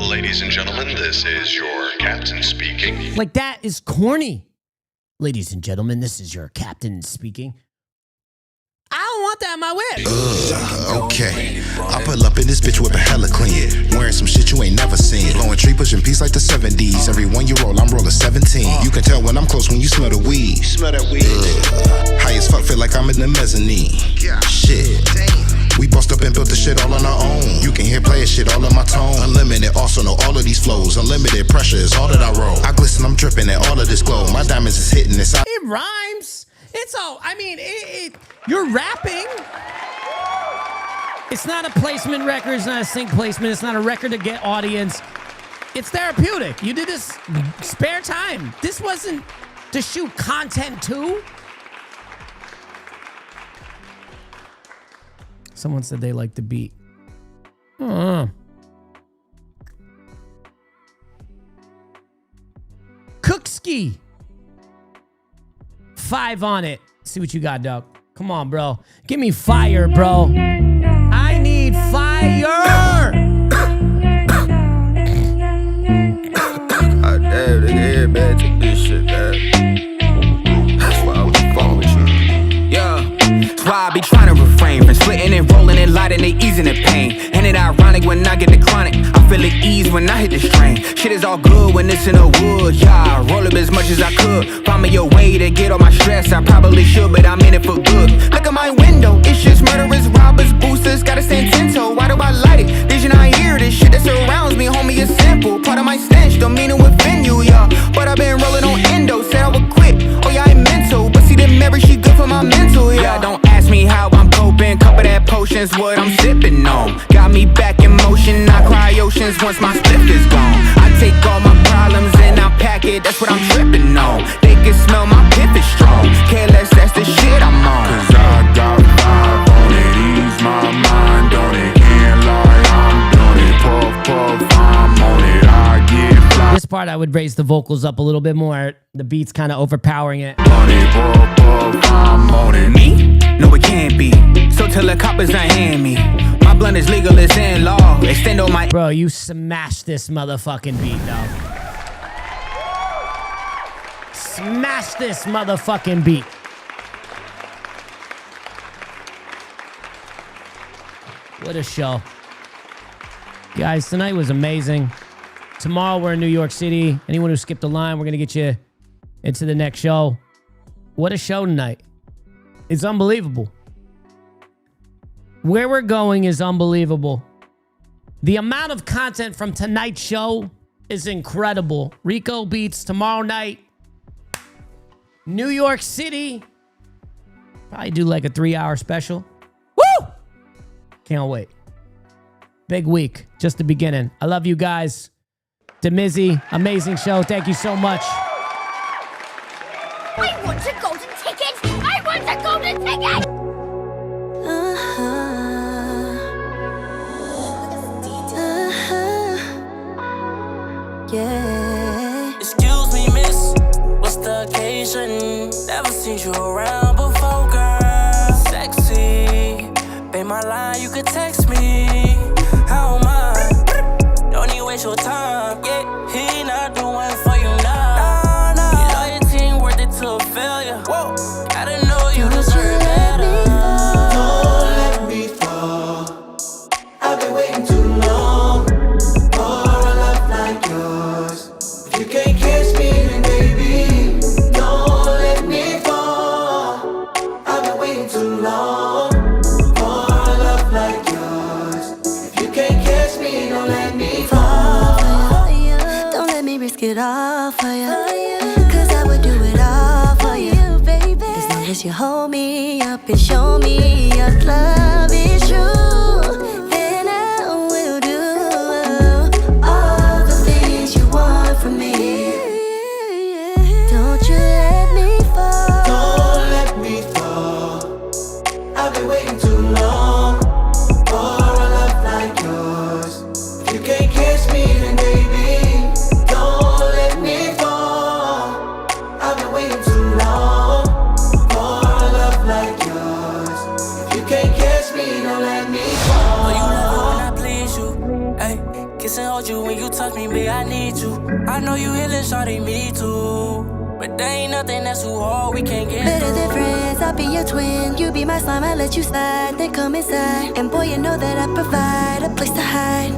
Ladies and gentlemen, this is your captain speaking. Like, that is corny. Ladies and gentlemen, this is your captain speaking. I don't want that in my whip. Okay. I pull up in this bitch with a hella clean. Wearing some shit you ain't never seen. Blowing tree, pushing peace like the 70s. Every one you roll, I'm rolling 17. You can tell when I'm close when you smell the weed. Smell that weed. High as fuck, feel like I'm in the mezzanine. Shit. We bust up and built the shit all on our own. You can hear player shit all on my tone. Unlimited, also know all of these flows. Unlimited pressure is all that I roll. I glisten, I'm dripping in all of this glow. My diamonds is hitting this. It rhymes. It's all, I mean, you're rapping. It's not a placement record. It's not a sync placement. It's not a record to get audience. It's therapeutic. You did this spare time. This wasn't to shoot content too. Someone said they like the beat. Cookski. 5 on it. See what you got, dog. Come on, bro. Give me fire, bro. I need fire. Damn, nigga, everybody take this shit, man. feel at ease when I hit the string. Shit is all good when it's in the wood, yeah. Roll up as much as I could. Find me a way to get all my stress. I probably should, but I'm in it for good. Look at my window, it's just murderers, robbers, boosters. Gotta stand 10 toe. Why do I light it? Vision, I hear this shit that surrounds me, homie. It's simple. Part of my stench, don't mean it would offend you, yeah. But I've been rolling on endo, said I would quit. Oh yeah, I'm mental, but see the Mary, she good for my mental, yeah. Don't ask me how I'm coping. Cup of that potion's what I'm sipping on. Got me back in motion. I cry oceans once my spliff is gone. I take all my problems and I pack it. That's what I'm tripping on. They can smell my piff is strong. Careless, that's the shit I'm on. Cause I got vibe on it, ease my mind on it. Can't lie, I'm doing it. Puff, puff, I'm on it. I get fly. This part I would raise the vocals up a little bit more. The beat's kind of overpowering it. On it, puff, puff, I'm on it. Me? No, it can't be. So tell the coppers I hand me. My blunt is legal, it's in law. Extend on my... Bro, you smashed this motherfucking beat, dog. Smash this motherfucking beat. What a show. Guys, tonight was amazing. Tomorrow we're in New York City. Anyone who skipped the line, we're going to get you into the next show. What a show tonight. It's unbelievable. Where we're going is unbelievable. The amount of content from tonight's show is incredible. Rico Beats tomorrow night. New York City. Probably do like a 3-hour special. Woo! Can't wait. Big week. Just the beginning. I love you guys. DAMIZZA, amazing show. Thank you so much. I want a golden ticket. I want a golden ticket. Yeah. Excuse me, miss. What's the occasion? Never seen you around before, girl. Sexy. Pay my line, you could text me. How am I? Don't need waste your time. Yeah, he not doing for you now. Your loyalty ain't worth it to a failure. Whoa. Gotta know you deserve better. Don't let me fall. I've been waiting too long for a love like yours. If you can't catch me, then baby, don't let me fall. I've been waiting too long for a love like yours. If you can't catch me, don't let me fall. Don't let me risk it all for you. Cause I would do it all for you, baby. As long as you hold me up and show me your love is true, then I will do all the things you want from me. Don't you let me fall. Don't let me fall. I've been waiting too long for a love like yours. If you can't catch me, then baby, don't let me fall. I've been waiting too long for a love like yours. If you can't catch me, don't let me fall. Oh, you love it when I please you. Ay, kiss and hold you when you touch me, babe, I need you. I know you healing, shawty, me too. But there ain't nothing that's too hard, we can't get Better than friends, I'll be your twin. You be my slime, I let you slide, then come inside. And boy, you know that I provide a place to hide.